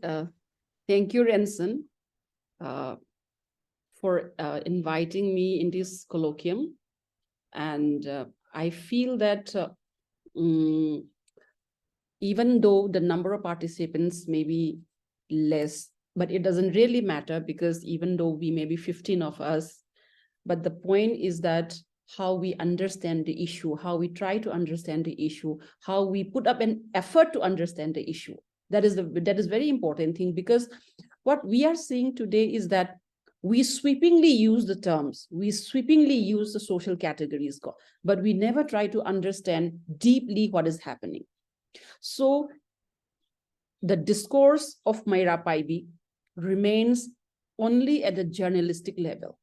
Thank you, Renson, for inviting me in this colloquium. And I feel that even though the number of participants may be less, but it doesn't really matter, because even though we may be 15 of us, but the point is that how we understand the issue, how we try to understand the issue, how we put up an effort to understand the issue. That is very important thing, because what we are seeing today is that we sweepingly use the terms, we sweepingly use the social categories, but we never try to understand deeply what is happening. So the discourse of Meira Paibi remains only at the journalistic level,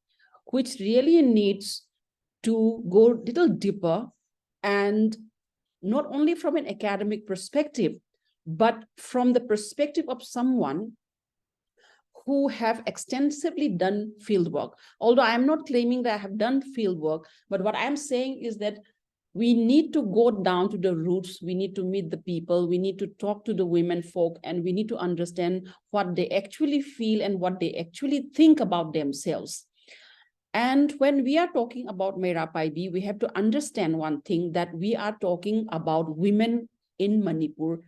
which really needs to go a little deeper, and not only from an academic perspective, but from the perspective of someone who have extensively done fieldwork. Although I am not claiming that I have done fieldwork, but what I am saying is that we need to go down to the roots. We need to meet the people. We need to talk to the women folk, and we need to understand what they actually feel and what they actually think about themselves. And when we are talking about Meira Paibi, we have to understand one thing, that we are talking about women in Manipur,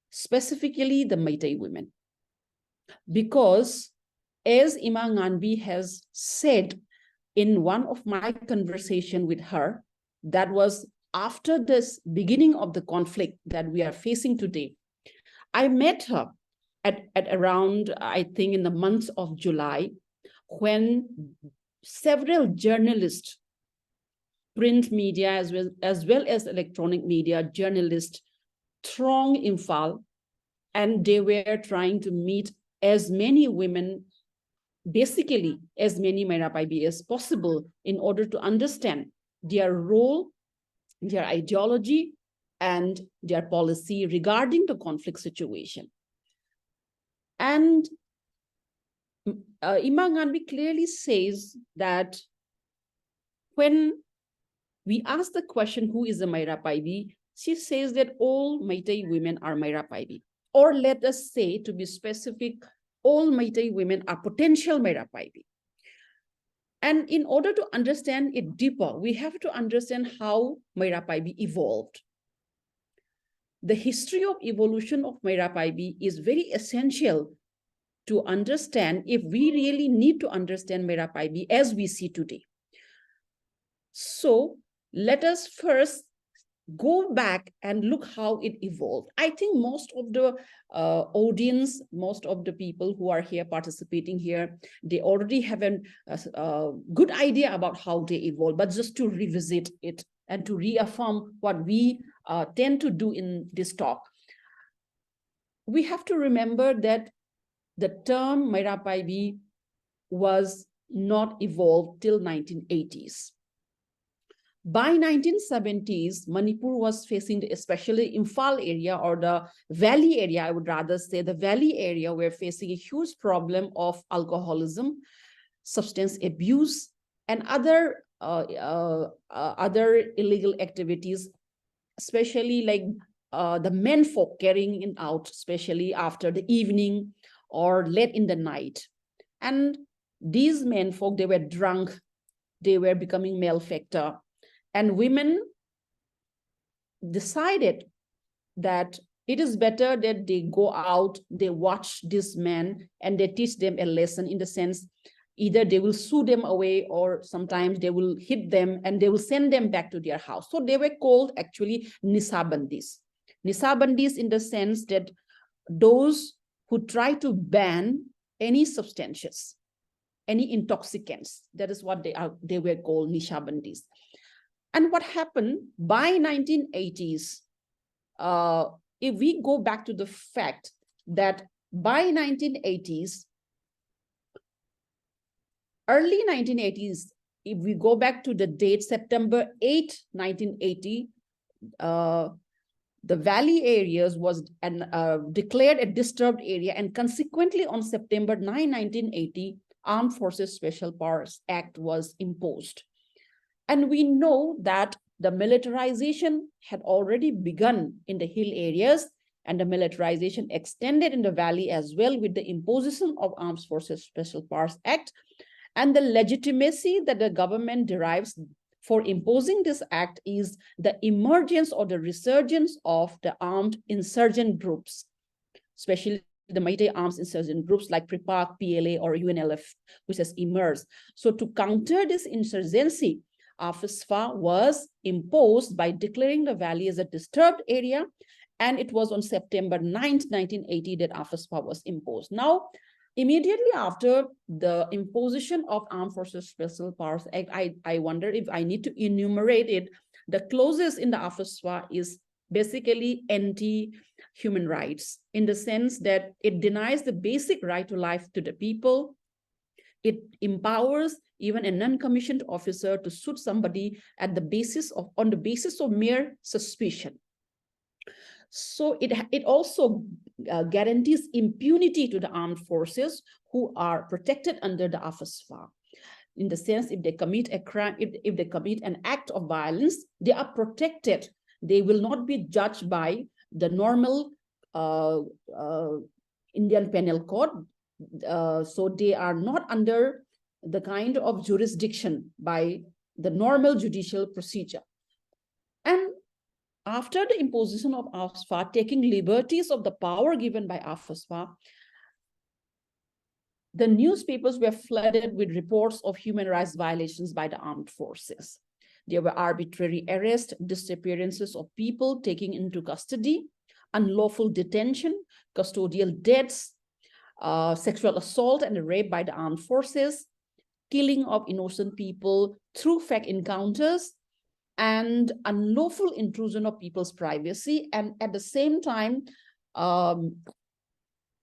specifically the Meitei women. Because as Ima Nganbi has said in one of my conversation with her, that was after this beginning of the conflict that we are facing today, I met her at around, I think, in the month of July, when several journalists, print media as well as electronic media journalists, thronged Imphal, and they were trying to meet as many women, basically as many Meira Paibi as possible, in order to understand their role, their ideology, and their policy regarding the conflict situation. And Ima Nganbi clearly says that when we ask the question, who is a Meira Paibi, she says that all Meitei women are Meira Paibi. Or let us say, to be specific, all Meitei women are potential Meira Paibi. And in order to understand it deeper, we have to understand how Meira Paibi evolved. The history of evolution of Meira Paibi is very essential to understand if we really need to understand Meira Paibi as we see today. So let us first go back and look how it evolved. I think most of the audience, most of the people who are here participating here, they already have a good idea about how they evolved, but just to revisit it and to reaffirm what we tend to do in this talk. We have to remember that the term Meira Paibi was not evolved till 1980s. By 1970s, Manipur was facing, especially Imphal area or the valley area, I would rather say the valley area, were facing a huge problem of alcoholism, substance abuse, and other illegal activities, especially like the men folk carrying it out, especially after the evening or late in the night. And these men folk, they were drunk, they were becoming malefactor. And women decided that it is better that they go out, they watch these men, and they teach them a lesson, in the sense, either they will sue them away, or sometimes they will hit them and they will send them back to their house. So they were called actually Nisabandis. Nisabandis in the sense that those who try to ban any substances, any intoxicants, that is what they were called, Nishabandis. And what happened by 1980s, if we go back to the fact that by 1980s, early 1980s, if we go back to the date, September 8, 1980, the valley areas was declared a disturbed area, and consequently on September 9, 1980, Armed Forces Special Powers Act was imposed. And we know that the militarization had already begun in the hill areas, and the militarization extended in the valley as well with the imposition of Armed Forces Special Powers Act and the legitimacy that the government derives for imposing this act is the emergence or the resurgence of the armed insurgent groups, especially the mighty arms insurgent groups like PRIPAC, PLA, or UNLF, which has emerged. So to counter this insurgency, AFSFA was imposed by declaring the valley as a disturbed area, and it was on September 9th, 1980 that AFSFA was imposed. Now, immediately after the imposition of Armed Forces Special Powers Act, I wonder if I need to enumerate it. The closest in the AFSFA is basically anti-human rights, in the sense that it denies the basic right to life to the people. It empowers even a non-commissioned officer to shoot somebody on the basis of mere suspicion. So it also guarantees impunity to the armed forces who are protected under the AFSFA. In the sense, if they commit a crime, if they commit an act of violence, they are protected. They will not be judged by the normal Indian Penal Code. So they are not under the kind of jurisdiction by the normal judicial procedure. And after the imposition of AFSFA, taking liberties of the power given by AFSFA, the newspapers were flooded with reports of human rights violations by the armed forces. There were arbitrary arrests, disappearances of people taken into custody, unlawful detention, custodial deaths, sexual assault and rape by the armed forces, killing of innocent people through fake encounters, and unlawful intrusion of people's privacy, and at the same time,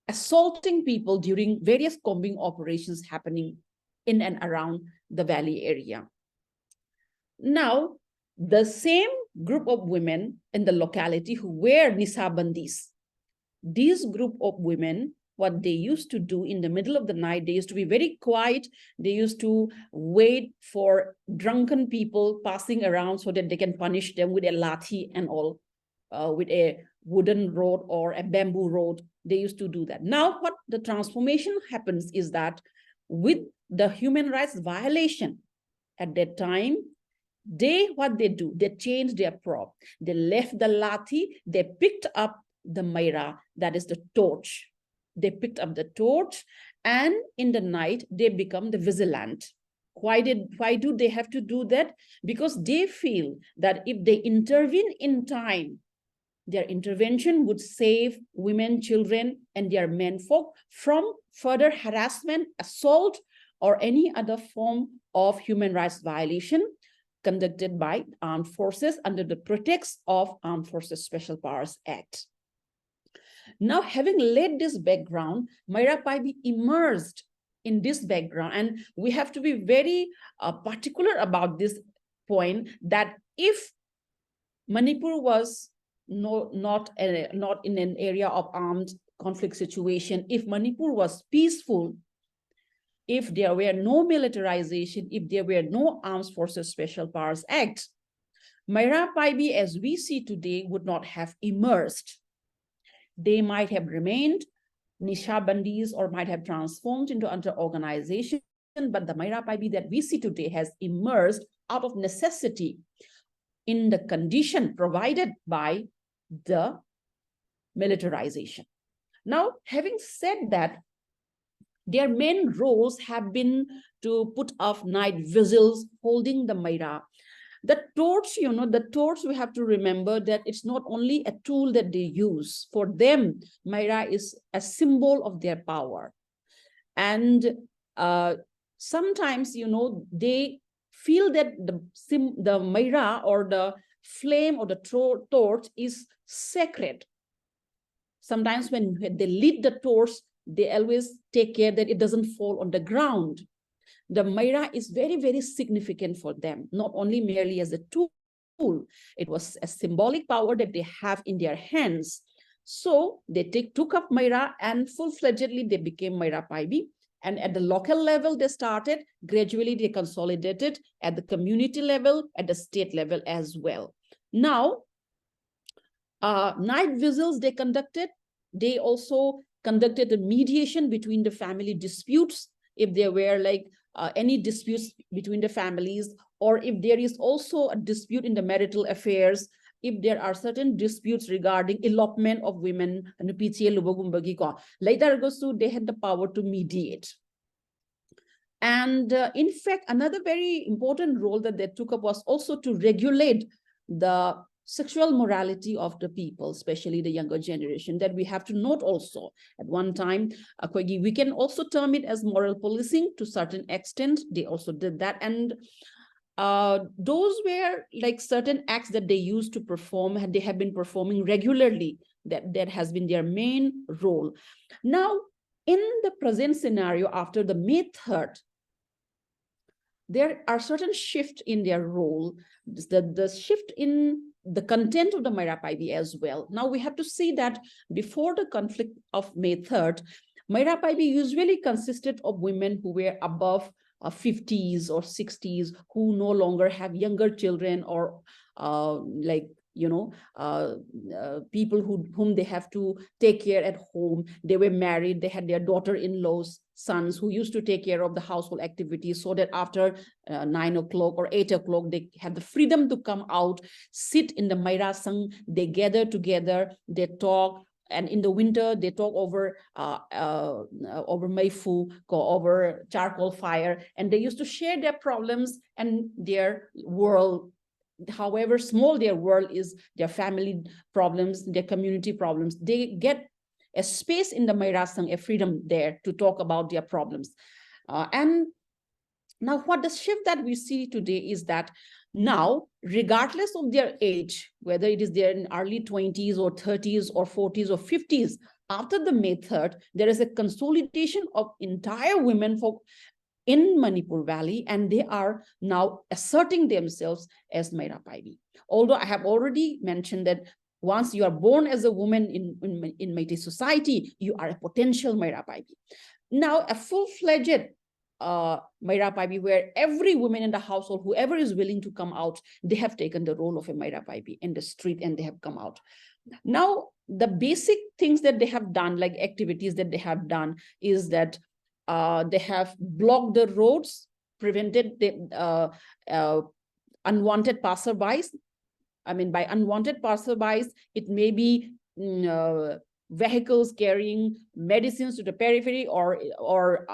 assaulting people during various combing operations happening in and around the valley area. Now, the same group of women in the locality who were Nisabandis, this group of women, what they used to do in the middle of the night, they used to be very quiet. They used to wait for drunken people passing around so that they can punish them with a lathi and all, with a wooden rod or a bamboo rod. They used to do that. Now, what the transformation happens is that with the human rights violation at that time, what they do, they changed their prop. They left the lathi, they picked up the Meira, that is the torch. They picked up the torch, and in the night, they become the vigilant. Why do they have to do that? Because they feel that if they intervene in time, their intervention would save women, children, and their menfolk from further harassment, assault, or any other form of human rights violation conducted by armed forces under the pretext of Armed Forces Special Powers Act. Now, having laid this background, Meira Paibi emerged in this background, and we have to be very particular about this point, that if Manipur was not in an area of armed conflict situation, if Manipur was peaceful, if there were no militarization, if there were no Armed Forces Special Powers Act, Meira Paibi, as we see today, would not have emerged. They might have remained Nishabandis or might have transformed into another organization, but the Meira Paibi that we see today has emerged out of necessity in the condition provided by the militarization. Now, having said that, their main roles have been to put off night vigils, holding the Meira. The torch, the torch, we have to remember that it's not only a tool that they use. For them, Meira is a symbol of their power. And sometimes, they feel that the Meira or the flame or the torch is sacred. Sometimes when they lit the torch, they always take care that it doesn't fall on the ground. The Meira is very, very significant for them, not only merely as a tool. It was a symbolic power that they have in their hands. So they took up Meira, and full-fledgedly they became Meira Paibi. And at the local level, they started. Gradually, they consolidated at the community level, at the state level as well. Now, Night vigils they conducted. They also conducted a mediation between the family disputes, if there were like any disputes between the families, or if there is also a dispute in the marital affairs, if there are certain disputes regarding elopement of women, and later they had the power to mediate. And in fact, another very important role that they took up was also to regulate the sexual morality of the people, especially the younger generation, that we have to note also. At one time, we can also term it as moral policing to a certain extent. They also did that. And those were like certain acts that they used to perform, and they have been performing regularly. That has been their main role. Now, in the present scenario, after the May 3rd, there are certain shifts in their role, the shift in the content of the Meira Paibi as well. Now we have to see that before the conflict of May 3rd, Meira Paibi usually consisted of women who were above 50s or 60s, who no longer have younger children, or people whom they have to take care at home. They were married, they had their daughter-in-laws, sons who used to take care of the household activities, so that after 9 o'clock or 8 o'clock, they have the freedom to come out, sit in the Meira Sang, they gather together, they talk. And in the winter, they talk over maifu, go over charcoal fire, and they used to share their problems and their world. However small their world is, their family problems, their community problems, they get a space in the Meira Sang, a freedom there to talk about their problems. And now what the shift that we see today is that now, regardless of their age, whether it is they're in early 20s or 30s or 40s or 50s, after the May 3rd, there is a consolidation of entire women folk in Manipur Valley, and they are now asserting themselves as Meira Paibi. Although I have already mentioned that once you are born as a woman in Métis society, you are a potential Meira Paibi. Now, a full-fledged Meira Paibi, where every woman in the household, whoever is willing to come out, they have taken the role of a Meira Paibi in the street, and they have come out. Now, the basic things that they have done, like activities that they have done, is that they have blocked the roads, prevented the unwanted passerbys. I mean, by unwanted passerbys, it may be vehicles carrying medicines to the periphery, or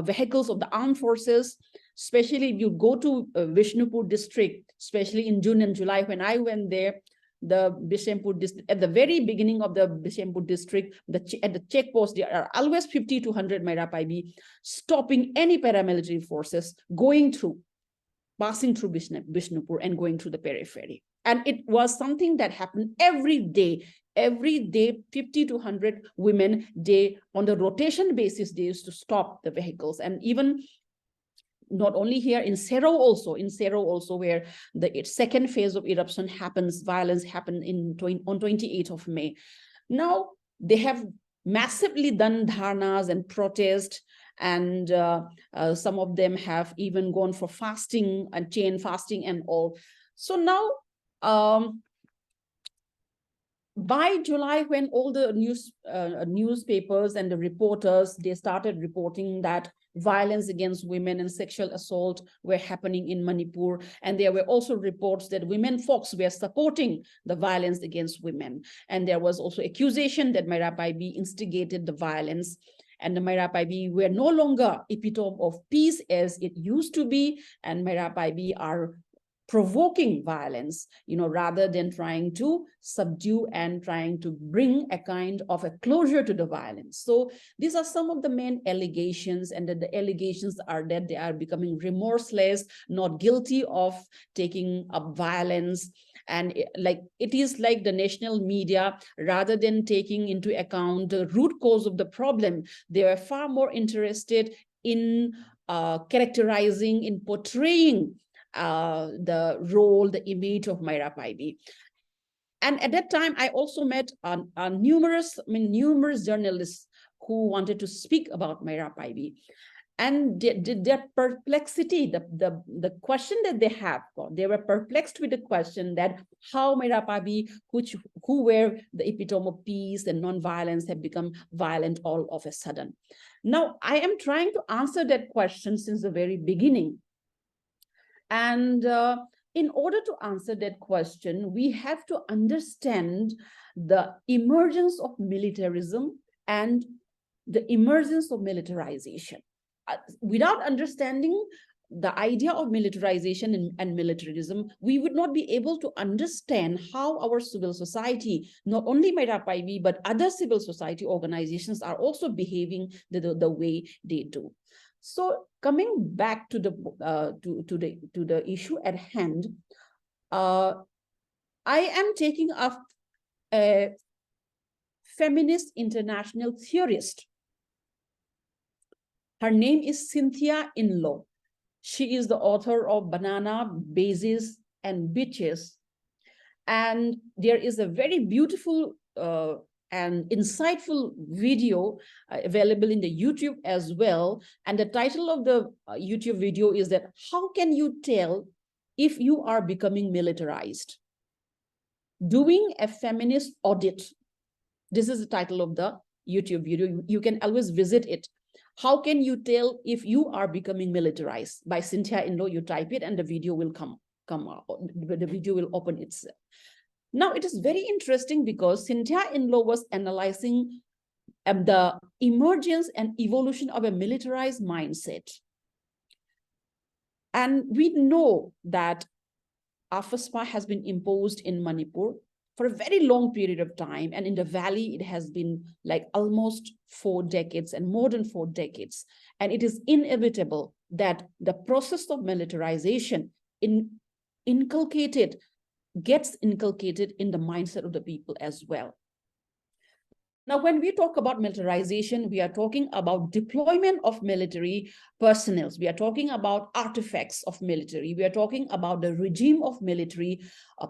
vehicles of the armed forces. Especially if you go to Vishnupur district, especially in June and July, when I went there, the Bishempur district, at the very beginning of the Bishempur district, at the checkpost, there are always 50 to 100 Meira Paibi stopping any paramilitary forces passing through Bishnupur and going through the periphery. And it was something that happened every day, 50 to 100 women, on the rotation basis, they used to stop the vehicles. And even not only here, in Sero also, where the second phase of eruption happens, violence happened on 28th of May. Now, they have massively done dharnas and protest, and some of them have even gone for fasting and chain fasting and all. So now, by July, when all the newspapers and the reporters, they started reporting that violence against women and sexual assault were happening in Manipur. And there were also reports that women folks were supporting the violence against women. And there was also accusation that Meira Paibi instigated the violence. And the Meira Paibi were no longer epitome of peace as it used to be. And Meira Paibi are provoking violence, rather than trying to subdue and trying to bring a kind of a closure to the violence. So these are some of the main allegations, and that the allegations are that they are becoming remorseless, not guilty of taking up violence. And it is like the national media, rather than taking into account the root cause of the problem, they are far more interested in characterizing, in portraying the role, the image of Meira Paibi. And at that time, I also met numerous journalists who wanted to speak about Meira Paibi. And their perplexity, the question that they have, they were perplexed with the question that how Meira Paibi, who were the epitome of peace and non-violence, have become violent all of a sudden. Now, I am trying to answer that question since the very beginning. And in order to answer that question, we have to understand the emergence of militarism and the emergence of militarization. Without understanding the idea of militarization and militarism, we would not be able to understand how our civil society, not only Meira Paibi, but other civil society organizations are also behaving the way they do. So coming back to the issue at hand, I am taking up a feminist international theorist. Her name is Cynthia Inlow. She is the author of Banana, Bases, and Bitches. And there is a very beautiful and insightful video available in the YouTube as well. And the title of the YouTube video is that, how can you tell if you are becoming militarized? Doing a feminist audit. This is the title of the YouTube video. You can always visit it. How can you tell if you are becoming militarized? By Cynthia Inlow, you type it and the video will come out. The video will open itself. Now, it is very interesting because Cynthia Inlow was analyzing the emergence and evolution of a militarized mindset. And we know that AFSPA has been imposed in Manipur for a very long period of time. And in the valley, it has been like almost 4 decades and more than 4 decades. And it is inevitable that the process of militarization gets inculcated in the mindset of the people as well. Now, when we talk about militarization, we are talking about deployment of military personnel. We are talking about artifacts of military. We are talking about the regime of military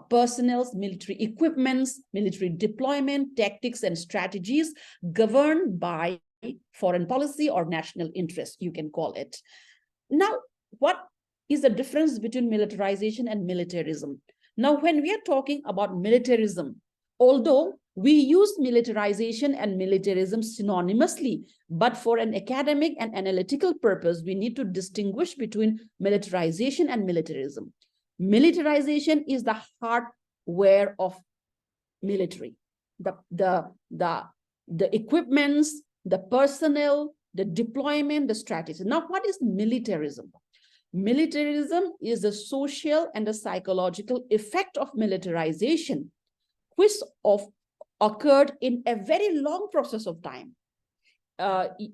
personnel, military equipments, military deployment, tactics, and strategies governed by foreign policy or national interest, you can call it. Now, what is the difference between militarization and militarism? Now, when we are talking about militarism, although we use militarization and militarism synonymously, but for an academic and analytical purpose, we need to distinguish between militarization and militarism. Militarization is the hardware of military, the equipments, the personnel, the deployment, the strategy. Now, what is militarism? Militarism is the social and the psychological effect of militarization, which occurred in a very long process of time.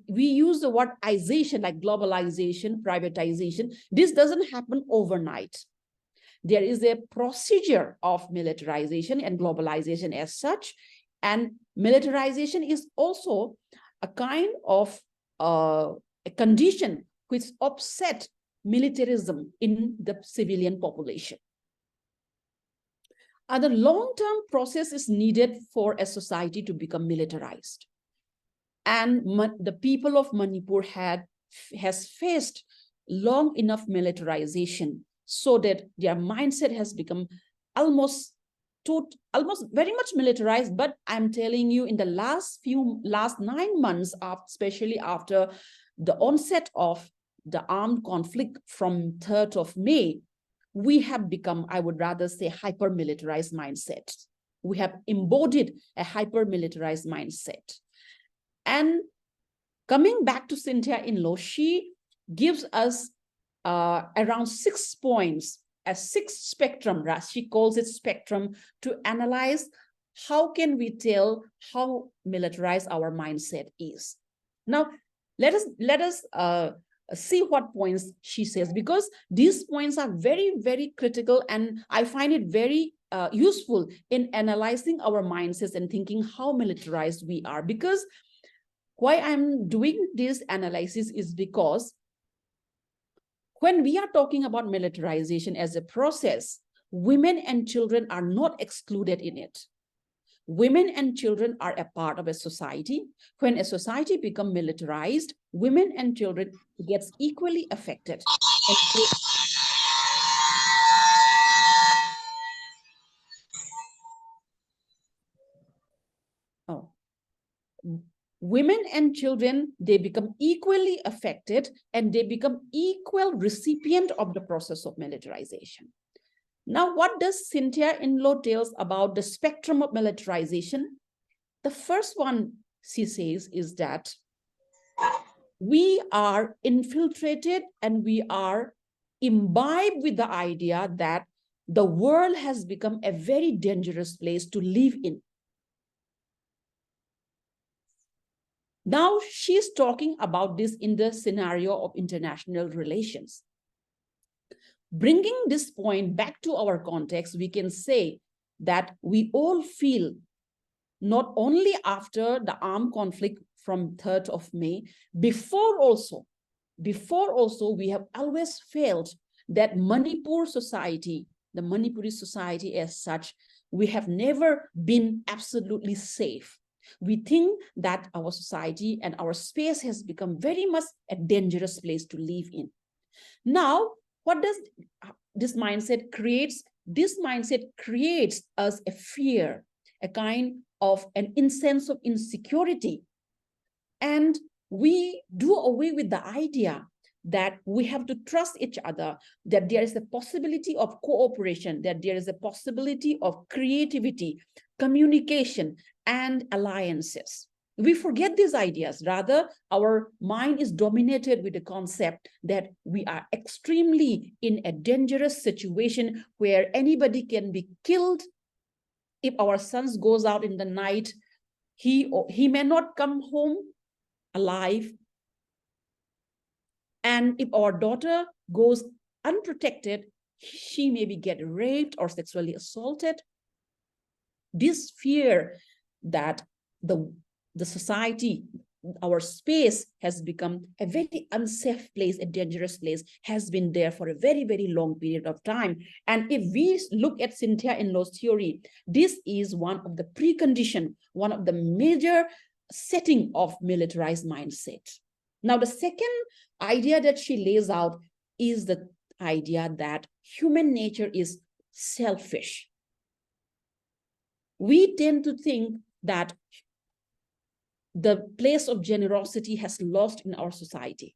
We use the word ization, like globalization, privatization. This doesn't happen overnight. There is a procedure of militarization and globalization as such. And militarization is also a kind of a condition which upset militarism in the civilian population. The long-term process is needed for a society to become militarized. And the people of Manipur has faced long enough militarization so that their mindset has become almost very much militarized. But I'm telling you, in the last 9 months, especially after the onset of the armed conflict from 3rd of May, we have become, I would rather say, hyper-militarized mindset. We have embodied a hyper-militarized mindset. And coming back to Cynthia Inlow, she gives us around 6 points, a 6 spectrum, she calls it spectrum, to analyze how can we tell how militarized our mindset is. Now, let us see what points she says, because these points are very, very critical, and I find it very useful in analyzing our mindsets and thinking how militarized we are. Because why I'm doing this analysis is because when we are talking about militarization as a process, women and children are not excluded in it. women and children are a part of a society. When a society becomes militarized, women and children gets equally affected. Women and children, they become equally affected and they become equal recipient of the process of militarization. Now, what does Cynthia Inlow tells about the spectrum of militarization? The first one she says is that we are infiltrated and we are imbibed with the idea that the world has become a very dangerous place to live in. Now she's talking about this in the scenario of international relations. Bringing this point back to our context, we can say that we all feel, not only after the armed conflict from 3rd of May, before also, we have always felt that Manipur society, the Manipuri society as such, we have never been absolutely safe. We think that our society and our space has become very much a dangerous place to live in. Now, what does this mindset creates? This mindset creates us a fear, a kind of an sense of insecurity. And we do away with the idea that we have to trust each other, that there is a possibility of cooperation, that there is a possibility of creativity, communication, and alliances. We forget these ideas. Rather, our mind is dominated with the concept that we are extremely in a dangerous situation where anybody can be killed. If our son goes out in the night, he may not come home alive. And if our daughter goes unprotected, she may be get raped or sexually assaulted. This fear that the society, our space has become a very unsafe place, a dangerous place, has been there for a very, very long period of time. And if we look at Cynthia Inlow's theory, this is one of the precondition, one of the major setting of militarized mindset. Now, the second idea that she lays out is the idea that human nature is selfish. We tend to think that the place of generosity has lost in our society.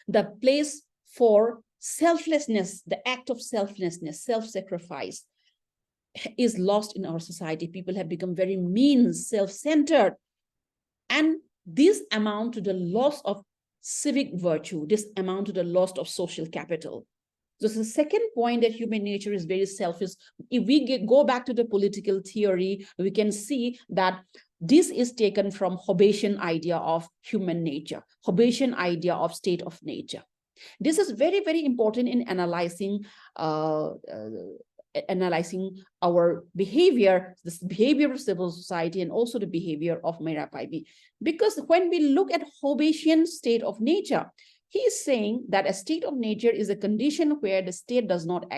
The place for selflessness, the act of selflessness, self-sacrifice is lost in our society. People have become very mean, self-centered. And this amount to the loss of civic virtue, this amount to the loss of social capital. So the second point, that human nature is very selfish. If we go back to the political theory, we can see that this is taken from Hobbesian idea of human nature, Hobbesian idea of state of nature. This is very, very important in analyzing our behavior, this behavior of civil society, and also the behavior of Meira Paibi. Because when we look at Hobbesian state of nature, he is saying that a state of nature is a condition where the state does not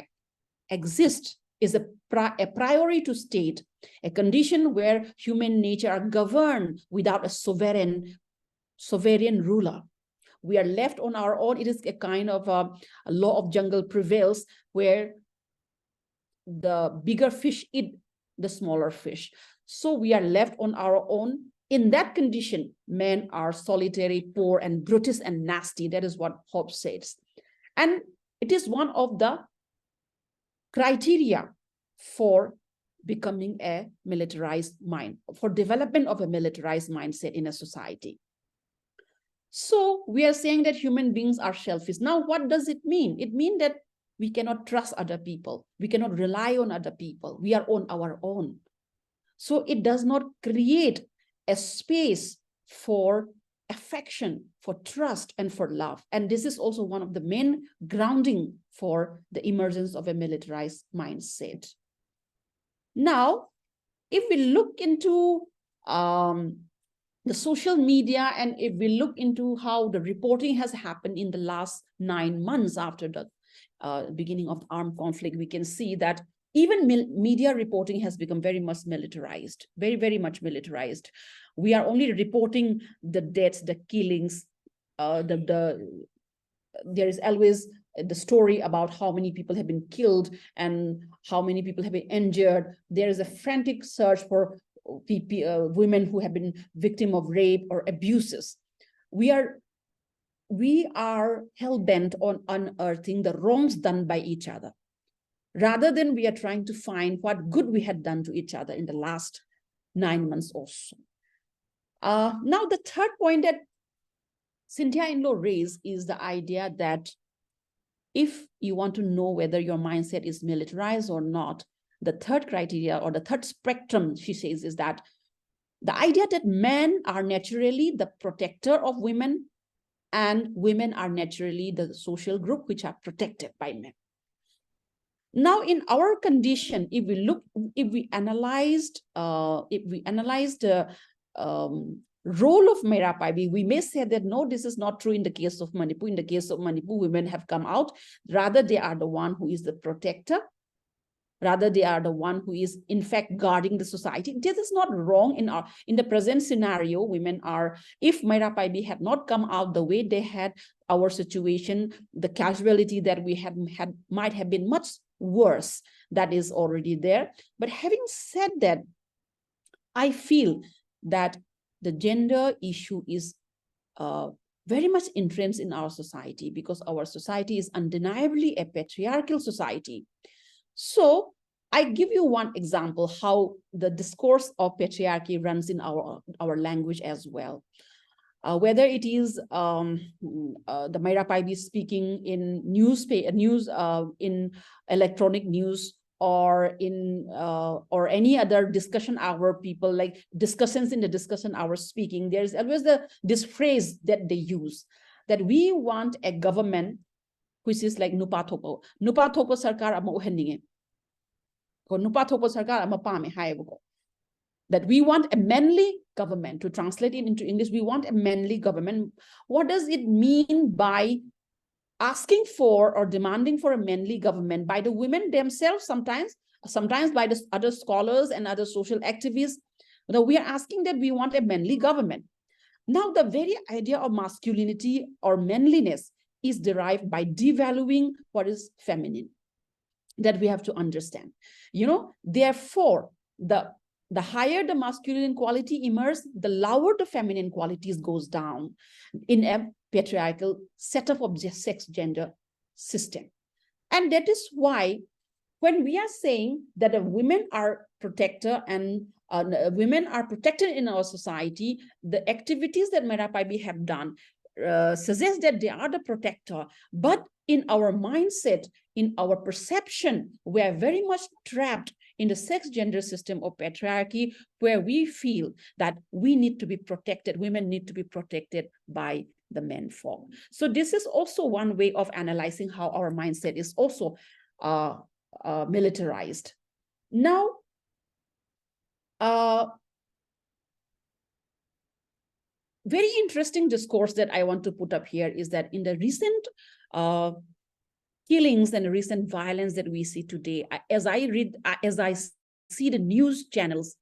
exist, is a priori to state, a condition where human nature are governed without a sovereign ruler. We are left on our own. It is a kind of a law of jungle prevails, where the bigger fish eat the smaller fish. So we are left on our own. In that condition, men are solitary, poor, and brutish and nasty. That is what Hobbes says. And it is one of the criteria for becoming a militarized mind, for development of a militarized mindset in a society. So we are saying that human beings are selfish. Now, what does it mean? It means that we cannot trust other people. We cannot rely on other people. We are on our own. So it does not create a space for affection, for trust, and for love. And this is also one of the main grounding for the emergence of a militarized mindset. Now, if we look into the social media, and if we look into how the reporting has happened in the last 9 months after the beginning of armed conflict, we can see that even media reporting has become very much militarized, very, very much militarized. We are only reporting the deaths, the killings, there is always the story about how many people have been killed and how many people have been injured. There is a frantic search for women who have been victim of rape or abuses. We are hell-bent on unearthing the wrongs done by each other, rather than we are trying to find what good we had done to each other in the last 9 months or so. Now, the third point that Cynthia In-law raised is the idea that if you want to know whether your mindset is militarized or not, the third criteria or the third spectrum, she says, is that the idea that men are naturally the protector of women and women are naturally the social group which are protected by men. Now, in our condition, if we analyzed the role of Meira Paibi, we may say that no, this is not true in the case of Manipur. In the case of Manipur, women have come out. Rather, they are the one who is the protector. Rather, they are the one who is, in fact, guarding the society. This is not wrong in the present scenario. Women are, if Meira Paibi had not come out the way they had, our situation, the casualty that we had might have been much worse. That is already there. But having said that, I feel that the gender issue is very much entrenched in our society because our society is undeniably a patriarchal society. So I give you one example how the discourse of patriarchy runs in our language as well. Whether it is the Meira Paibi speaking in in electronic news, or in or any other discussion hour, people like discussants in the discussion hour speaking, there's always this phrase that they use, that we want a government which is like nupa thopo sarkar ama uhaninge ko nupa thopo sarkar ama pame haibuko, that we want a manly government. To translate it into English, we want a manly government. What does it mean by asking for or demanding for a manly government by the women themselves, sometimes by the other scholars and other social activists? We are asking that we want a manly government. Now, the very idea of masculinity or manliness is derived by devaluing what is feminine, that we have to understand. Therefore, the higher the masculine quality emerges, the lower the feminine qualities goes down in a patriarchal setup of the sex gender system. And that is why when we are saying that women are protector and women are protected in our society, the activities that Meira Paibi have done suggest that they are the protector. But in our mindset, in our perception, we are very much trapped in the sex gender system of patriarchy, where we feel that we need to be protected, women need to be protected by the men folk. So this is also one way of analyzing how our mindset is also militarized. Now, very interesting discourse that I want to put up here is that in the recent killings and the recent violence that we see today, as I see the news channels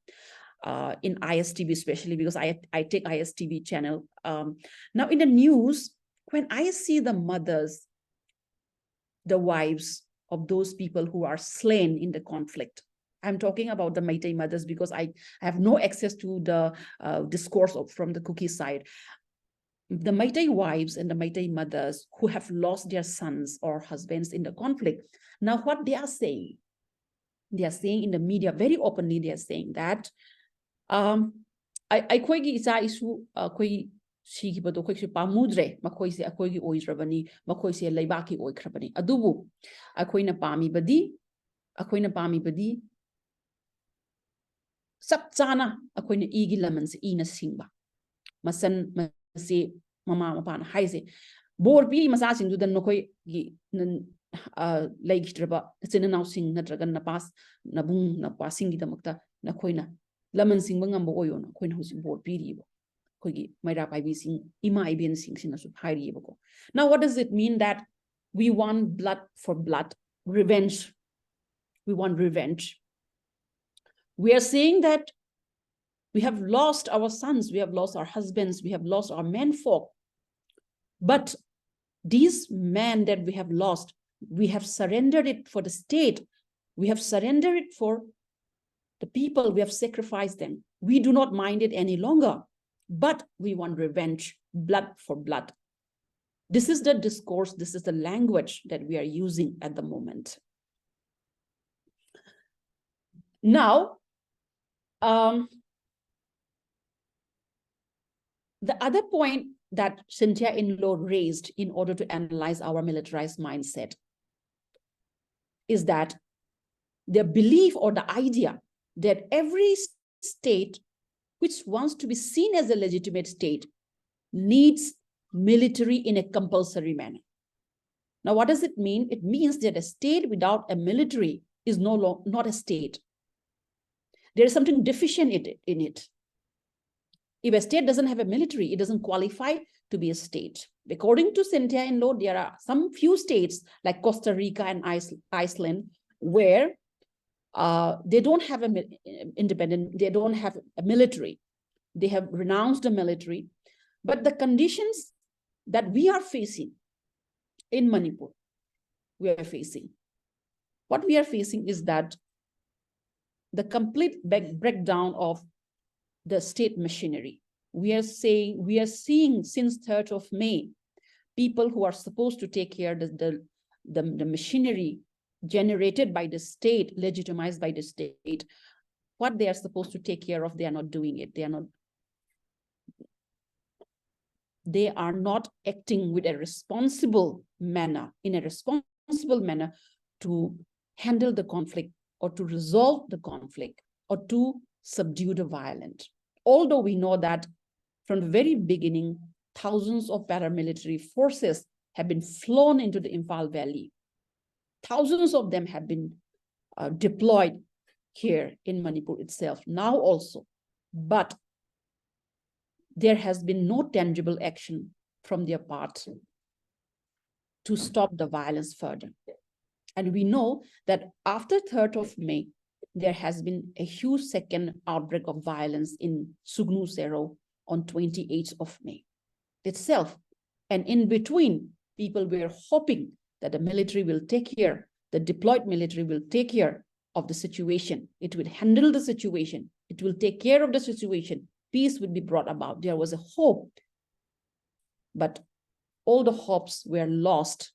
in ISTV, especially because I take ISTV channel. Now in the news, when I see the mothers, the wives of those people who are slain in the conflict, I'm talking about the Meitei mothers because I have no access to the discourse from the Kuki side. The Meitei wives and the Meitei mothers who have lost their sons or husbands in the conflict. Now, what they are saying in the media very openly, they are saying that I koigi isa isu koi shiki bado koi shi pamudre makoi se akoigi oidrabani makoi se leibaki oikrabani adubu akoina pami badi sap chana akoina igi lamans ina singba masan masi mama mapana haise bor pi masa singdu dan makoi gi leigistraba sinanaw sing natragan napas nabung napasing gi damakta nakoina lamon sing bangam boyo na koina husi board piribo kogi Meira Paibi sing ima ibn sing sinasu hairibo ko. Now what does it mean that we want blood for blood, revenge we want revenge. We are saying that we have lost our sons, we have lost our husbands, we have lost our menfolk. But these men that we have lost, we have surrendered it for the state. We have surrendered it for the people. We have sacrificed them. We do not mind it any longer, but we want revenge, blood for blood. This is the discourse, this is the language that we are using at the moment. Now, the other point that Cynthia Inlow raised in order to analyze our militarized mindset is that the belief or the idea that every state which wants to be seen as a legitimate state needs military in a compulsory manner. Now, what does it mean? It means that a state without a military is not a state. There is something deficient in it. If a state doesn't have a military, it doesn't qualify to be a state. According to Cynthia Inlow, there are some few states like Costa Rica and Iceland where they don't have they don't have a military. They have renounced the military. But the conditions that we are facing in Manipur, what we are facing is that the complete breakdown of the state machinery. We are seeing since 3rd of May, people who are supposed to take care of the machinery generated by the state, legitimized by the state, what they are supposed to take care of, they are not doing it. They are not acting with a responsible manner, to handle the conflict or to resolve the conflict or to subdue the violent. Although we know that from the very beginning, thousands of paramilitary forces have been flown into the Imphal Valley. Thousands of them have been deployed here in Manipur itself, now also. But there has been no tangible action from their part to stop the violence further. And we know that after 3rd of May, there has been a huge second outbreak of violence in Sugnu Sero on 28th of May itself. And in between, people were hoping that the military will take care, the deployed military will take care of the situation. It will handle the situation. It will take care of the situation. Peace would be brought about. There was a hope. But all the hopes were lost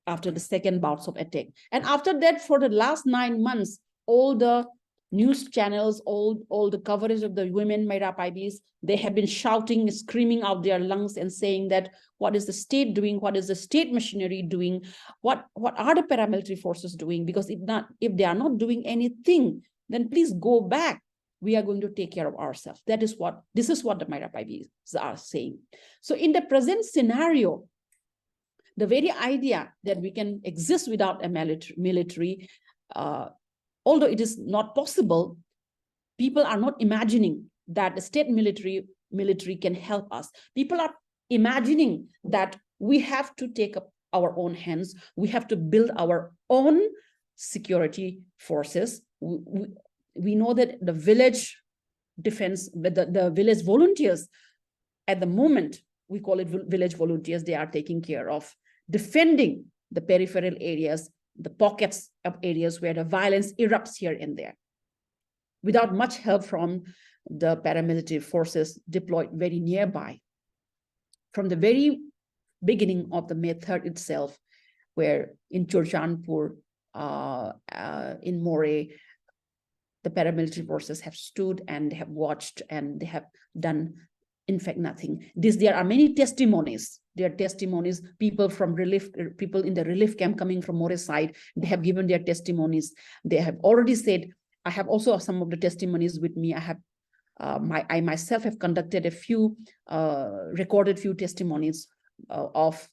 after the second bouts of attack. And after that, for the last 9 months, all the news channels, all the coverage of the women, Meira Paibis, they have been shouting, screaming out their lungs and saying that what is the state doing? What is the state machinery doing? What are the paramilitary forces doing? Because if they are not doing anything, then please go back. We are going to take care of ourselves. This is what the Meira Paibis are saying. So in the present scenario, the very idea that we can exist without a military, although it is not possible, people are not imagining that the state military can help us. People are imagining that we have to take up our own hands. We have to build our own security forces. We know that the village defense, the village volunteers, at the moment, we call it village volunteers, they are taking care of defending the peripheral areas, the pockets of areas where the violence erupts here and there, without much help from the paramilitary forces deployed very nearby. From the very beginning of the May 3rd itself, where in Churchandpur, in More, the paramilitary forces have stood and they have watched and they have done, in fact, nothing. There are many testimonies. There are testimonies, people in the relief camp coming from More side, they have given their testimonies. They have already said, I have also some of the testimonies with me. I myself have conducted recorded few testimonies of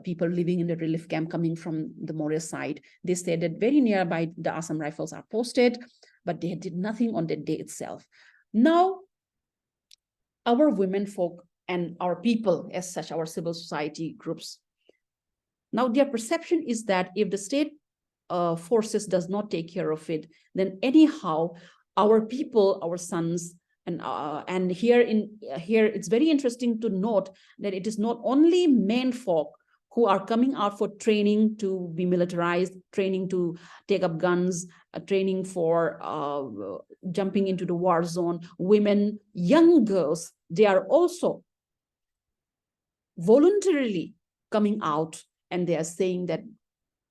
people living in the relief camp coming from the More side. They said that very nearby the Assam Rifles are posted, but they did nothing on that day itself. Now, our women folk and our people as such, our civil society groups, now their perception is that if the state forces does not take care of it, then anyhow, our people, our sons, and here it's very interesting to note that it is not only men folk who are coming out for training to be militarized, training to take up guns, training for jumping into the war zone. Women, young girls, they are also voluntarily coming out, and they are saying that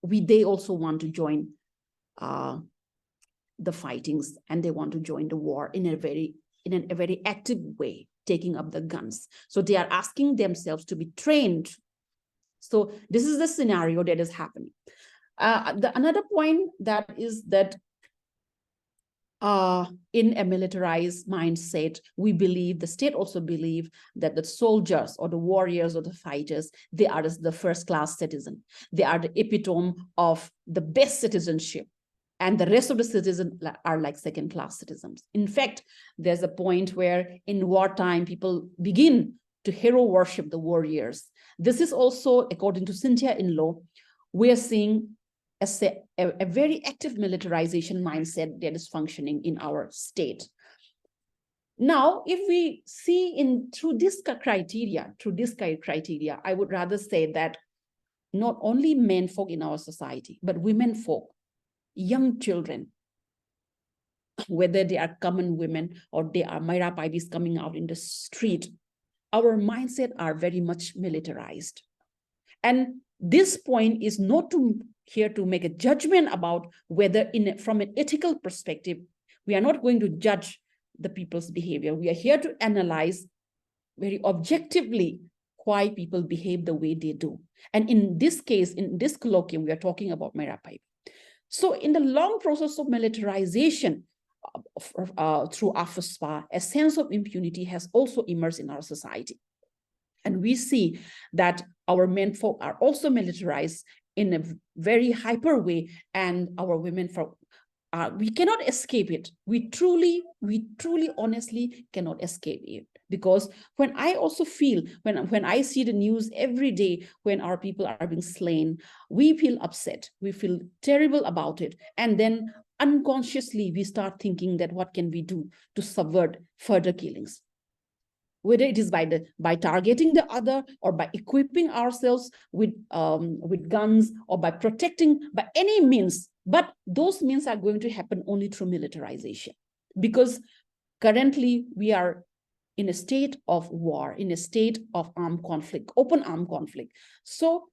they also want to join the fightings, and they want to join the war in a very active way, taking up the guns. So they are asking themselves to be trained. So this is the scenario that is happening. Another point that is that in a militarized mindset, we believe, the state also believe, that the soldiers or the warriors or the fighters, they are the first-class citizen. They are the epitome of the best citizenship. And the rest of the citizens are like second-class citizens. In fact, there's a point where in wartime, people begin to hero worship the warriors. This is also, according to Cynthia Inlow, we are seeing a very active militarization mindset that is functioning in our state. Now, if we see through this criteria, I would rather say that not only men folk in our society, but women folk, young children, whether they are common women or they are Meira Paibis coming out in the street, our mindset are very much militarized. And this point is not here to make a judgment about whether from an ethical perspective, we are not going to judge the people's behavior. We are here to analyze very objectively why people behave the way they do. And in this case, in this colloquium, we are talking about Meira Paibi. So in the long process of militarization through AFSPA, a sense of impunity has also emerged in our society. And we see that our men folk are also militarized in a very hyper way, and our women folk, we cannot escape it. We truly, honestly cannot escape it. Because when I also feel, when I see the news every day, when our people are being slain, we feel upset, we feel terrible about it. And then unconsciously, we start thinking that what can we do to subvert further killings? Whether it is by targeting the other, or by equipping ourselves with guns, or by protecting by any means. But those means are going to happen only through militarization, because currently we are in a state of war, in a state of armed conflict, open armed conflict. So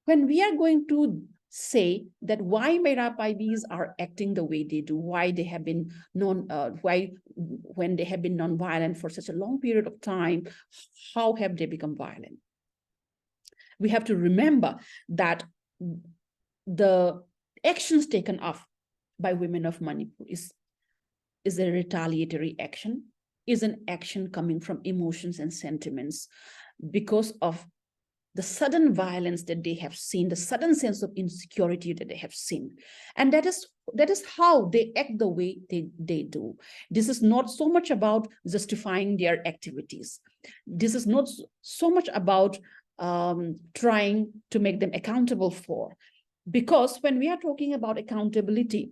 when we are going to say that why Meira Paibis are acting the way they do, why they have been when they have been non-violent for such a long period of time, how have they become violent? We have to remember that the actions taken off by women of Manipur is a retaliatory action, is an action coming from emotions and sentiments because of the sudden violence that they have seen, the sudden sense of insecurity that they have seen. And that is how they act the way they do. This is not so much about justifying their activities. This is not so much about trying to make them accountable for. Because when we are talking about accountability,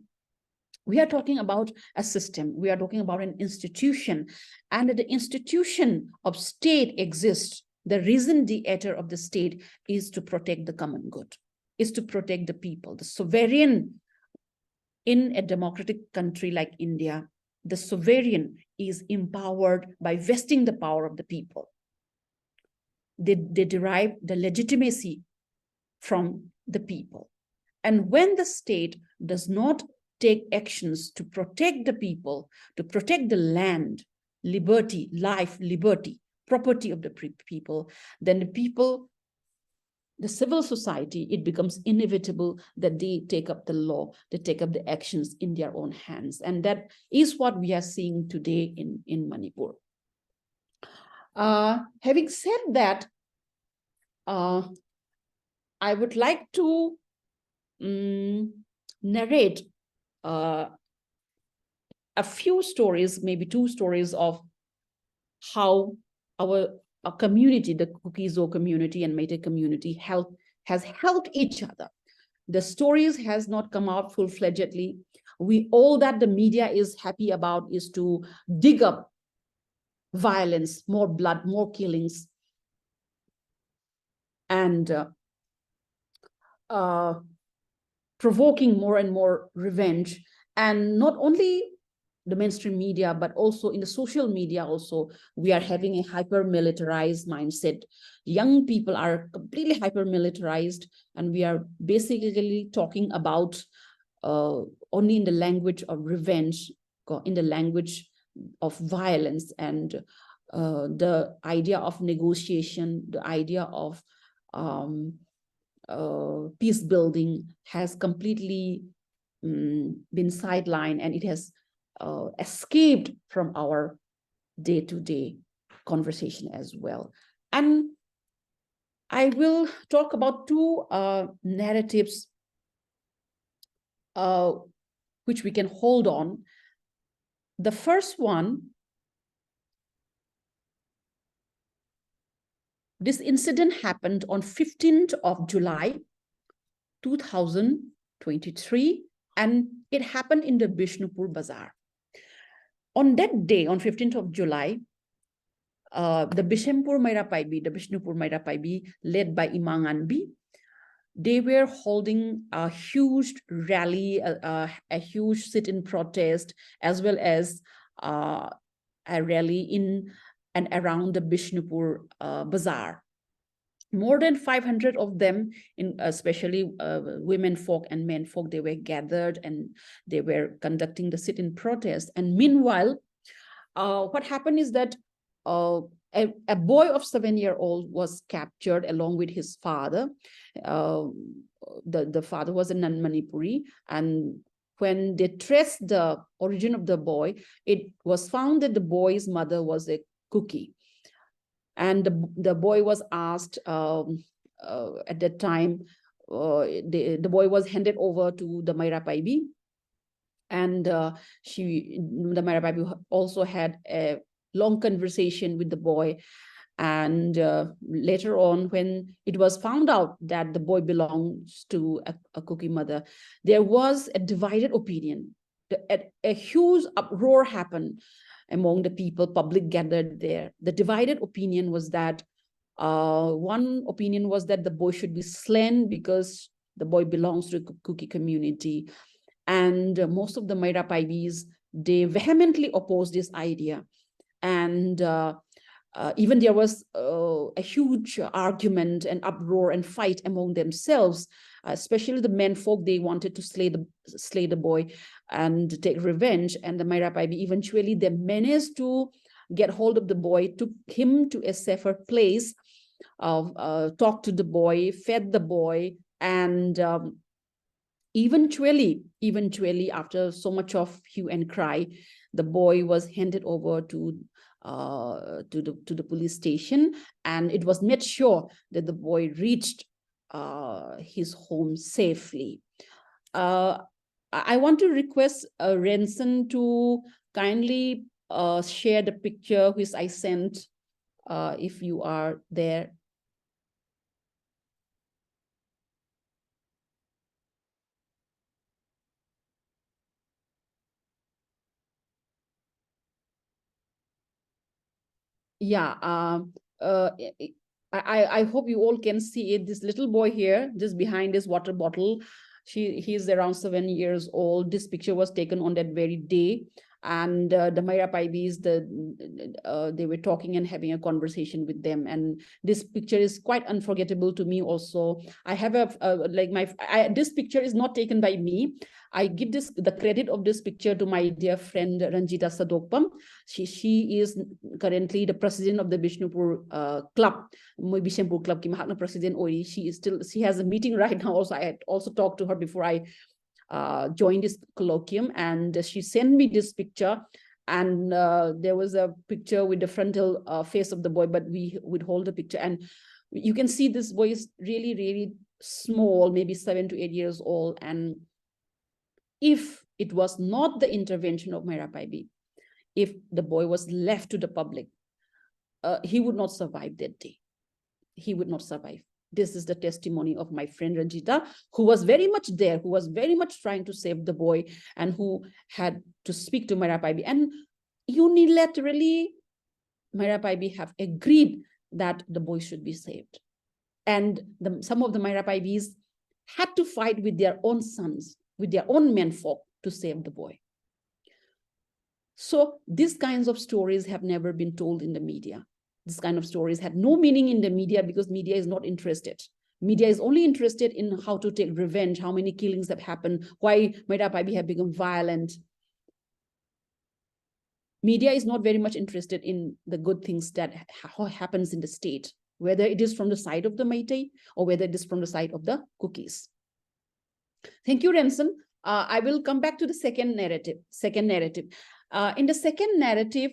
we are talking about a system, we are talking about an institution, and the institution of state exists. The raison d'etre of the state is to protect the common good, is to protect the people. The sovereign in a democratic country like India, the sovereign is empowered by vesting the power of the people. They derive the legitimacy from the people. And when the state does not take actions to protect the people, to protect the land, liberty, life, liberty, property of the people, then the people, the civil society, it becomes inevitable that they take up the law, they take up the actions in their own hands. And that is what we are seeing today in Manipur. Having said that, I would like to narrate a few stories, maybe 2 stories of how our community, the Kukizo community and Meitei community has helped each other. The stories has not come out full-fledgedly. All that the media is happy about is to dig up violence, more blood, more killings, and provoking more and more revenge. And not only the mainstream media, but also in the social media also, we are having a hyper-militarized mindset. Young people are completely hyper-militarized, and we are basically talking about only in the language of revenge, in the language of violence, and the idea of negotiation, the idea of peace building has completely been sidelined, and it has escaped from our day-to-day conversation as well. And I will talk about two narratives which we can hold on. The first one, this incident happened on 15th of July, 2023, and it happened in the Bishnupur Bazaar. On that day, on 15th of July, the Bishnupur Meira Paibi, led by Imam Anbi, they were holding a huge rally, a huge sit-in protest, as well as a rally in and around the Bishnupur Bazaar. More than 500 of them, especially women folk and men folk, they were gathered and they were conducting the sit-in protest. And meanwhile, what happened is that a boy of 7-year-old was captured along with his father. The father was a non-Manipuri, and when they traced the origin of the boy, it was found that the boy's mother was a cookie. And the boy was asked at that time, the boy was handed over to the Meira Paibi, and the Meira Paibi also had a long conversation with the boy. And later on, when it was found out that the boy belongs to a cookie mother, there was a divided opinion. A huge uproar happened among the people, public gathered there. The divided opinion was that one opinion was that the boy should be slain because the boy belongs to the cookie community. And most of the Meira Paibis, they vehemently opposed this idea. And even there was a huge argument and uproar and fight among themselves, especially the men folk. They wanted to slay the boy and take revenge. And the Meira Paibi, eventually they managed to get hold of the boy, took him to a safer place, talked to the boy, fed the boy, and eventually, after so much of hue and cry, the boy was handed over to the police station, and it was made sure that the boy reached his home safely. I want to request Renson to kindly share the picture which I sent, if you are there. Yeah, I hope you all can see it. This little boy here, just behind his water bottle, he's around 7 years old. This picture was taken on that very day. And the Meira Paibis, they were talking and having a conversation with them. And this picture is quite unforgettable to me also. I have this picture is not taken by me. I give the credit of this picture to my dear friend Ranjita Sadokpam. She is currently the president of the Bishnupur club. Bishnupur club ki mahakna president oi. She has a meeting right now. Also, I had also talked to her before I joined this colloquium, and she sent me this picture. And there was a picture with the frontal face of the boy, but we would hold the picture, and you can see this boy is really, really small, maybe 7 to 8 years old. And if it was not the intervention of Meira Paibi, if the boy was left to the public, he would not survive that day. He would not survive. This is the testimony of my friend Ranjita, who was very much there, who was very much trying to save the boy, and who had to speak to Meira Paibi. And unilaterally, Meira Paibi have agreed that the boy should be saved. And some of the Meira Paibis had to fight with their own sons, with their own menfolk to save the boy. So these kinds of stories have never been told in the media. This kind of stories had no meaning in the media because media is not interested. Media is only interested in how to take revenge, how many killings have happened, why Meira Paibi have become violent. Media is not very much interested in the good things that happens in the state, whether it is from the side of the Meitei or whether it is from the side of the Cookies. Thank you, Renson. I will come back to the second narrative. In the second narrative,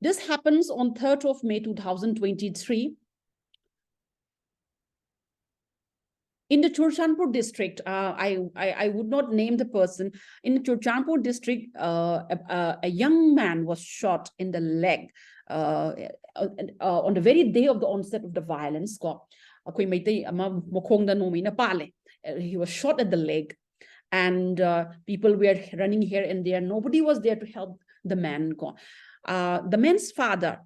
this happens on 3rd of May 2023. In the Churchanpur district, I would not name the person. In the Churchanpur district, a young man was shot in the leg on the very day of the onset of the violence. He was shot at the leg, and people were running here and there. Nobody was there to help the man. The man's father,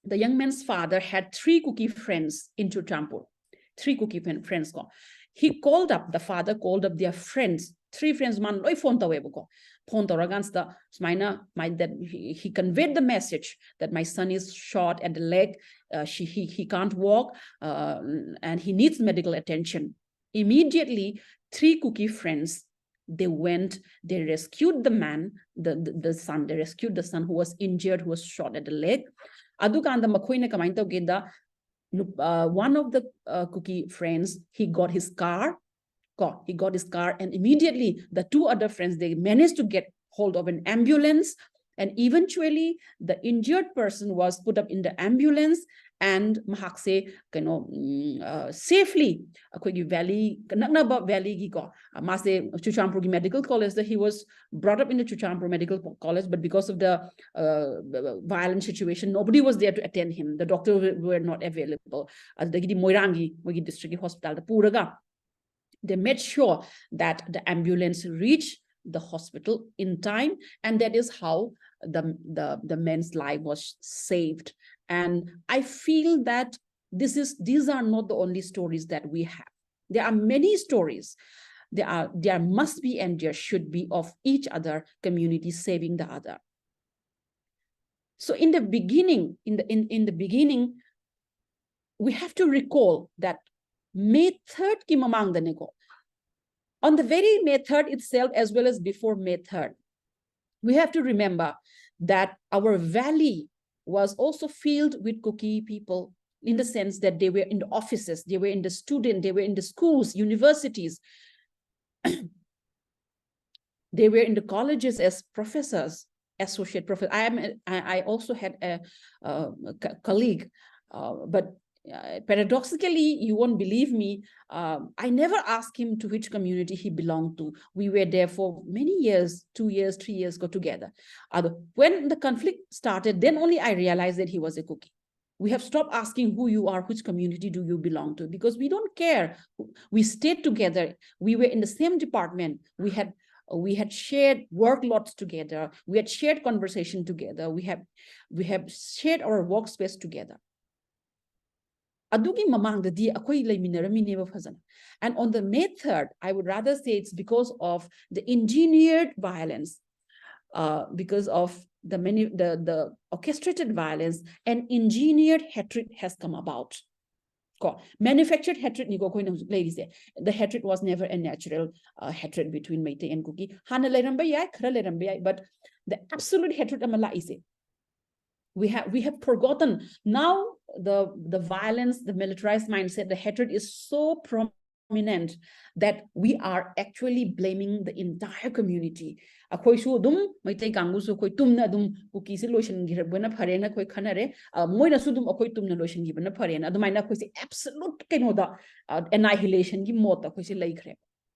the young man's father, had 3 Cookie friends in Churchanpur. 3 Cookie friends. He called up, the father called up their friends, 3 friends, man, phone against the that he conveyed the message that my son is shot at the leg, he can't walk, and he needs medical attention. Immediately, 3 Cookie friends, they went, they rescued the man, the son, they rescued the son who was injured, who was shot at the leg. One of the Cookie friends, he got his car, and immediately the 2 other friends, they managed to get hold of an ambulance, and eventually the injured person was put up in the ambulance, and mahakse safely valley Churchanpur Medical College, that he was brought up in the Churchanpur Medical College, but because of the violent situation, nobody was there to attend him. The doctors were not available. Moirangi district hospital, they made sure that the ambulance reached the hospital in time, and that is how the man's life was saved. And I feel that these are not the only stories that we have. There are many stories. There must be, and there should be, of each other community saving the other. So in the beginning, we have to recall that May 3rd ki mamang the neko. On the very May 3rd itself, as well as before May 3rd, we have to remember that our valley was also filled with Cookie people, in the sense that they were in the offices, they were in the student, they were in the schools, universities. They were in the colleges as professors, associate professor. I also had a colleague, but paradoxically, you won't believe me, I never asked him to which community he belonged to. We were there for many years, 2 years, 3 years, go together. When the conflict started, then only I realized that he was a Cookie. We have stopped asking who you are, which community do you belong to, because we don't care. We stayed together. We were in the same department. We had shared work lots together. We had shared conversation together. We have shared our workspace together. And on the May 3rd, I would rather say it's because of the engineered violence, because of the orchestrated violence, and engineered hatred has come about. Manufactured hatred, ladies, the hatred was never a natural hatred between Meitei and Cookie. But the absolute hatred is we have forgotten now. The violence, the militarized mindset, the hatred is so prominent that we are actually blaming the entire community. Absolute annihilation.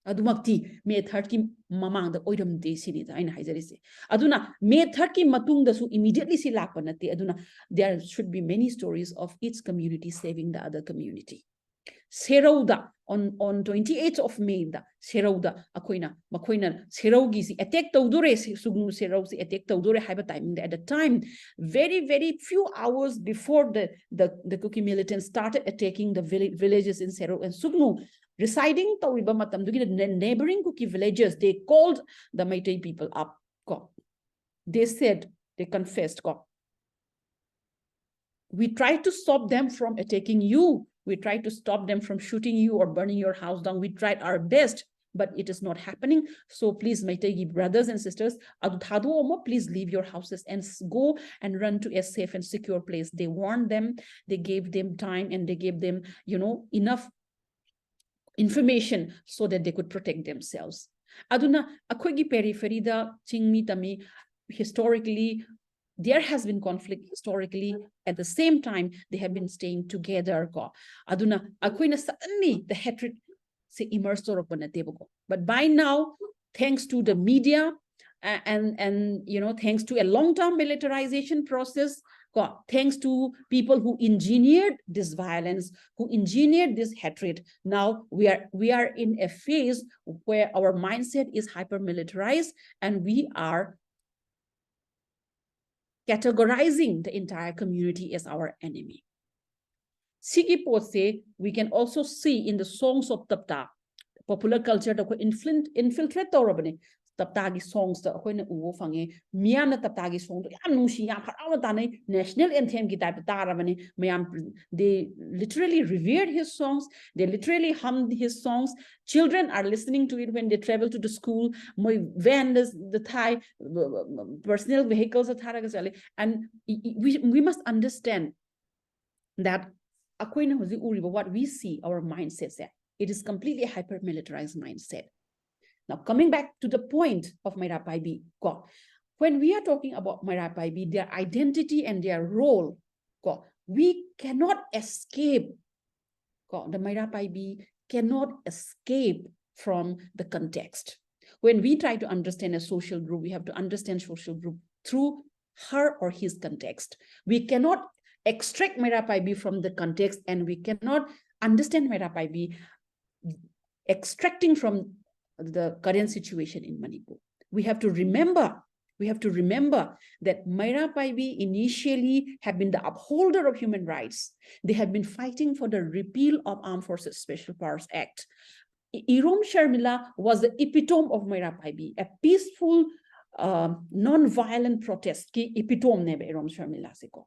Adumakti May 3rd ki mamang the oidam de sini da aina haijarisi. Aduna May 3rd ki matung da su immediately si lakpanati. Aduna there should be many stories of each community saving the other community. Serauda on 28th of May da Serauda Akoina Makoina Seraugi si attack Taudore Sugnu Serau si attack Taudore haiba timing at the time very few hours before the Kuki militants started attacking the villages in Serau and Sugnu residing Tauriba Matam the neighboring Kuki villages. They called the Meitei people up. They said, they confessed, we tried to stop them from attacking you. We tried to stop them from shooting you or burning your house down. We tried our best, but it is not happening. So please, Meitei brothers and sisters, please leave your houses and go and run to a safe and secure place. They warned them, they gave them time, and they gave them, enough information so that they could protect themselves. Aduna, akoigi periphery da chingmi tami historically, there has been conflict historically. At the same time, they have been staying together. Aduna, akoina suddenly the hatred se immersed or but by now, thanks to the media and thanks to a long-term militarization process, thanks to people who engineered this violence, who engineered this hatred, now we are in a phase where our mindset is hyper-militarized and we are categorizing the entire community as our enemy. Sigi Pose, we can also see in the songs of Tapta, popular culture that infiltrate Torabane. Taptagi songs that when Uwo Fange, Miana Taptagi song, Yanushia, Parawatane, national anthem guitar, they literally revered his songs, they literally hummed his songs. Children are listening to it when they travel to the school. My van is the Thai personal vehicles, and we must understand that what we see, our mindsets there, it is completely hyper-militarized mindset. Now, coming back to the point of Meira Paibi, when we are talking about Meira Paibi, their identity and their role, we cannot escape, the Meira Paibi cannot escape from the context. When we try to understand a social group, we have to understand social group through her or his context. We cannot extract Meira Paibi from the context, and we cannot understand Meira Paibi extracting from the current situation in Manipur. We have to remember that Meira Paibi initially have been the upholder of human rights. They have been fighting for the repeal of Armed Forces Special Powers Act. Irom Sharmila was the epitome of Meira Paibi, a peaceful, non-violent protest. Ki epitome nebe Irom Sharmila seko.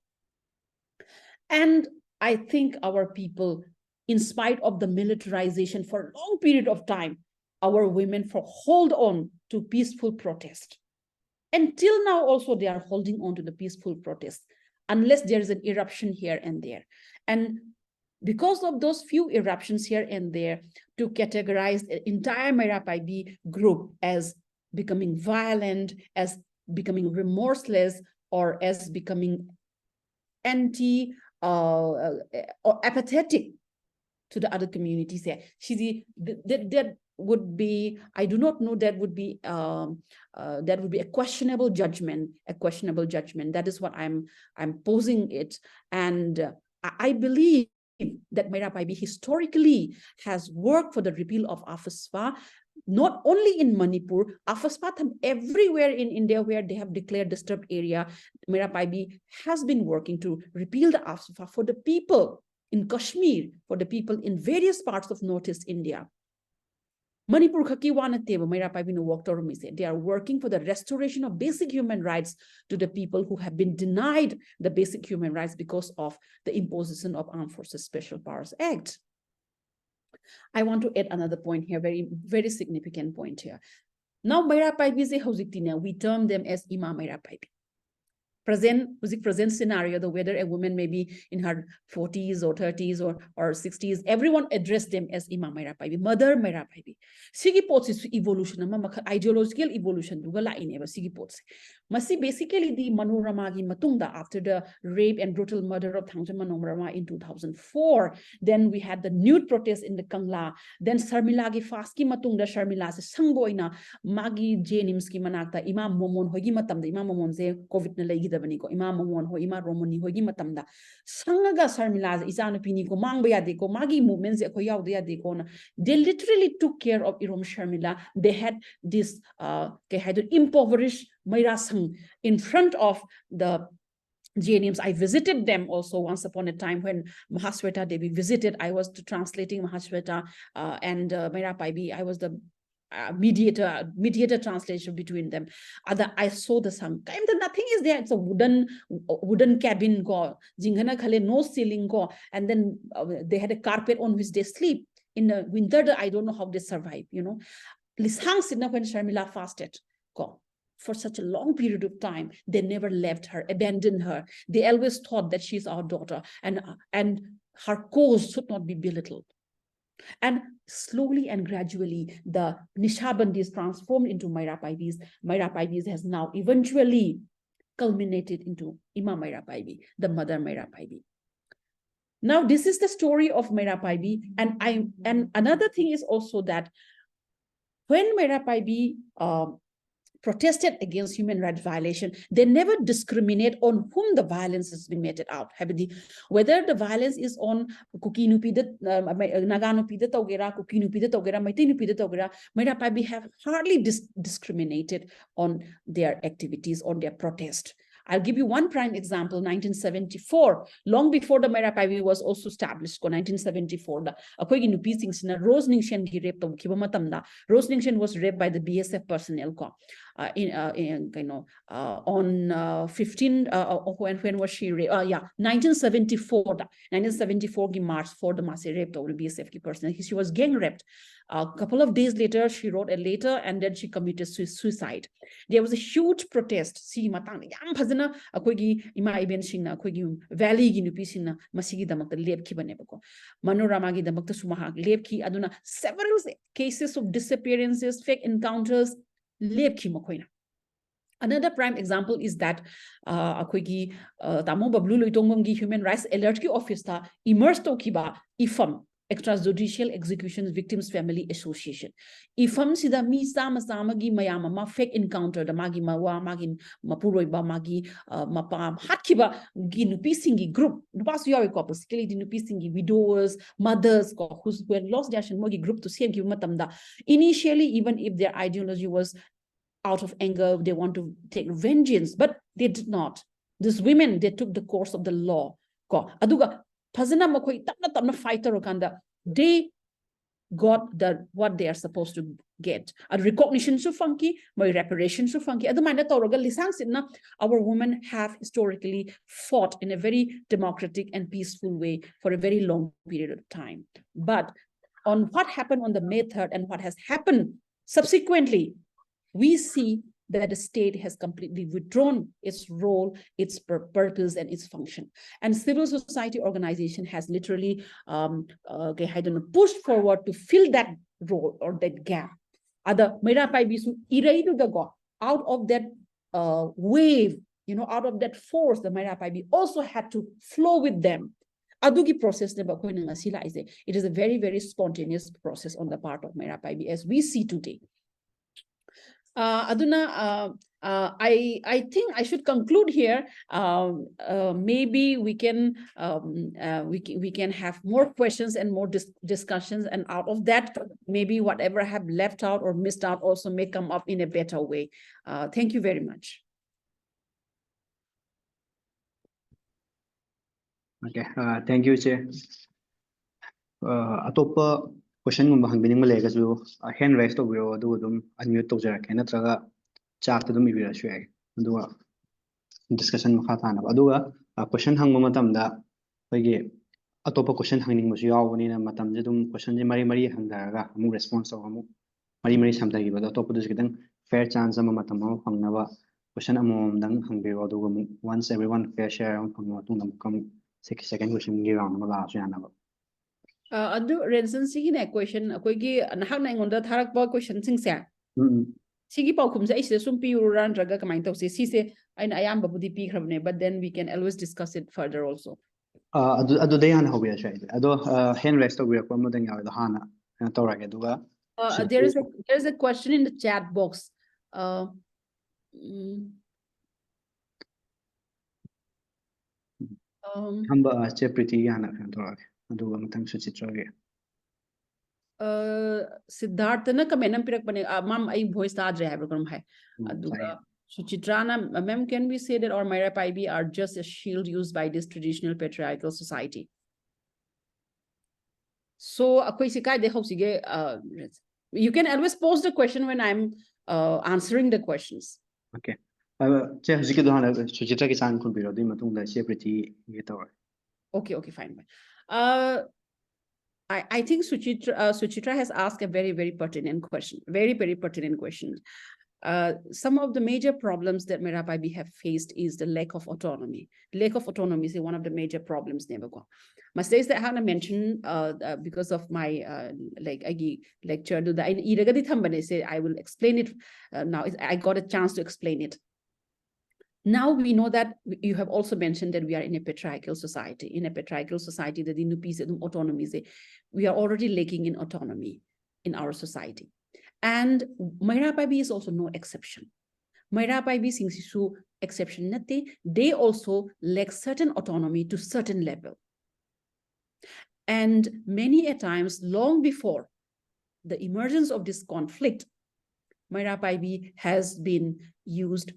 And I think our people, in spite of the militarization for a long period of time, our women hold on to peaceful protest. Until now, also, they are holding on to the peaceful protest, unless there is an eruption here and there. And because of those few eruptions here and there, to categorize the entire Meira Paibi group as becoming violent, as becoming remorseless, or as becoming anti or apathetic to the other communities there. That would be, I do not know, that would be a questionable judgment, That is what I'm posing it. And I believe that Meira Paibi historically has worked for the repeal of AFSPA, not only in Manipur, AFSPA everywhere in India where they have declared disturbed area. Meira Paibi has been working to repeal the AFSPA for the people in Kashmir, for the people in various parts of Northeast India. Manipur Meira Paibi worked or they are working for the restoration of basic human rights to the people who have been denied the basic human rights because of the imposition of Armed Forces Special Powers Act. I want to add another point here, very significant point here. Now, Meira Paibi, we term them as Ima Meira Paibi. Present scenario, whether a woman may be in her 40s or 30s or 60s, everyone address them as Ima Meira Paibi, Mother Meira Paibi. Sigi pots is evolution, ideological evolution, Sigi pots. Masi basically the Manorama gi matungda after the rape and brutal murder of Thangjan Manorama in 2004. Then we had the nude protest in the Kangla. Then Sharmila gi fast ki matungda Sharmila se sangboina magi Jenims ki manakta Imam Momon hogi matamda Imam Momon se COVID na lagi dabani ko Imam Momon ho Imam Romani hogi matamda sangaga Sharmila isanu pini ko mangba yade ko magi movements ko yaude yade ko na. They literally took care of Irom Sharmila. They had this they had to impoverish Meira Sang in front of the GNMs. I visited them also once upon a time when Mahasweta Devi visited. I was translating Mahasweta and Meira Paibi. I was the mediator translation between them. I saw the sang. Nothing is there. It's a wooden cabin go. Jinghana khale no ceiling go. And then they had a carpet on which they sleep. In the winter, I don't know how they survive. You know, Lishang Sidna when Sharmila fasted go. For such a long period of time, they never left her, abandoned her. They always thought that she's our daughter and her cause should not be belittled. And slowly and gradually, the Nishabandi is transformed into Meira Paibis. Meira Paibis has now eventually culminated into Ima Meira Paibi, the mother Meira Paibi. Now, this is the story of Meira Paibi. And another thing is also that when Meira Paibi protested against human rights violation, they never discriminate on whom the violence has been meted out. Whether the violence is on Kuki Nupida, Naganupida Togera, Kuki Nupida Togera, Maiti Nupida Togera, Meira Paibi have hardly discriminated on their activities, on their protest. I'll give you one prime example, 1974, long before the Meira Paibi was also established, 1974, Rose Ningshen raped Rose Ningshen was raped by the BSF personnel on 15 when was she raped? 1974 March 4 the Masi raped over BSF personnel. She was gang raped. A couple of days later, she wrote a letter and then she committed suicide. There was a huge protest. See, matang yam phazana akoigi ima iben singna akoigi valley gi nupi singna masigi damakta lepki banebako. Manorama gi damakta sumaha lepki aduna several cases of disappearances, fake encounters lepki makoina. Another prime example is that akoigi tamo bablu loitongam gi human rights alert ki office ta immersed tokiba IFAM, Extrajudicial Executions Victims Family Association. IFAM sida mi sama gi mayama ma fake encounter da magi mawa magi mapuroi ba magi mapam hatkiba gi nupi singi group nupas yawi ko basically di nupi singi widowers, mothers ko who were lost their mogi group to see matamda. Initially, even if their ideology was out of anger, they want to take vengeance, but they did not. These women, they took the course of the law. Aduga Pazana makoi tapna fighter okanda. They got what they are supposed to get. A recognition so funky, my reparation so funky. Our women have historically fought in a very democratic and peaceful way for a very long period of time. But on what happened on the May 3rd and what has happened subsequently, we see that the state has completely withdrawn its role, its purpose, and its function. And civil society organization has literally pushed forward to fill that role or that gap. Other Meira Paibis out of that wave, out of that force, the Meira Paibi also had to flow with them. Adugi process it is a very, very spontaneous process on the part of Meira Paibi as we see today. Aduna, I think I should conclude here. Maybe we can have more questions and more discussions, and out of that, maybe whatever I have left out or missed out also may come up in a better way. Thank you very much. Okay, thank you, Chair. Atopa question ngum hang bining male gasu hand raise to biro do dum unmute to jara kana traga chat dum ibira shwe do discussion makha thana aduga question hang matam da hoige atopa question hangning musu yawni na matam je dum question je mari hang daraga amu response to amu mari samta gi bada atopa dus gidang fair chance ama matam ma phangna ba question amom dang hang biro aduga once everyone fair share on phangna tung dam kam second question gi round ma la yana ba Adu Renson singing a question, a quickie and how nang on the Tarakba question sing. Sigi paukum sa isi sum piuran raga kamain tau se si se ain ayam babudi pi khrabne, but then we can always discuss it further also. adu day hana hobi asha ado hand raise to work mo dang yaw hana tawrage duga There is a question in the chat box. hamba che pretty hana tawrage aduga matang Suchitra ge Siddharth na kamenam pirak bane mam ai voice ta adre hai program hai aduga Suchitrana ma'am, can we say that our Meira Paibi are just a shield used by this traditional patriarchal society? So akwai sikai de hosige you can always pose the question when I'm answering the questions. Okay. Che hujiki do hana Suchitra ki sang kun biro di matung da che pretty ge tawrage. Okay, fine. I think Suchitra has asked a very, very pertinent question. Very, very pertinent question. Some of the major problems that Meira Paibi have faced is the lack of autonomy. Lack of autonomy is one of the major problems. Mistakes that Hannah mentioned because of my lecture. I will explain it now. I got a chance to explain it. Now we know that you have also mentioned that we are in a patriarchal society. In a patriarchal society, the dinupis autonomy, we are already lacking in autonomy in our society. And Meira Paibi is also no exception. Meira Paibi singsisu exception nate, they also lack certain autonomy to certain level. And many a times, long before the emergence of this conflict, Meira Paibi has been used.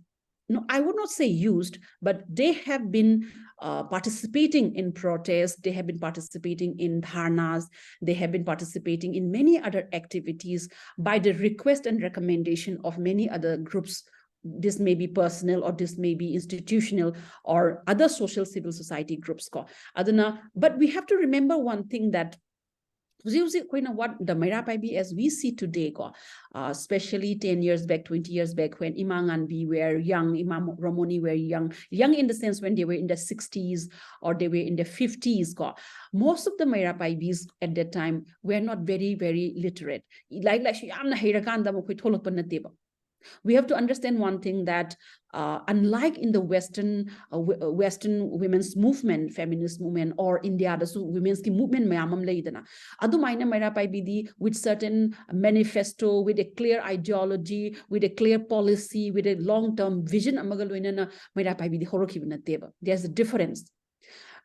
No, I would not say used, but they have been participating in protests. They have been participating in dharnas. They have been participating in many other activities by the request and recommendation of many other groups. This may be personal or this may be institutional or other social civil society groups. But we have to remember one thing that what the Meira Paibi as we see today, especially 10 years back, 20 years back, when Imam and B were young, Imam Ramoni were young in the sense when they were in the 60s or they were in the 50s. Most of the Meira Paibis at that time were not very, very literate. We have to understand one thing that unlike in the Western women's movement, feminist movement, or India, the women's movement, Meira Paibi with certain manifesto, with a clear ideology, with a clear policy, with a long-term vision, there's a difference.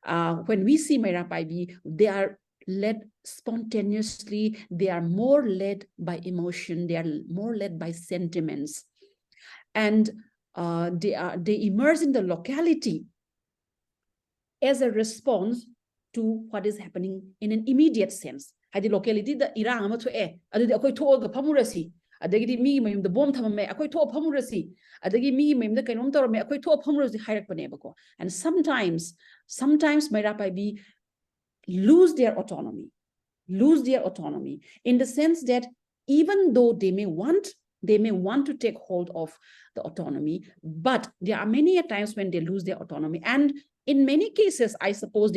When we see Meira Paibi, they are led spontaneously, they are more led by emotion, they are more led by sentiments, and they immerse in the locality as a response to what is happening in an immediate sense. The locality the Iran adagidi mi mayum the bomb thamame akoi tho phamurasi adagi mi mayum the kainom torame akoi tho phamurasi hairakpanebako. And sometimes Meira Paibi lose their autonomy in the sense that even though they may want to take hold of the autonomy, but there are many times when they lose their autonomy. And in many cases, I suppose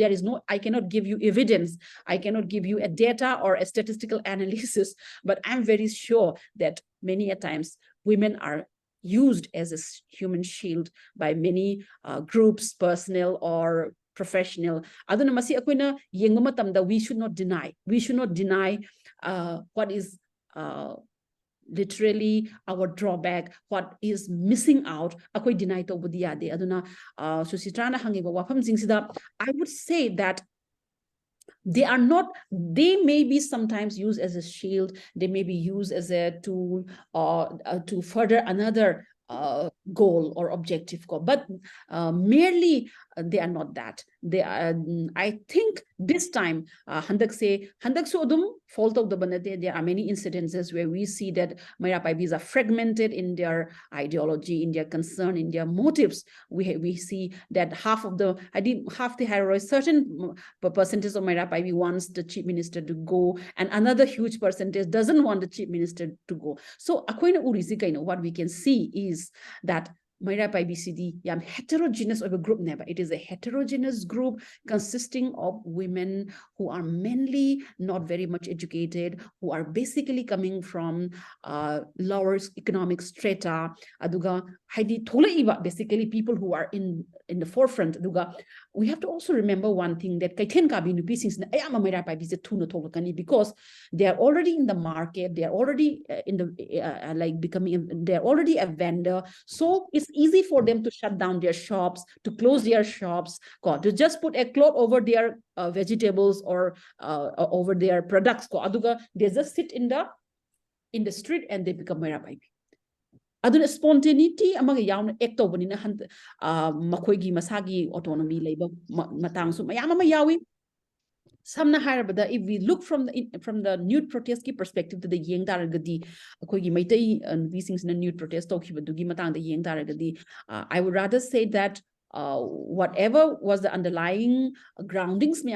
I cannot give you evidence, I cannot give you a data or a statistical analysis, but I'm very sure that many a times women are used as a human shield by many groups, personal or professional. We should not deny what is literally our drawback, what is missing out. I would say that they may be sometimes used as a shield, they may be used as a tool or to further another goal or objective goal, but merely they are not that. They are, I think this time fault of the banate, there are many incidences where we see that Meira Paibis are fragmented in their ideology, in their concern, in their motives. We see that half the heroes, certain percentage of Meira Paibi wants the chief minister to go, and another huge percentage doesn't want the chief minister to go. So what we can see is that Meira Paibis yam heterogeneous of a group never. It is a heterogeneous group consisting of women who are mainly not very much educated, who are basically coming from lower economic strata. Aduga haidi thola basically people who are in the forefront. Aduga we have to also remember one thing that kaithen kabi nupi sings na ayama Meira Paibis thuna tholakani because they are already in the market, they are already in the like becoming, they're already a vendor, so it's easy for them to shut down their shops, to close their shops, to just put a cloth over their vegetables or over their products. They just sit in the street and they become Meira Paibi. Aduna spontaneity among a young act of Makoigi Masagi autonomy labor matang so mayama yawi. Samna Harabada, if we look from the nude protest perspective to the Yang Daragadi, Kogi Maitai and these things in a nude protest, Dugi Matang, the Yang Daragadi, I would rather say that whatever was the underlying groundings, when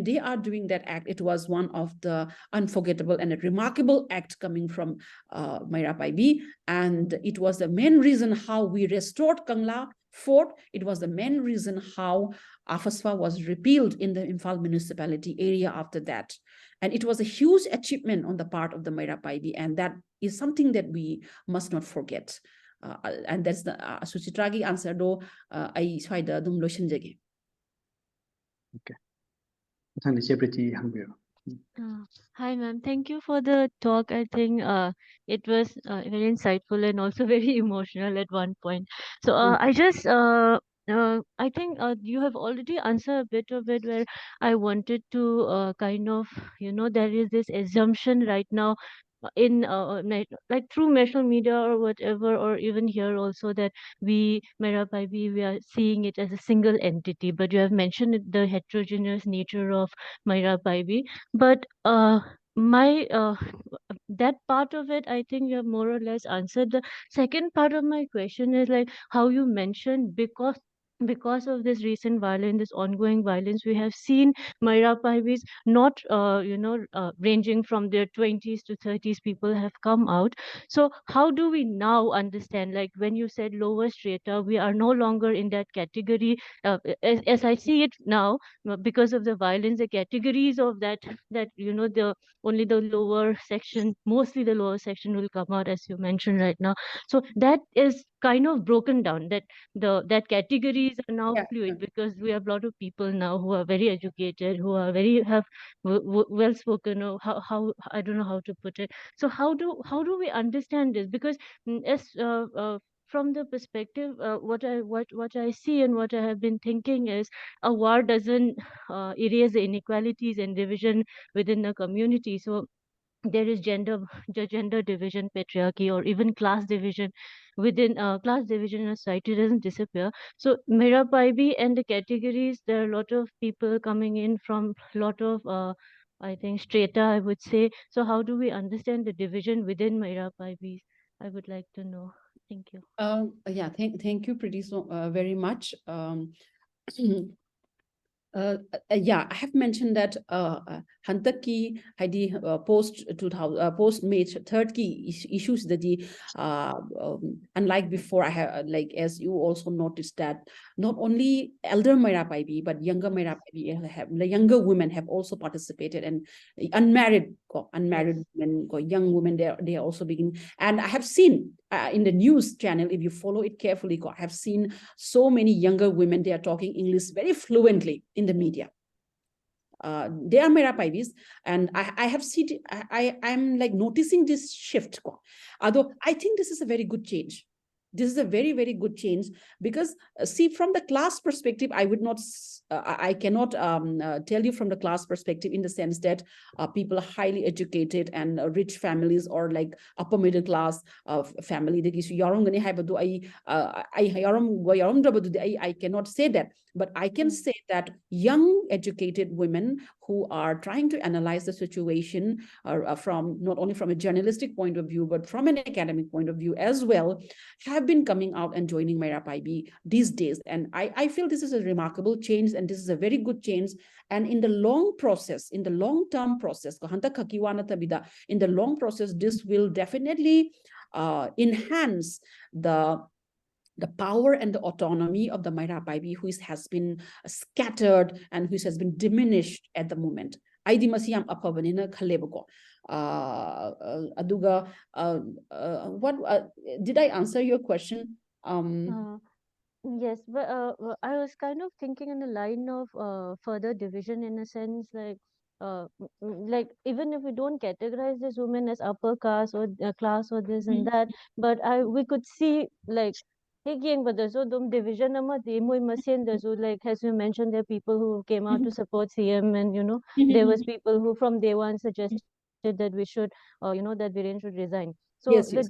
they are doing that act, it was one of the unforgettable and a remarkable act coming from Meira Paibi, and it was the main reason how we restored Kangla Fort. It was the main reason how Afaswa was repealed in the Imphal municipality area after that. And it was a huge achievement on the part of the Meira Paibi, and that is something that we must not forget. And that's the Suchitragi answer, though I tried the Dumloshin Jagi. Okay. Thank you. Hi, ma'am. Thank you for the talk. I think it was very insightful and also very emotional at one point. So I think you have already answered a bit of it where I wanted to kind of, there is this assumption right now in like through national media or whatever, or even here also, that Meira Paibi, we are seeing it as a single entity. But you have mentioned the heterogeneous nature of Meira Paibi. But my that part of it, I think you have more or less answered. The second part of my question is like how you mentioned, because of this recent violence, this ongoing violence, we have seen Meira Paibis not, ranging from their 20s to 30s, people have come out. So how do we now understand, like when you said lower strata, we are no longer in that category, as I see it now, because of the violence, the categories of that, the only the lower section, mostly the lower section will come out, as you mentioned right now. So that is kind of broken down, that categories are now fluid, because we have a lot of people now who are very educated, who are have well spoken, or how I don't know how to put it. So how do we understand this? Because as from the perspective, what I see and what I have been thinking is, a war doesn't erase the inequalities and division within the community. So there is gender division, patriarchy, or even class division within class division in a society doesn't disappear. So Meira Paibi and the categories, there are a lot of people coming in from a lot of I think strata, I would say. So how do we understand the division within Meira Paibi? I would like to know. Thank you. Yeah, thank you pretty very much. Yeah, I have mentioned that Hantaki Heidi post 2000 post May 3rd key issues that the unlike before, I have like, as you also noticed, that not only elder Meira Paibi but younger Meira Paibi the younger women have also participated, and unmarried women, young women, they are also beginning. And I have seen in the news channel, if you follow it carefully, I have seen so many younger women, they are talking English very fluently in the media. They are Meira Paibis, and I have seen, I'm like noticing this shift. Although I think this is a very good change. This is a very, very good change, because see, from the class perspective, I would not, I cannot tell you from the class perspective, in the sense that people are highly educated and rich families, or like upper middle class family. I cannot say that, but I can say that young educated women who are trying to analyze the situation from not only from a journalistic point of view, but from an academic point of view as well, have been coming out and joining Meira Paibi these days. And I feel this is a remarkable change, and this is a very good change. And in the long process, in the long-term process, in the long process, this will definitely enhance the power and the autonomy of the Meira Paibi, who has been scattered and who has been diminished at the moment. Aidi masiyam apabanina khalebako. Aduga, what did I answer your question? Yes, but I was kind of thinking in the line of further division in a sense, like even if we don't categorize this women as upper caste or class or this and that, but we could see like again, but there's also division like as you mentioned, there are people who came out to support CM, and there was people who from day one suggested that we should, that Viren should resign. So Yes, yes.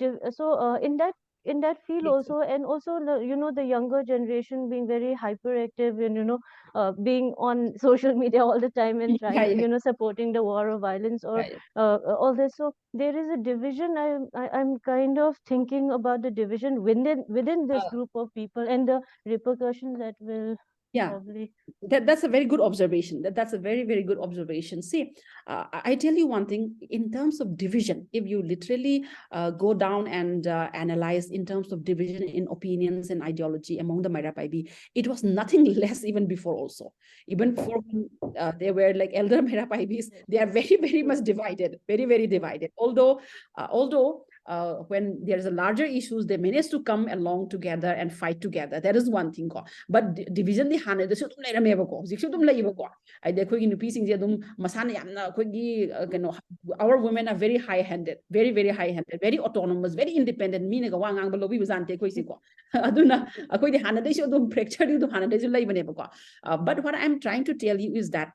in that field Yes. also, and also the younger generation being very hyperactive and being on social media all the time and Yeah, trying yeah, supporting the war of violence or yeah, all this. So there is a division. I'm kind of thinking about the division within this group of people and the repercussions that will yeah. probably. That's a very good observation. That's a very, very good observation. See, I tell you one thing, in terms of division, if you literally go down and analyze in terms of division in opinions and ideology among the Meira Paibi, it was nothing less even before also. Even before they were like elder Meira Paibis, they are very, very much divided, very, very divided. Although when there's a larger issues, they manage to come along together and fight together. That is one thing. But division the hana the our women are very high-handed, very, very high-handed, very autonomous, very independent. But what I'm trying to tell you is that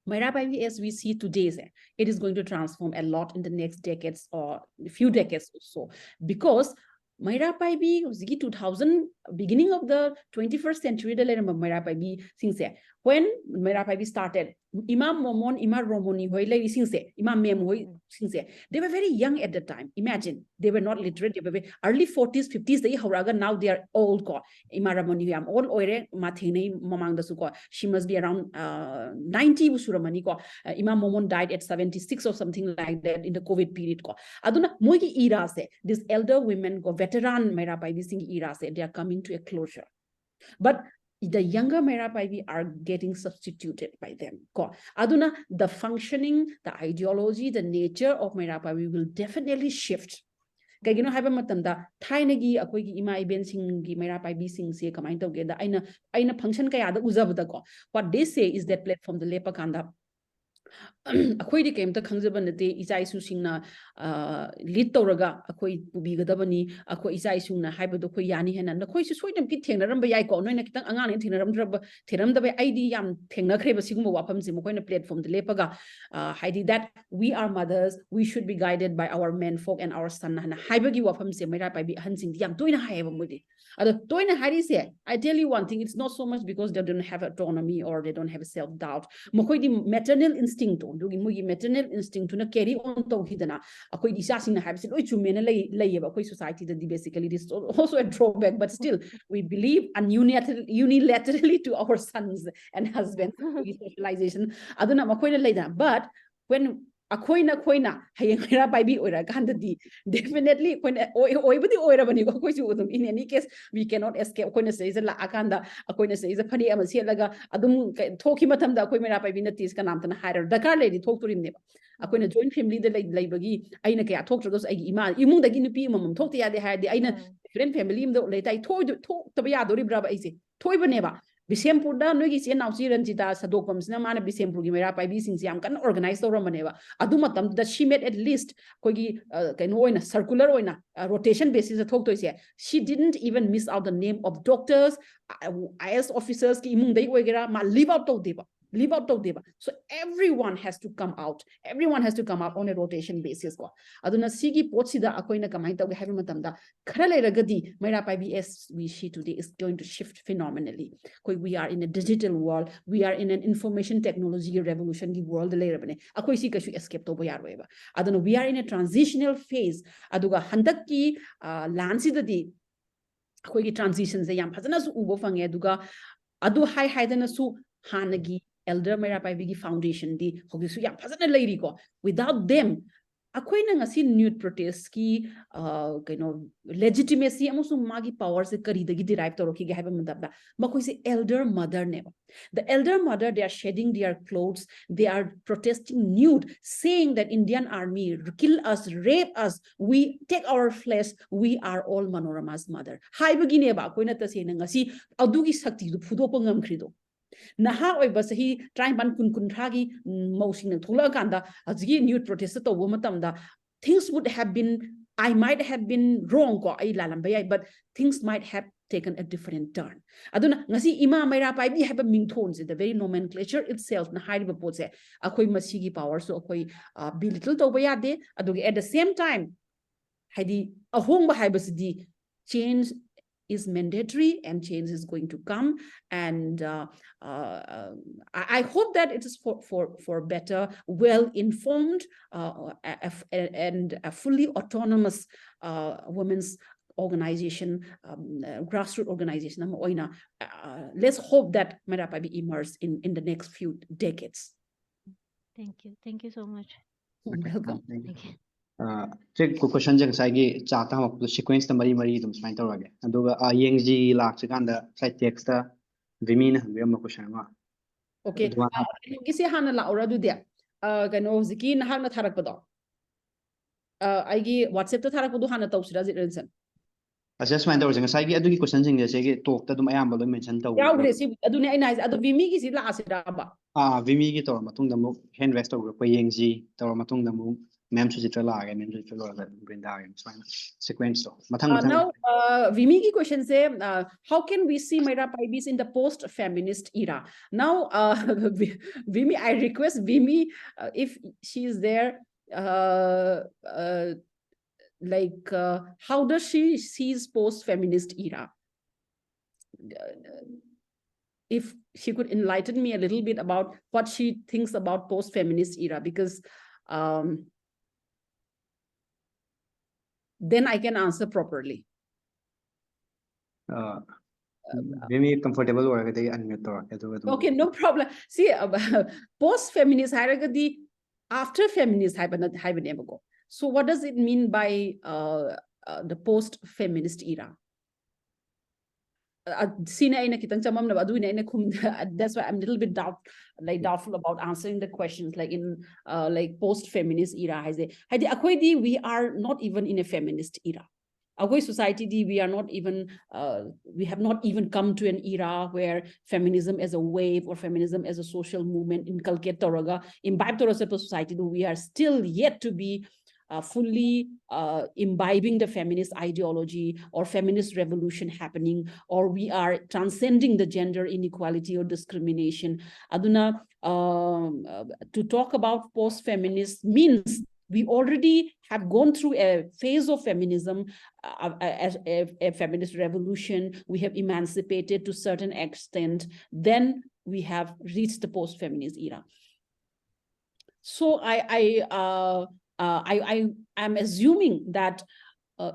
Meira Paibi, as we see today, it is going to transform a lot in the next decades or a few decades or so, because Meira Paibi, 2000, beginning of the 21st century, Meira Paibi, when Meira Paibi started, Imam Momon, Imam Romoni, Imam Mem, they were very young at the time. Imagine, they were not literate, they were early 40s, 50s, now they are old. Imam Romoni, all oire, Mathene, Mamang the Suko. She must be around 90. Imam Momon died at 76 or something like that in the COVID period. Aduna, Moigi era se, these elder women, veteran Meira Paibi sing era se, they are coming to a closure. But the younger Meira Paibi are getting substituted by them. Aduna, the functioning, the ideology, the nature of Meira Paibi will definitely shift. Kaigino haiba matamda thainagi akoigi ima iben singi Meira Paibi singse kamai tawgeda aina function kaya da uzabda ko. What they say is that platform the lepa kanda akhoi came to Kangzabanate, Isaisu Singna, Lit Toraga, Akoi Bubigadabani, Akoi Isaisuna, Hybadoko Yani, and the Kois Sweden Pit Tenaram by Yako, no Nakitan Angan in Tenaram the ID Yam Tena Creba Sigmo Wapams in Mokoina platform, the Lepaga, Heidi that we are mothers, we should be guided by our men folk and our son, and Hybagi Wapams, Meira Paibi Hansing, Yam doing a high mudi. I tell you one thing, it's not so much because they don't have autonomy or they don't have self-doubt. Mokoi maternal instinct, maternal instinct to carry on to hidana. Akoi disasing habits, society that basically this is also a drawback, but still we believe unilaterally to our sons and husbands socialization. Aduna makoina later. But when Akoina hayeng Meira Paibi oira gandadi definitely when oibadi oira bani in any case we cannot escape akoina says la akanda akoina says a pani amasielaga adum talki matamda akoi Meira Paibi na tis kanamtana hire dakar lady talk to him neba akoina joint family the laibagi aina kaya talk to those ima imung dagi nupi mamam talk to yade hire the aina different family im do latai talk to ba yadori braba ise toy baneba Bisempur da nogi si nausi ranjita sadopam sina mana Bisempur gi Meira Paibi sing siam kan organize to ramaneva adumatam that she made at least kogi kaino circular oina rotation basis talk to ise she didn't even miss out the name of doctors IS officers ki imung dai oigera ma leave out to deba so everyone has to come out on a rotation basis ko aduna sigi potsida akoina kamai ta have matamda khara leragadi Meira Paibi as we see today is going to shift phenomenally. We are in a digital world, we are in an information technology revolution world lerabane akoi si kashu escape to boyarweba aduna we are in a transitional phase aduga handaki lansi dadi akoi transitions yam phazana su ubo fange aduga adu high dana su hanagi elder Meira Paibi foundation di hogisu yam phazana leiri ko without them akoina ngasi nude protest ki legitimacy amusung magi power se kari dagi derive toroki ge haiba madabda makoi se elder mother ne. The elder mother, they are shedding their clothes, they are protesting nude, saying that Indian army kill us, rape us, we take our flesh, we are all Manorama's mother. Haiba ne ba akoina ta se ngasi adugi sakti du phudopa ngamkhrido. Naha oi basahi try ban kun thagi mousing thola kanda azgi nude protest to matamda things would have been, I might have been wrong ko ai lalambay, but things might have taken a different turn. Aduna ngasi ima Meira Paibi have a mingtons, the very nomenclature itself na hide bapose akoi masigi power so akoi belittle to bayade adugi at the same time hadi ahong bahibasidi change is mandatory and change is going to come, and I hope that it is for better, well-informed and a fully autonomous women's organization, grassroots organization. Let's hope that Meira Paibi emerges in the next few decades. Thank you so much. Welcome. Thank you. Check question jeng sai gi cha ta ma sequence ta mari dum smine tor ga aduga yeng ji lak se kan da site text ta vimi na be ma question ma okay gisi hana la ora du dia kano ziki na hana tharak pado ai gi WhatsApp ta tharak pado hana tawsira jirensen asa smine tor jeng sai gi adugi question jeng se gi talk ta dum ayam ba lo mention taw ya ure si adune ai nice adu vimi gi si la asira ba vimi gi tor matung da mu hand raise tor ko yeng ji tor matung da mu mem Sujitra la ga mem Sujitra la brinda ga sequence to now Vimi ki question say how can we see Meira Paibis in the post feminist era now Vimi, I request Vimi if she is there how does she sees post feminist era? If she could enlighten me a little bit about what she thinks about post feminist era, because then I can answer properly. Very comfortable or unmute. Okay, no problem. See, post-feminist hierarchy, after feminist hibernate. So what does it mean by the post-feminist era? That's why I'm a little bit doubtful about answering the questions like in post-feminist era. We are not even in a feminist era. Our society, we are not even we have not even come to an era where feminism as a wave or feminism as a social movement inculcate toraga imbibe toraga society. We are still yet to be fully imbibing the feminist ideology or feminist revolution happening, or we are transcending the gender inequality or discrimination. Aduna, to talk about post-feminist means we already have gone through a phase of feminism, a feminist revolution. We have emancipated to a certain extent. Then we have reached the post-feminist era. So I'm assuming that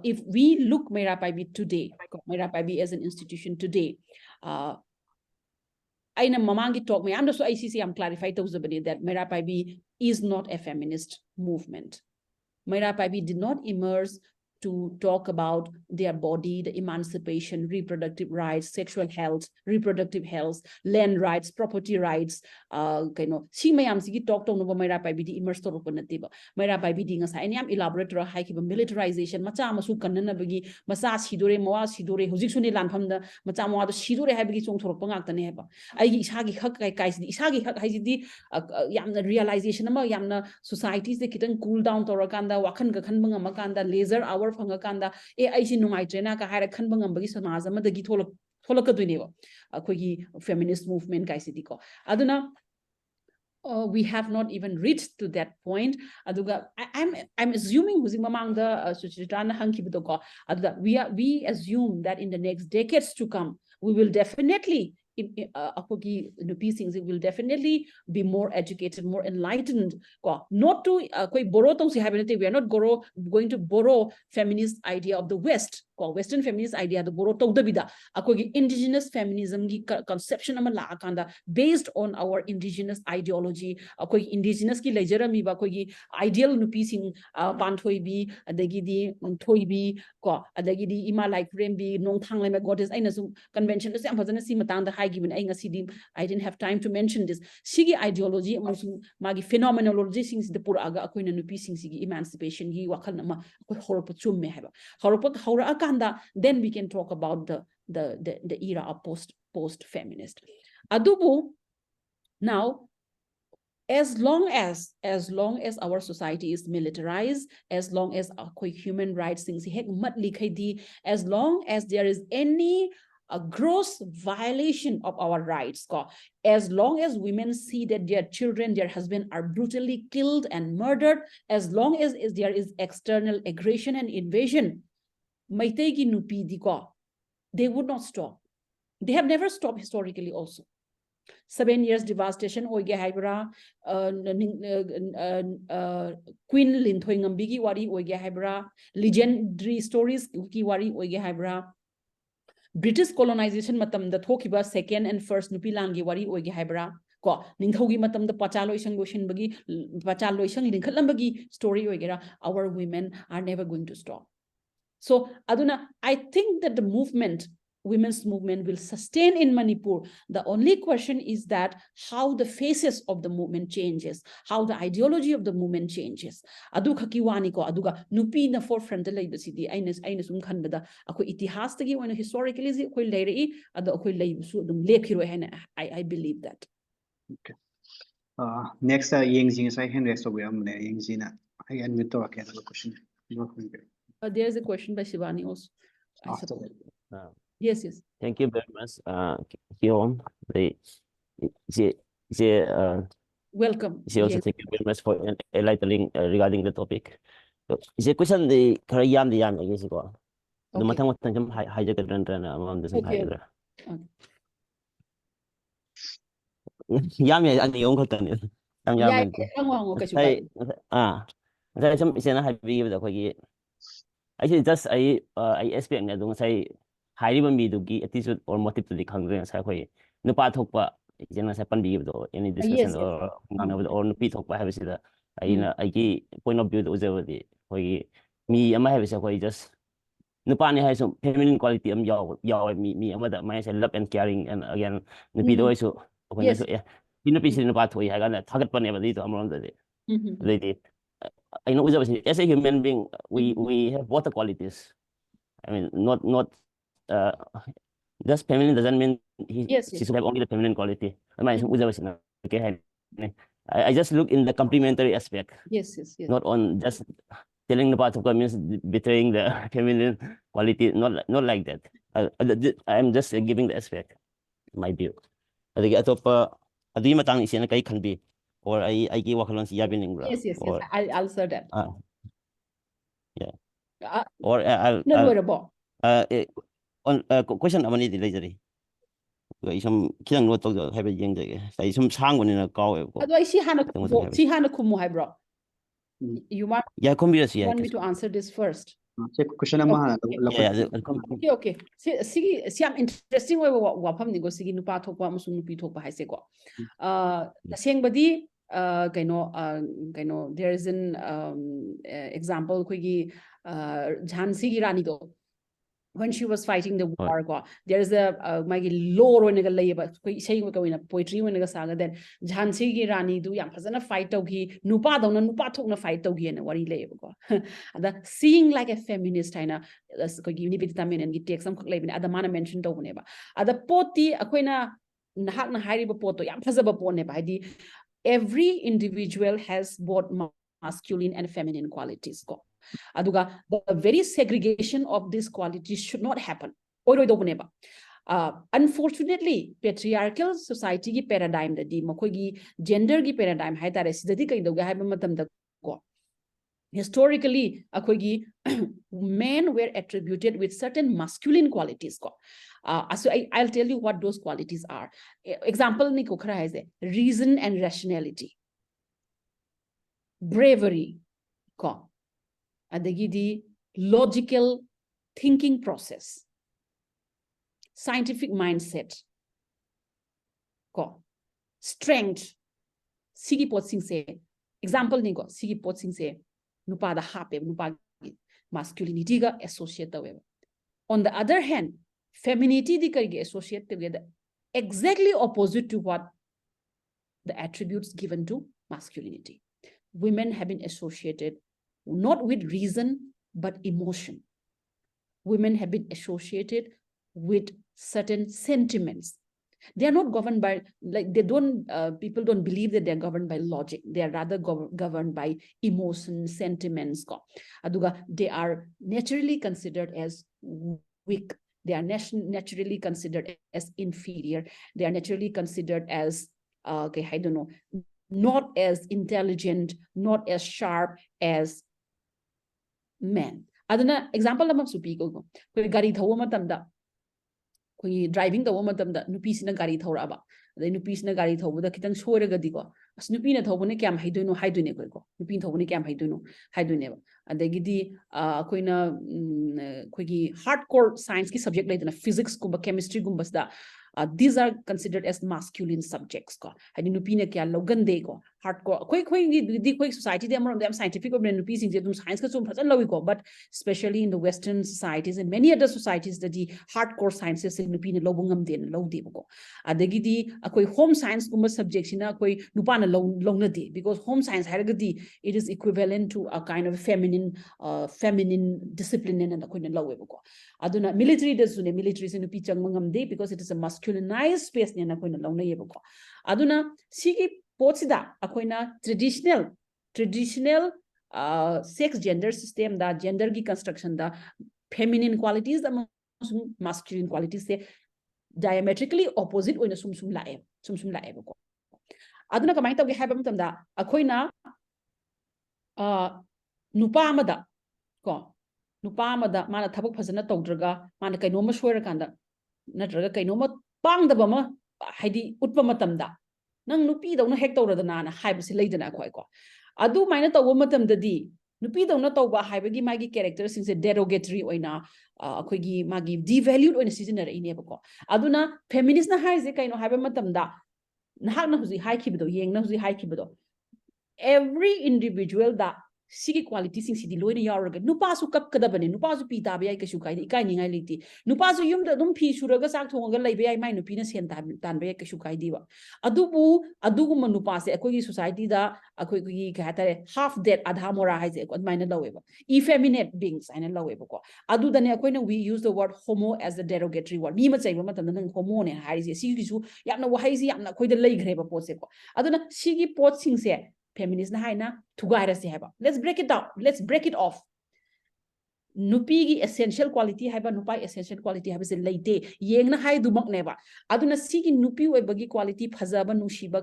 if we look Meira Paibi today, Meira Paibi as an institution today, aina mamangi talk me so ICC I'm clarified that Meira Paibi is not a feminist movement. Meira Paibi did not emerge to talk about their body, the emancipation, reproductive rights, sexual health, reproductive health, land rights, property rights. Si mayam sigi talk to no Meira Paibi di emerge to ropanatiba. Meira Paibi di ngasa anyam elaborate ro high militarization. Macha masu kanana bagi masa sidore mawa sidore hujik suni lanfam da macha mawa do sidore hai bagi chong thorok pangak tane heba. Ai isagi hak kai isagi hak hai di yamna realization ama yamna societies de kitang cool down to rakanda wakan gakan banga makanda laser hour fangakanda aisi nungaitrena ka haira khanba ngambagi samaj amadagi tholakaduneba akogi feminist movement kaisidi ko aduna we have not even reached to that point. Aduga I'm assuming huzing mamangda suchitana hankibdo ko aduga we assume that in the next decades to come we will definitely will definitely be more educated, more enlightened. Not to we are not going to borrow feminist idea of the West. Western feminist idea the borrow to the bida indigenous feminism conception based on our indigenous ideology indigenous ki lejerami ba ideal nupi sing panthoibi adagidi thoibi ko adagidi ima like rembi nong thanglema goddess aina su convention se amphazana si matang da high given ai ngasi I didn't have time to mention this sigi ideology magi phenomenology sings the puraga akoina nupi sing sigi emancipation gi wakal nama ko horopa chumme haba horopa hora akanda then we can talk about the era of post feminist adubu now as long as our society is militarized, as long as human rights things as long as there is any a gross violation of our rights, as long as women see that their children, their husband are brutally killed and murdered, as long as there is external aggression and invasion, they would not stop. They have never stopped historically also. 7 years devastation oige haibra Queen Linthoi Ngambi gi wari oige haibra legendary stories ki wari oige haibra British colonization matam da thokiba second and first nupi lang gi wari oige haibra ko ningthogi matam da pachalo isang goshin bagi pachalo isang lingkhalam bagi story oigera our women are never going to stop. So aduna I think that the movement women's movement will sustain in Manipur. The only question is that how the faces of the movement changes, how the ideology of the movement changes. Adu khakiwani ko aduga nupi na forefront la ibasidi aina sum khanbada akoi itihas tagi when historically akoi leirei adu akoi leibusu dum lekhiro hena I believe that. Okay. Next yengjing sai hand raise over amne yengjina I admit to a question. There is a question by Shivani also. Yes. Thank you very much, Kihom. Welcome. She also thank you very much for enlightening regarding the topic. So, the question the Korean the yam against go. The matang some hijack among the hydra. Yam and the young cotton. Some is a happy with the actually just I expect that don't say highly me to give attitude or motive to the congregants halfway. No part of what is a pandemic though any discussion or no piece of have said I point of view over the me and my have said just no pani has some feminine quality yaw me and my love and caring and again the people also in the piece in the pathway I got a target pan ever did around the day. I know as a human being, we have water qualities. I mean, not just feminine doesn't mean she should have only the feminine quality. I mean, okay, I just look in the complementary aspect. Yes. Not on just telling the part of God means betraying the feminine quality. Not like that. I'm just giving the aspect, my view. I think matang is kay can be. Or I give work along Yes. I'll answer that. Yeah. Or I'll on question amani di later. Some kilang no to have a young day. Say some sang one in a call. Otherwise, she had a kumu hybrid. You want me to answer this first? Question okay. See, I'm interesting way wapam nigo sigi nupa thokwa musung nupi thokpa haise ko. Saying badi there is an example kwegi Jhansi ki Rani do when she was fighting the war there is a my lore when but saying we in a poetry when saga then Jhansi ki Rani do yam phazana fight togi nupa thokna fight togi and wari leba ko the seeing like a feminist haina ko unibita men and take some leba ada mana mention do ne ba ada poti akoina nahak na hairiba poto yam phazaba pone ba di every individual has both masculine and feminine qualities. Aduga, the very segregation of these qualities should not happen. Unfortunately, patriarchal society ki paradigm da di makogi gender ki paradigm hai tare sidati kai doga hai matam da ko. Historically, men were attributed with certain masculine qualities. So I'll tell you what those qualities are. Example, reason and rationality, bravery, logical thinking process, scientific mindset, strength, sigi pot sing se example ni go sigi pot sing se nupa da hape nupa masculinity ga associate tawe. On the other hand, femininity di karige associate together exactly opposite to what the attributes given to masculinity. Women have been associated not with reason but emotion. Women have been associated with certain sentiments. They are not governed by, like, they don't, people don't believe that they're governed by logic. They are rather governed by emotion, sentiments. They are naturally considered as weak. They are naturally considered as inferior. They are naturally considered as, okay, I don't know, not as intelligent, not as sharp as men. Aduna example lamang supi ko. Kung gari thawa matamda, kung driving thawa matamda, nupi sina gari thawra ba. Adai nupi sina gari thawa da kitang shoira gadi ko. As nupi na thawa ne kyam haidono haidone ko. Nupi thawa ne kyam haidone ba. Adai gidi koi na koi hardcore science ki subject lai na physics kumba chemistry gumbas da. These are considered as masculine subjects. Hadi nupi na kya logande ko hardcore. Koi society they are scientific or nupi sing science ka sum phasa lawi ko. But especially in the Western societies and many other societies, that the hardcore sciences in nupi na lobungam den low de ko. Adagi di koi home science kumba subjects na koi nupa na long na de, because home science haragadi it is equivalent to a kind of feminine discipline and koi na low ko. Aduna military does military sin nupi changmangam de, because it is a masculinized space na koi na long na yebo ko. Aduna sigi potsida akoy na traditional sex gender system da gender ki construction da feminine qualities da masculine qualities se diametrically opposite oina sum lae ko. Aduna kamay tawge haba matam da akoy na nupa amada ko nupa amada mana thabak phajana tawdraga mana kainoma soira kanda natraga kainoma pangdaba ma haidi utpa matam da nang nupi daw na hek tawrada na haibasi leidana akhoi ko adu maina tawba matam dadi nupi daw na tawba haibagi magi character sing se derogatory oina akhoi gi magi devalued oina seasoner ine ba ko aduna feminist na haize kaino haiba matam da nahak na huzi hai khibido yeng na huzi hai khibido every individual da sigi quality sing sidi loina yauraga nupa su kap kadabane nupa su pita ba yai kashu kai ikai ningai liti nupa su yum da dum phi suraga sak thonga leibe yai mai nupi na sen tan ba yai kashu kai diwa adugu nupa se akoi gi society da akoi gi ka hatare half dead adha mora haize ko maina laweba effeminate beings aina laweba ko adu dane akoi na we use the word homo as a derogatory word mi ma chaiba matam nang homo ne haize sigi su yamna wahai si yamna khoi da lei greba pot se ko aduna sigi pot sing se feminist na haina thugaira se haba. Let's break it down. Let's break it off. Nupi gi essential quality haba nupai essential quality haba se leite yeng na hai dumak neba aduna sigi nupi oi bagi quality phajaba nushiba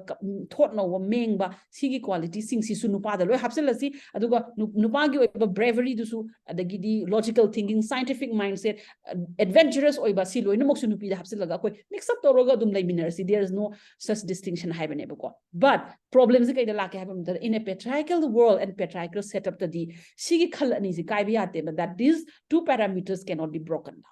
thought no mengba sigi quality sing si su nupa da loi hapselasi aduga nupa gi oi bravery dusu adagi di logical thinking scientific mindset adventurous oi ba si loi no mok su nupi da hapselaga koi mix up toroga dum lai minersi there is no such distinction haba neba ko but problems kai da la ke haba in a patriarchal world and patriarchal setup the sigi khal ani si kai bi ate but that these two parameters cannot be broken down.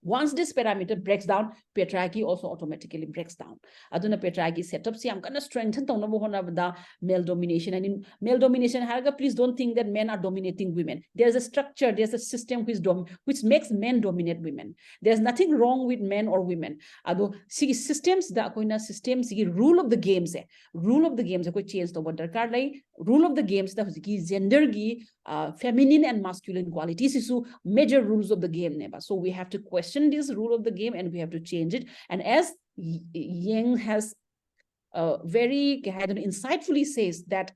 Once this parameter breaks down, patriarchy also automatically breaks down. Aduna patriarchy setup si am kana strengthen tawna bo hona bada male domination, and in male domination haraga please don't think that men are dominating women. There's a structure, there's a system which makes men dominate women. There's nothing wrong with men or women. Ado sigi systems da koina systems sigi rule of the games ko change to darkar lai rule of the games da sigi gender gi feminine and masculine qualities isu major rules of the game neba. So we have to question this rule of the game and we have to change it. And as Yang has very insightfully says that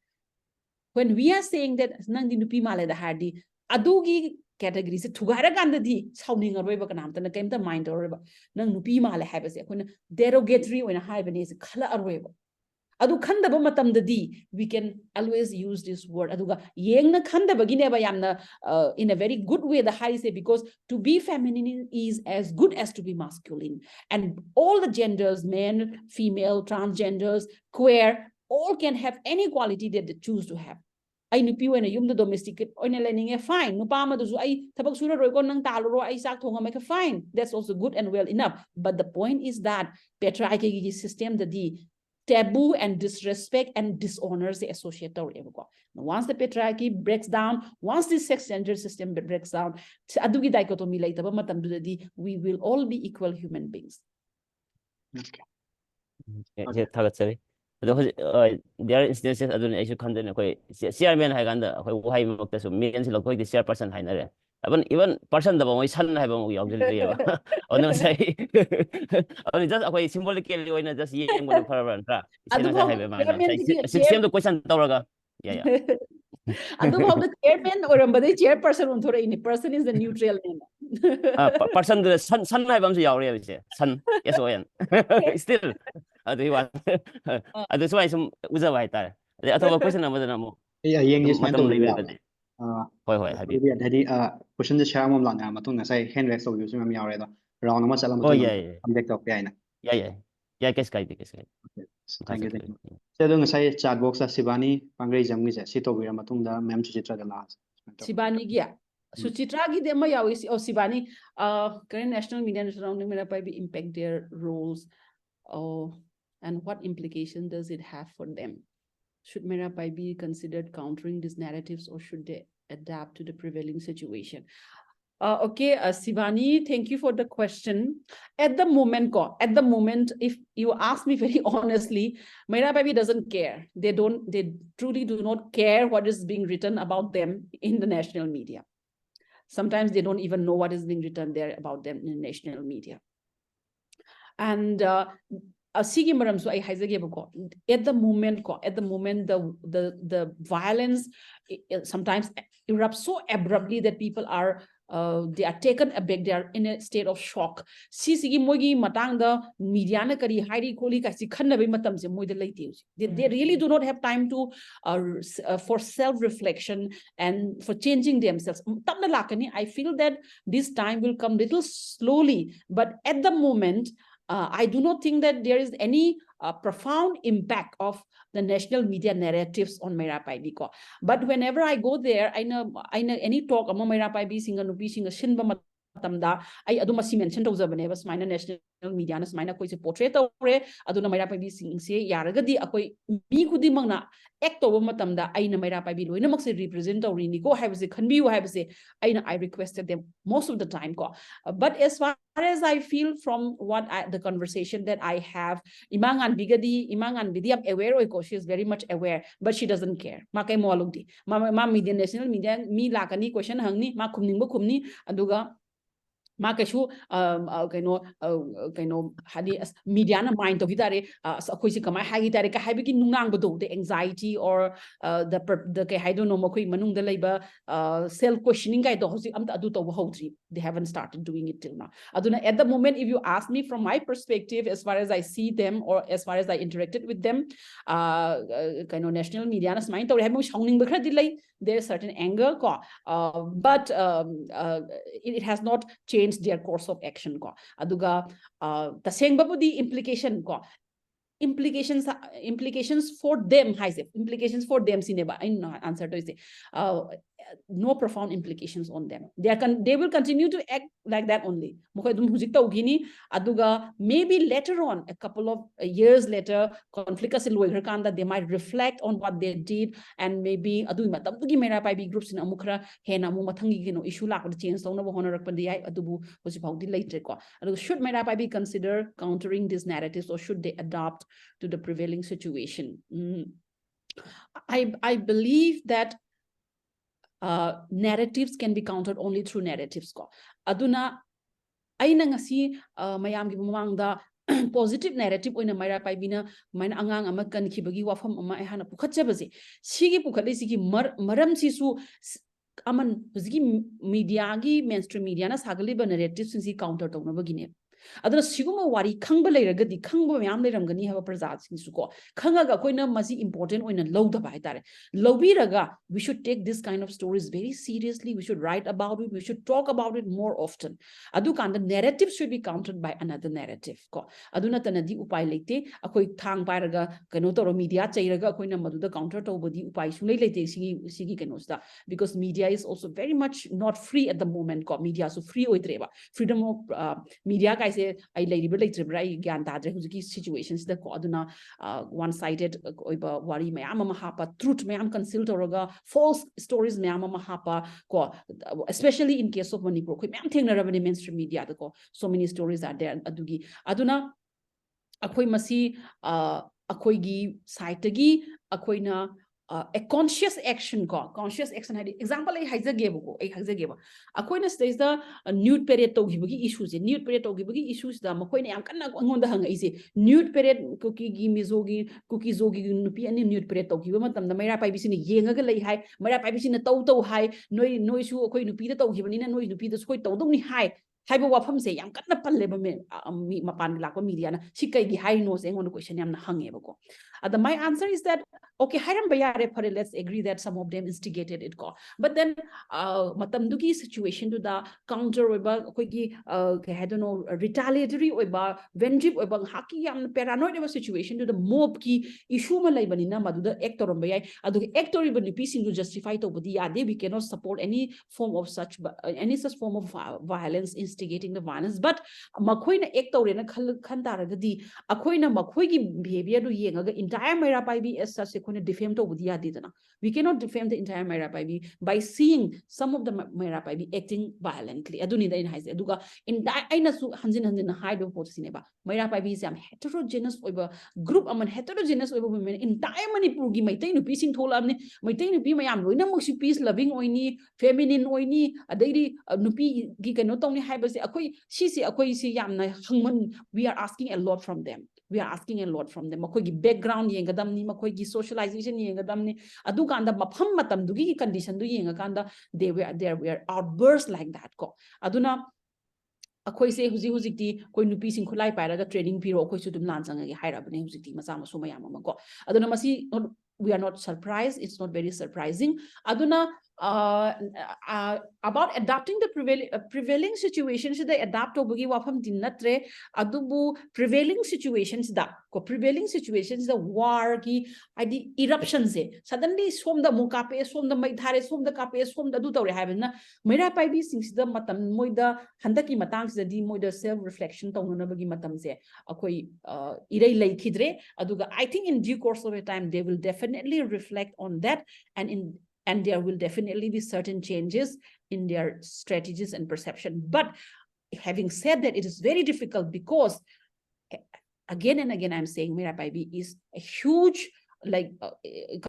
when we are saying that nang di nupi male da hardi adugi category se thugara ganda di sauning aroi ba kanam tan kaim ta mind or ba nang nupi male ha ba se khona derogatory oina ha ba ne se khala aroi ba adu khandaba matam dadi we can always use this word aduga yengna khandaba gi ne ba yamna in a very good way the high say because to be feminine is as good as to be masculine, and all the genders, men, female, transgenders, queer, all can have any quality that they choose to have. ai nupi oina yumda domestic oina lening fine nupa ma du ai thabak sura roi ko nang taluro ai sak thonga make fine, that's also good and well enough. But the point is that patriarchy system the taboo and disrespect and dishonors the associated. Once the patriarchy breaks down, once this sex gender system breaks down, adugi dichotomy later we will all be equal human beings. Okay. There are instances adun I should condemn chairman haganda why mokta so millions of the chairperson hainare even person the boy son have a on say only just a symbolically when just yang one forever system the question toraga yeah how the chairman or the chairperson on the person is the neutral name. Person the son have son yes still do you want that's why some was a white the other question number the number question the share mom lana matuna say hand raise of you mam yare round ma chala matuna subject of yaina yeah kai thank you so dong say chat box Sibani pangrei jamgi se sito bira matungda ma'am Suchitra the last Sibani gya Suchitra gi dema yawi or Sibani current national media surrounding Meira Paibi impact their roles and what implication does it have for them? Should Meira Paibi be considered countering these narratives or should they adapt to the prevailing situation? Okay, Sivani, thank you for the question. At the moment, if you ask me very honestly, Meira Paibi doesn't care. They truly do not care what is being written about them in the national media. Sometimes they don't even know what is being written there about them in the national media. And at the moment, the violence sometimes erupts so abruptly that people are they are taken aback, they are in a state of shock. They really do not have time to for self-reflection and for changing themselves. I feel that this time will come little slowly, but at the moment, I do not think that there is any profound impact of the national media narratives on Meira Paibi. But whenever I go there, I know any talk among Meira Paibi singa nupi singa shinba matamda I aduma si mention tawzabane bas minor national media na smina koi se portrait tawre aduna Meira Paibi sing se yaragadi akoi mi khudimangna act tawba matamda aina Meira Paibi loinamak se represent tawrini ko habse khanbiu habse aina I requested them most of the time ko. But as far as I feel from the conversation that I have, Imangan Bidi, I'm aware of she is very much aware, but she doesn't care. Ma kay mo alugdi. Ma media national media mi lakani question hangni ma kumni aduga ma kashu hadi media na mind to gitare akoi si kamai ha gitare ka haibiki nungang bodo the anxiety or the kai I don't know makoi manung da leiba self questioning guy to hosi amta adu to hodri. They haven't started doing it till now. Aduna at the moment, if you ask me from my perspective, as far as I see them or as far as I interacted with them, national media na mind to have shouting bakra delay. There's certain anger, but it has not changed their course of action. Aduga the same babudi implication implications for them. Implications for them. Sineba answer to say no profound implications on them. They will continue to act like that only. Aduga maybe later on, a couple of years later, conflict they might reflect on what they did and maybe Meira Paibi groups in Amukra hena mumathangi issue lak change should Meira Paibi consider countering these narratives or should they adapt to the prevailing situation? I believe that narratives can be countered only through narratives. Aduna aina ngasi mayam gi mamangda positive narrative oina Meira Paibi na maina angang ama kan khibagi wafam ama ehana pukhatchabase sigi pukhadai sigi maram sisu aman huzigi media gi mainstream media na sagaliba narratives si counter tawna bagine aduna siguma wari khangba leiragadi khangba mayam leiramgani haba praja singsu ko khangaga koina masi important oina lowda ba haitare lobiraga we should take this kind of stories very seriously. We should write about it. We should talk about it more often. Adu kanda narrative should be countered by another narrative ko aduna tanadi upai leite akoi thang pairaga kano toro media chairaga koina maduda counter tobodi upai sulei leite sigi kanosta because media is also very much not free at the moment ko media so free oidreba freedom of media kai se ai leiba leitribra ai gyan tadre huziki situations da ko aduna one sided oiba wari mayam ma hapa truth mayam conceal toroga false stories mayam ma hapa ko especially in case of Manipur ko mayam thengnarabani mainstream media da ko so many stories are there adugi aduna akhoi masi akhoi gi site gi akhoi na a conscious action ko conscious action hadi example ai haizage ko ai haizage ba akhoi na stage da nude period to gibagi issues nude period to gibagi issues da makoi na yam kanna ngonda hanga ise nude period cookie gi mizogi cookie zogi nupi ani nude period to giba matam da Meira Paibi sini yengaga lei hai Meira Paibi sini tau hai noi su akhoi nupi da to gibani na noi nupi da soi tau dong ni hai haiba wafam se yam kanna palle ba me mapan lakwa media na sikai gi hai no se ngon question yam na hange ba ko my answer is that okay hiram bayare phare let's agree that some of them instigated it ko but then matam dugi situation to the counter oiba koi gi I don't know retaliatory oiba vengeful oiba haki yam paranoid oiba situation to the mob ki issue ma lai bani na madu da actor bayai adu actor iba ni piece to justify to budi ade we cannot support any form of such form of violence instigating the violence but makoi na actor na khan taragadi akoi na makoi gi behavior do yenga entire Meira Paibi as such defame to budia didana we cannot defame the entire Meira Paibi by seeing some of the Meira Paibi acting violently aduni da in haise aduga in aina su hanjin hide of sineba Meira Paibi is am heterogeneous oiba group amon heterogeneous oiba women entire Manipur gi maitai nupi sing tholamni maitai nupi mayam loina muksi peace loving oini feminine oini adairi nupi gi kano tongni haibase akoi si akoi si yamna hangman we are asking a lot from them we are asking a lot from them makoi gi background yengadamni makoi gi socialization yengadamni adu kanda mafam matam dugi condition du yenga kanda they were outbursts like that ko aduna akoi se huji ti koi nupi sing khulai pairaga training piro akoi su dum lan changa gi hairabane huji ti macha ma suma yama ko aduna masi we are not surprised it's not very surprising aduna about adapting the prevailing situations the adapt obugi wafam dinatre adubu prevailing situations da ko prevailing situations the war ki adi eruptions se suddenly som da mukape som da mai thare som da kape som da du tawre habna Meira Paibi sings the matam moida handaki matang se di moida self reflection tawna bagi matam se akoi irei laikhidre aduga I think in due course of a time they will definitely reflect on that and there will definitely be certain changes in their strategies and perception. But having said that, it is very difficult because again and again, I'm saying Meira Paibi is a huge,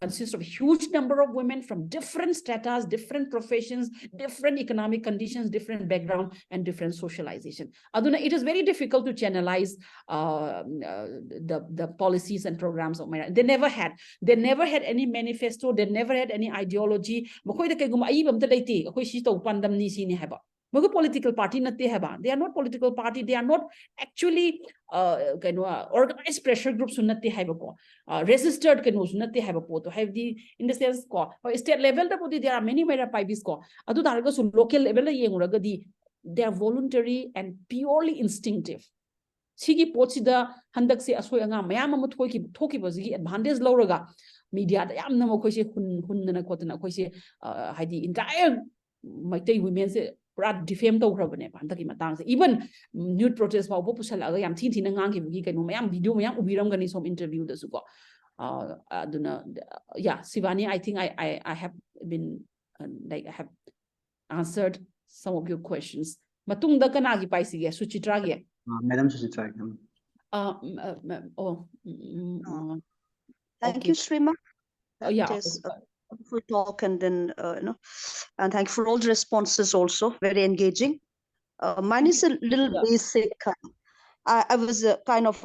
consists of a huge number of women from different stratas, different professions, different economic conditions, different background, and different socialization. Aduna, it is very difficult to channelize the policies and programs of Meira. They never had any manifesto. They never had any ideology. Political party they are not political party. They are not actually organized pressure groups registered have the in the sense state level there are many Meira Paibis local level they are voluntary and purely instinctive sigi pochida handak se asoi anga mayam am thoki bagi advantage loraga media da yamna mo khoise hunna kotna khoise haidi entire maitai women se pura defame tawrabane handaki matang se even nude protest ba bo pusala yam thin thin ngang gi kaino mayam video mayam ubiram gani som interview da su ko aduna yeah Sivani I think I have been I have answered some of your questions matung da kana gi pai sige Suchitra gi Madam Suchitra thank you Shreema yeah it is a wonderful talk and then and thank you for all the responses also very engaging mine is a little basic I was kind of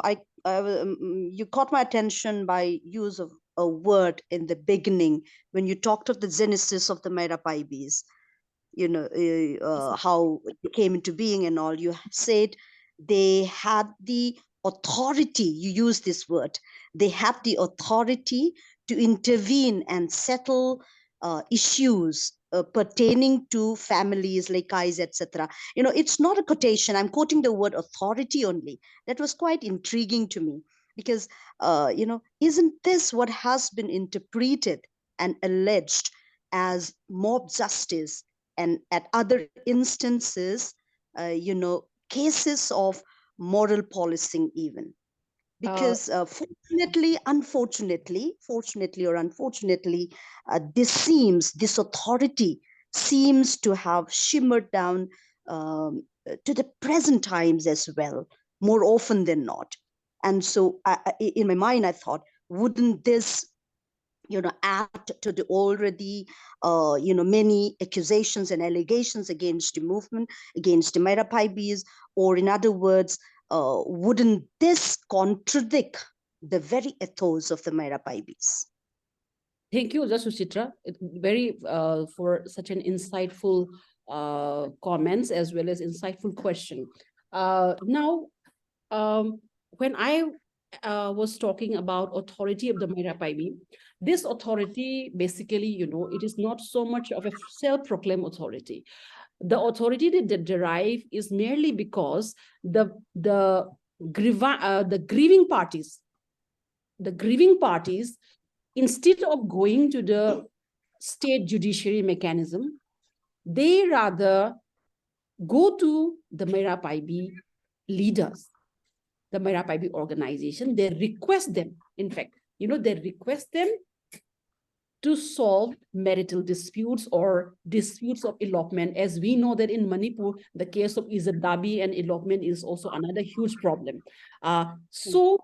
you caught my attention by use of a word in the beginning when you talked of the genesis of the Meira Paibis, how it came into being and all. You said they had the authority, you use this word, they had the authority to intervene and settle issues pertaining to families, like eyes, etc. You know, it's not a quotation. I'm quoting the word authority only. That was quite intriguing to me because, you know, isn't this what has been interpreted and alleged as mob justice, and at other instances, you know, cases of moral policing even? Because fortunately, unfortunately, fortunately or unfortunately, this authority seems to have shimmered down to the present times as well, more often than not. And so in my mind, I thought, wouldn't this, you know, add to the already, you know, many accusations and allegations against the movement, against the Meira Paibis? Or in other words, wouldn't this contradict the very ethos of the Meira Paibis? Thank you, Suchitra. Very for such an insightful comments as well as insightful question. Now, when I was talking about authority of the Meira Paibi, this authority basically, you know, it is not so much of a self-proclaimed authority. The authority that they derive is merely because the grieving parties, instead of going to the state judiciary mechanism, they rather go to the Meira Paibi leaders, the Meira Paibi organization. They request them, in fact, you know, they request them to solve marital disputes or disputes of elopement. As we know that in Manipur, the case of Izadabi and elopement is also another huge problem. So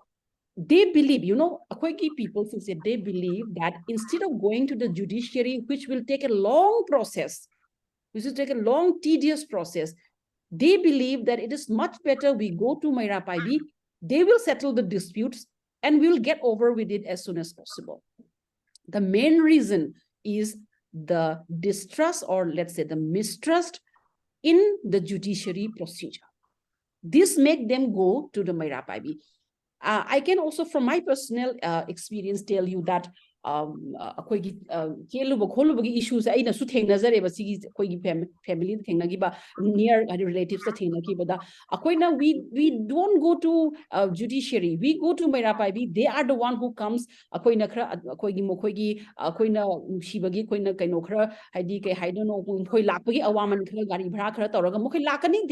they believe, you know, Akwegi people say they believe that instead of going to the judiciary, which will take a long process, which will take a long, tedious process, they believe that it is much better we go to Meira Paibi, they will settle the disputes and we will get over with it as soon as possible. The main reason is the distrust, or let's say the mistrust in the judiciary procedure. This make them go to the Meira Paibi. I can also, from my personal experience, tell you that issues family near relatives we don't go to judiciary, we go to Meira Paibi. They are the one who comes they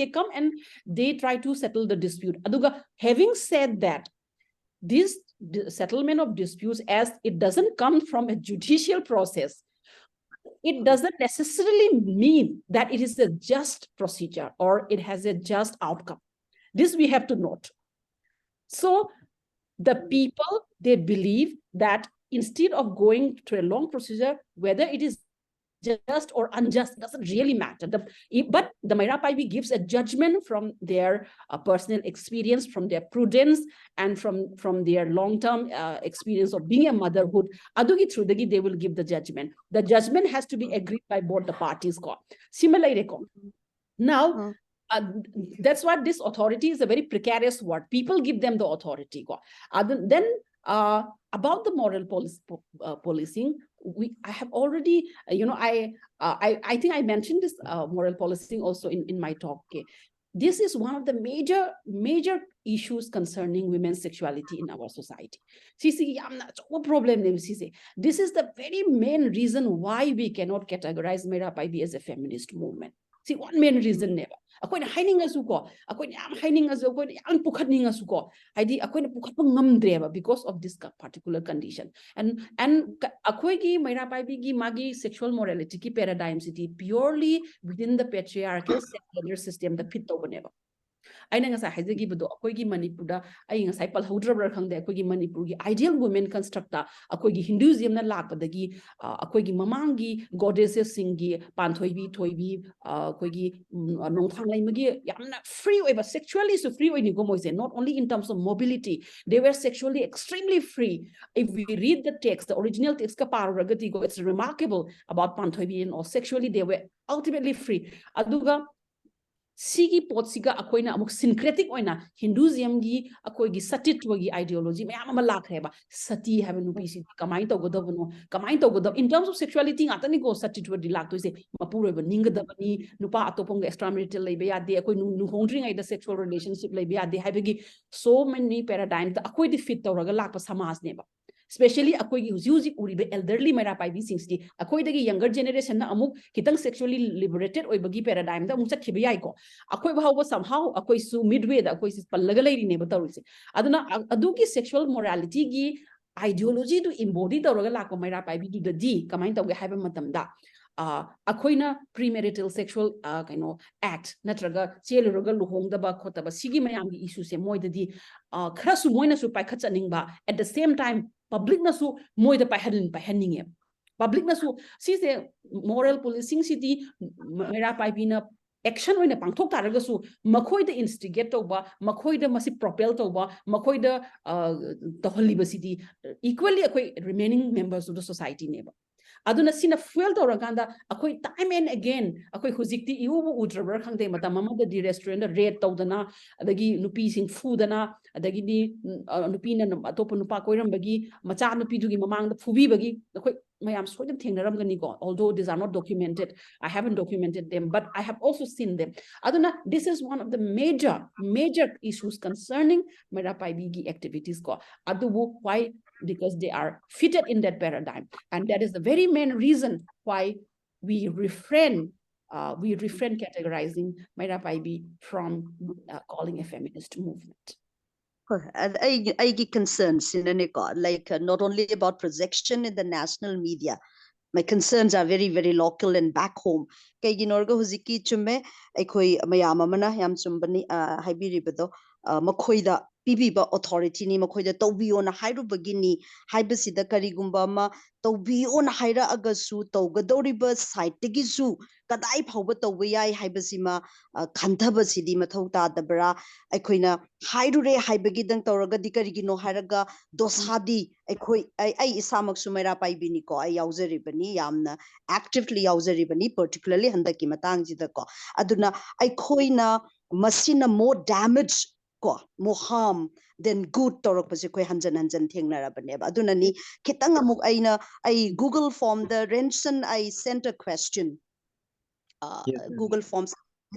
come and they try to settle the dispute. Having said that, this settlement of disputes, as it doesn't come from a judicial process, it doesn't necessarily mean that it is a just procedure or it has a just outcome. This we have to note. So the people, they believe that instead of going to a long procedure, whether it is just or unjust, doesn't really matter. But the Meira Paibi gives a judgment from their personal experience, from their prudence, and from their long-term experience of being a motherhood. Adugi through they will give the judgment. The judgment has to be agreed by both the parties. Similarly, now, that's what this authority is a very precarious word. People give them the authority. Then about the moral policing, I have already, you know, I think I mentioned this moral policing also in my talk. Okay? This is one of the major issues concerning women's sexuality in our society. What problem? This is the very main reason why we cannot categorize Meira Paibi as a feminist movement. See, one main reason never. Akoina hiding as uko, akoina hiding as uko, an pukadning as uko. Idi akoina pukapang ngamdreva because of this particular condition. And akoigi Meira Paibi gi magi sexual morality ki paradigm city purely within the patriarchal gender system, the pit over never. aina nga sa haizagi budo akoi gi Manipur da ai nga sai pal hodra khang de akoi gi Manipur gi ideal women construct ta akoi gi Hinduism na lak da gi akoi gi mamang gi goddesses sing gi panthoibi thoibi akoi gi nongthang lai magi yamna free oiba sexually so free oini go moise, not only in terms of mobility, they were sexually extremely free. If we read the text, the original text ka paragati go, it's remarkable about panthoibi, or sexually they were ultimately free. Aduga Sigi potsiga akoina amuk syncretic oina Hinduism gi akoigi satitwa gi ideology mayam ama lakreba sati have no piece kamai to godavno kamai to godav in terms of sexuality ngatani go satitwa di lakto se mapuro ba ningadabani nupa atopong extramarital lebe ya de akoi nu hongdring ai the sexual relationship lebe ya de habegi so many paradigms akoi di fit tawraga lakpa samaj neba especially akoigi huji uribe elderly Meira Paibis singsti akoidagi younger generation na amuk kitang sexually liberated oibagi paradigm da amuk chatkiba yai ko akoi bahawba somehow akoi su midway da akoi sis pallaga lairi ne batarusi aduna adugi sexual morality gi ideology to embody tawraga lakpa Meira Paibi du di kamain tawge haiba matamda akoina premarital sexual act natraga cheluraga luhongdaba khotaba sigi mayamgi issue se moidadi kharasu moina su paikhatsaningba at the same time public na su moida paihaninge public na su si se moral policing city Meira Paibi na action oina pangthok taraga su makhoi da instigate toba makhoi da masi propel toba makhoi da tohaliba city equally akoi remaining members of the society neba aduna sina fuel tawraganda akoi time and again akoi hujikti iubu utraber khangde matam amada di restaurant rate tawdana adagi nupi sing fudana adagi di nupi na atopa nupa koirambagi macha nupi dugi mamang da fubi bagi akoi mayam soidam thengnaramgani ko although these are not documented I haven't documented them but I have also seen them aduna this is one of the major issues concerning Meira Paibi gi activities ko adubu why because they are fitted in that paradigm and that is the very main reason why we refrain categorizing Meira Paibi from calling a feminist movement. And I get concerns in like not only about projection in the national media. My concerns are very, very local and back home. Kay ginorga huziki chume aikoi mayama mana yam chumbani haibiribado makhoida pibiba authority ni makhoida tawbiyo na hairu bagini haibasida karigumba ma tawbiyo na haira agasu tawgadoriba site gisu kadai phawba tawbiyai haibasima khantabasidi mathau tadabra aikoina hairure haibagidang tawraga dikarigino hairaga dosadi aikoi ai isamaksu Meira Paibi ni ko ai yauzaribani yamna actively yauzaribani particularly handaki matangjida ko aduna aikoina masina more damage ko more harm than good torokpase koi hanjan thengnarabane aduna ni kitang amuk aina I Google form the Renson I sent a question Google forms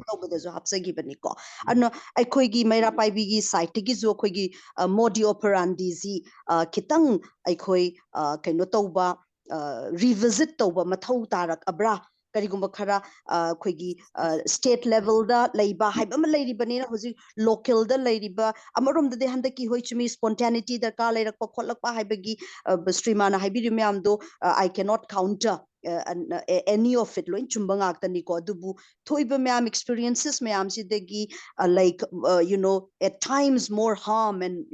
tawbadasu hapsagibani ko aduna aikoigi Meira Paibi gi site gi zo aikoigi modi operandi zi kitang aikoi kaino tawba revisit tawba mathau tarak abra karigumba khara khoigi state level da leiba haibam leiribani na hoji local da leiriba amarom da de handaki hoichumi spontaneity da ka leirakpa kholakpa haibagi Shreema na haibiri myam do I cannot counter any of it loin chumbanga tani ko dubu thoiba myam experiences myam sidagi like at times more harm and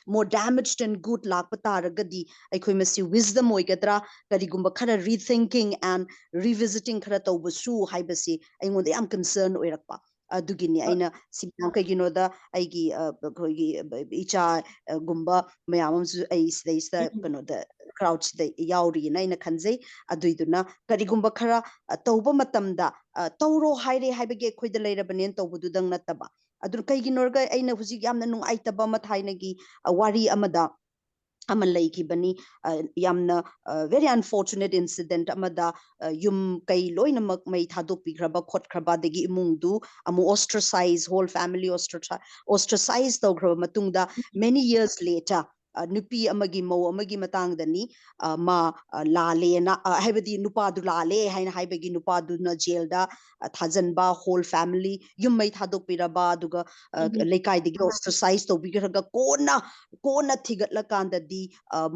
more damaged and good lakpa taragadi aikoi masi wisdom oigadra karigumba khara rethinking and revisiting khara tawbasu haibasi aingonda yam concern oirakpa adugini aina simam da aigi khoigi icha gumba mayam ai sidaisa da crowds the yauri na ina khanjai aduiduna karigumba khara tawba matamda tawro haire haibage khoida leirabanen tawbudu dang nataba adu kaiginorga aina huji yamna nungaitaba mathainagi wari amada amalai ki bani yamna very unfortunate incident amada yum kai loina mak mai thadok pigraba khot khraba degi imungdu amu ostracize whole family ostracize to graba matungda many years later nupi amagi mo amagi matangdani ma lale na haibadi nupa du lale haina haibagi nupa du na jail da thajanba whole family yum mai thadok piraba duga lekai degi ostracize to bigraga kona thigatla kanda di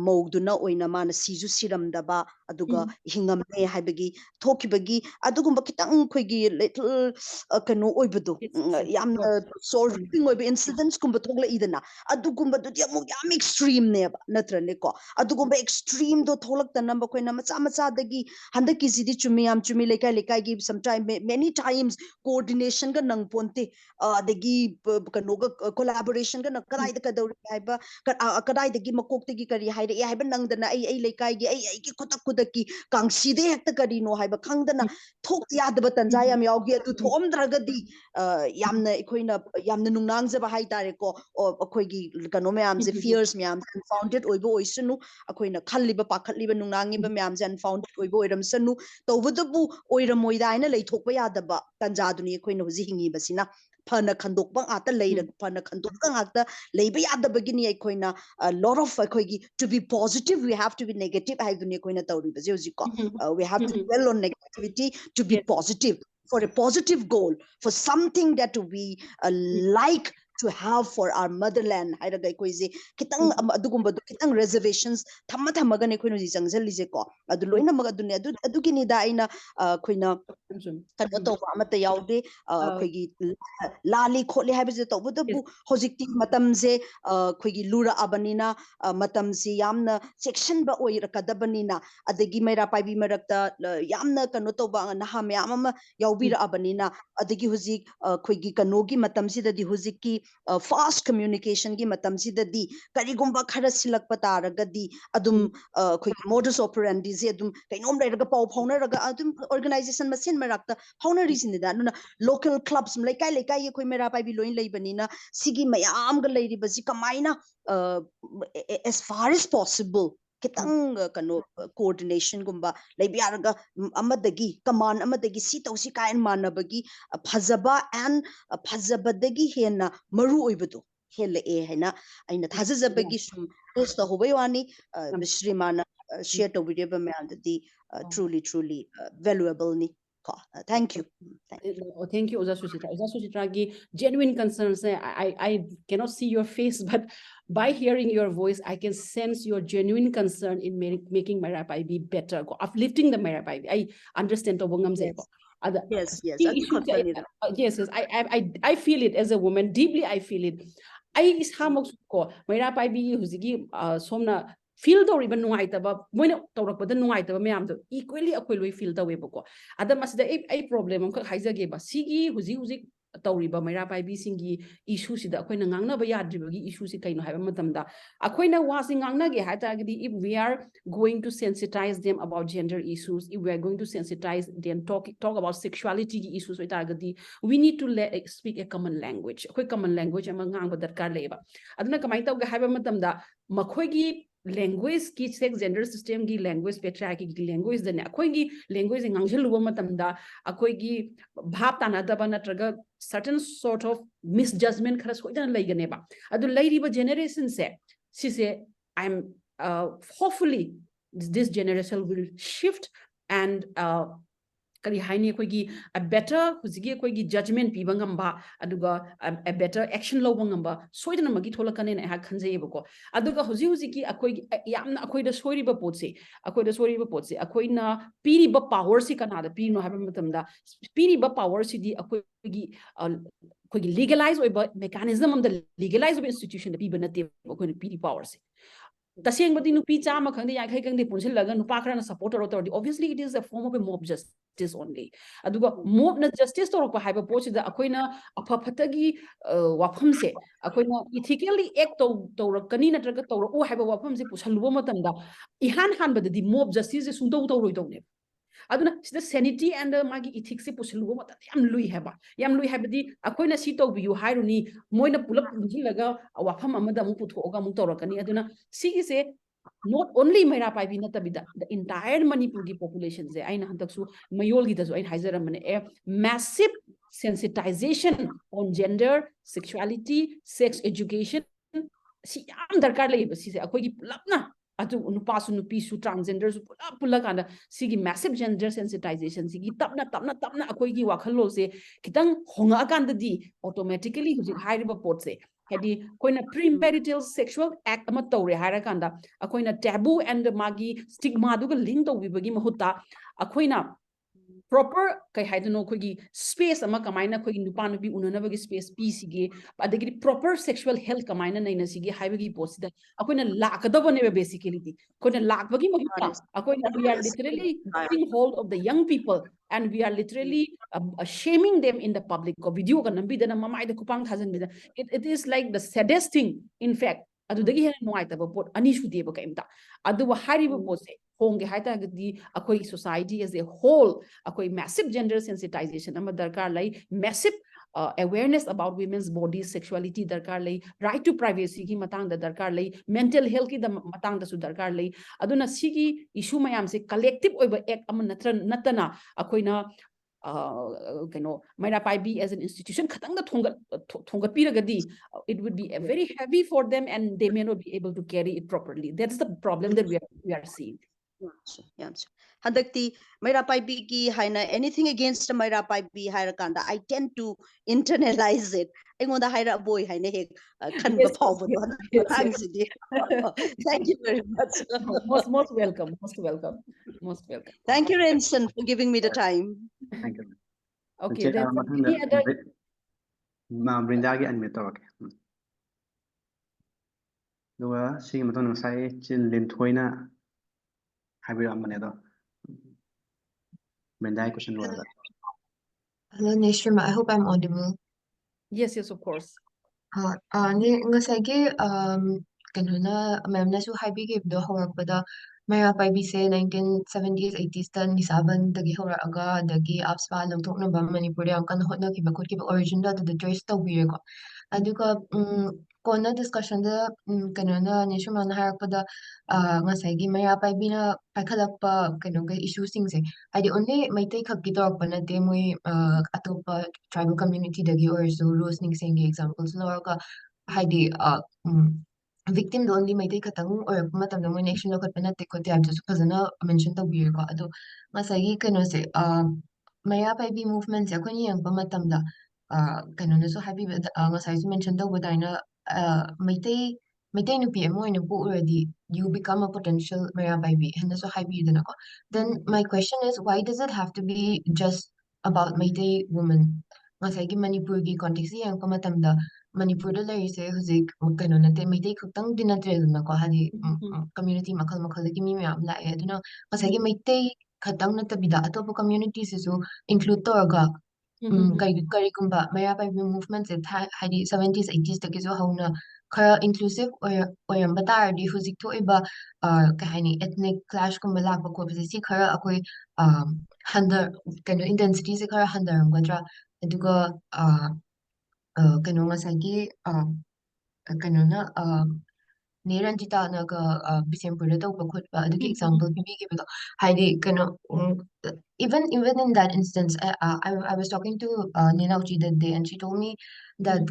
mogduna oina mana siju siramdaba aduga hingamne haibagi thokibagi adugumba kitang khoigi little kano oibadu yamna soul ripping oibe incidents kumba thogla idana adugumba du yam extreme extreme neba natrane ko adugumba extreme do tholak tanamba koina macha dagi handaki sidi chumi lekai gi sometime many times coordination ga nang ponte dagi kanoga collaboration ga nakadai da kadori haiba kadai dagi makok dagi kari haire ya haiba nang dana ai lekai gi ai ki kudaki kangsi de hekta kari no haiba khangdana thok yadaba tanja yam yawgi atu thom dragadi yamna ikoina yamna nungnang jaba hai tare ko akoigi kano me amse fears me am unfounded oibo oisunu akoina khalliba pakhatliba nungnangi ba me amse unfounded oibo oiram sanu tawbudabu oiramoida ina leithokba yadaba tanja duni akoina huji hingi basina phana khandokba ata leira phana khandokka ngakta leiba yadabagini akoina a lot of akoigi to be positive we have to be negative hai duni akoina tawri baje huji ko we have to dwell on negativity to be positive for a positive goal for something that we like to have for our motherland hairaga koise kitang adugumba kitang reservations thamma ga ne khoino ji changjali ko adu loina maga dunya adu gini da aina khoina kano to amata yaude khoigi lali kholi habize to budabu hojikti matamje khoigi lura abanina matamsi yamna section ba oira kadabanina adagi Meira Paibi marakta yamna kano to ba naha me amama yaubira abanina adagi hojik khoigi kanogi matamsi da di hojiki fast communication gi matamsi da di karigumba khara silak pataragadi adum khoigi modus operandi je adum kainom raga pau phauna raga adum organization masin marakta phauna reason da nuna local clubs lekai khoi Meira Paibi loin leibanina sigi mayam ga leiri basi kamaina as far as possible kitang kano coordination gumba leibiyaraga amadagi command amadagi si tausi kain manabagi phajaba and phajabadagi hena maru oibadu hele e haina aina thajabagi sum post hobai wani Shreema share to video ba me andadi truly valuable ni thank you. Thank you, Oja Suchitra. Oja Suchitra gi genuine concerns. I cannot see your face, but by hearing your voice, I can sense your genuine concern in making Meira Paibi better, uplifting the Meira Paibi. I understand. Yes. Yes. I feel it as a woman. Deeply, I feel it. I is hamok ko Meira Paibi huzigi somna feel do even nuaitaba moina tawrakpada nuaitaba mayamdo equally akoiloi feel tawebako adamasida a problem am haizage ba sigi huzi tawriba Meira Paibi singi issue sida akoina ngangnaba yadribagi issue si kaino haiba matamda akoina wasi ngangnage haitagidi if we are going to sensitize them about gender issues, if we are going to sensitize them talk about sexuality issues haitagidi we need to speak a common language akoi common language ama ngangba darkar leba aduna kamai tawga haiba matamda makhoigi language ki sex gender system ki language patriarchy ki language da ne akoi gi language ngangjeluba matamda akoi gi bhap tanadaba natraga certain sort of misjudgment khara soidan laigane ba adu lairiba generation se I'm hopefully this generation will shift and kari haini koigi a better huzigi koigi judgment piba ngamba aduga a better action lo ngamba soidana magi tholakane na ha khanjeyeba ko aduga huzigi akoigi yamna akoida soiriba potse akoina piriba power si kana da pino haba matamda piriba power si di akoigi koigi legalize oiba mechanism of the legalize of institution da piba na te akoina piri power si tasengba nupi chama khangde yakhai khangde punsilaga nupa khrana support or obviously it is a form of a mob justice only aduga mob na justice torok haiba pochida akoina apaphatagi wafam se akoina ethically act tawrakani natraga tawrak haiba wafam se pusalluba matamda ihan hanbadadi mob justice se sundau tawroi tawne aduna sida sanity and magi ethics se pusalluba mata yam lui habadi akoina si tawbiyu hairuni moina pulap punjilaga wafam amada mu puthoga mu tawrakani aduna sigi se not only Meira Paibi natabida the entire Manipur ki population se aina hantaksu mayol gi dasu ain haizaramane a massive sensitization on gender sexuality sex education si yam darkar lei si se akoi gi pulapna atu nupasu nupisu transgender su pulakanda sigi massive gender sensitization sigi tapna akoi gi wakhalo se kitang honga kanda di automatically hujik hairiba pot se hedi koina premarital sexual act ama tawre harakanda akoina taboo and magi stigma duga link to bibagi mahutta akoina proper kai haidano kogi space ama kamaina kogi nupa nupi unana bagi space PCG adagi proper sexual health kamaina naina sige haibagi posida akoina lakadaba ne basically koina lakbagi mahutta akoina we are literally taking hold of the young people and we are literally shaming them in the public ko video ka nambi dana mama ida kupang thajan bida it is like the saddest thing in fact adudagi hena nuaitaba pot ani shude ba kaimta adu wa hariba pose honge haita gadi akoi society as a whole akoi massive gender sensitization ama darkar lai massive awareness about women's bodies sexuality darkar lai right to privacy ki matang da darkar lai mental health ki da matang da su darkar lai aduna sigi issue mayam se collective oiba act ama natana akoina Meira Paibi as an institution it would be very heavy for them and they may not be able to carry it properly. That's the problem that we are seeing. Hadakti Meira Paibi ki haina anything against Meira Paibi haira kanda I tend to internalize it. Ingonda haira boy haina hek kanba pawbo Thank you very much. Most welcome. Most welcome. Most welcome. Thank you, Renson, for giving me the time. Thank you. Okay. Any other? Brinda gi unmute tawake. Duga sigi matong sai chin lim thoina habiram bane do. Brinda question wala. Hello, Shreema. I hope I'm audible. Yes, yes, of course. Ngasagi kanuna ma'am na su haibigib do hawarpada Meira Paibi se 1970s 80s tan nisaban dagi hawaraga dagi apspa lawthoknaba Manipur yam kan hotnakiba khotkiba origin da the trace tawbireko aduga kona discussion da kanuna Shreema na harakpada ngasagi Meira Paibi na paikhalakpa kanoga issue singse adi only maitai khakki torakpa nate moi atopa tribal community dagi orso rules ning sengi examples lorga haidi victim do only maitai khatang or matam mo nation lo khatpa nate ko tyab just fazana mention tawbir ko ado ngasagi kano se Meira Paibi movement se akoni yang pamatam da kano na so happy ngasai su mention tawba daina maitai nupi mo ina po already you become a potential Meira Paibi and so happy din ako. Then my question is why does it have to be just about Meitei women? Ngasai Manipur gi context yang pamatamda Manipur da larise huzik kano nate Meitei khutang dinatre na ko hadi community makal gi mi ma'am la aduna ngasai Meitei khatang natabida atopo communities su include toraga kari Meira Paibi movement se hadi 70s 80s ta kiso hauna kara inclusive oyamba taradi huzik thoiba kahani ethnic clash kumba lakba ko si kara akoi handar kano intensity se kara handaramgadra aduga kano ngasagi kano na Neranjita naga Bisempur da tawba khutba adugi example bibigi bido haidi kano even in that instance I was talking to Ninauchi that day and she told me that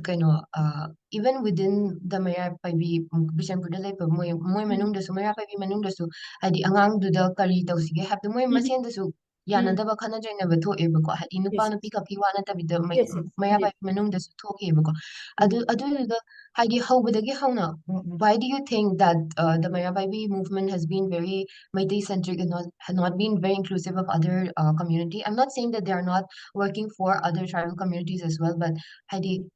even within the Meira Paibi Bisempur da laipa moy manung da su Meira Paibi manung da su haidi angang du da kari tawsige have the moy masen da su yana da ba khana join ba tho eba ko hadi nupa nupi ka piwa na tabi da Meira Paibi manung da su tho eba ko adu da haidi hawbadagi hawna why do you think that the Meira Paibi movement has been very Meitei centric and not been very inclusive of other community? I'm not saying that they are not working for other tribal communities as well, but haidi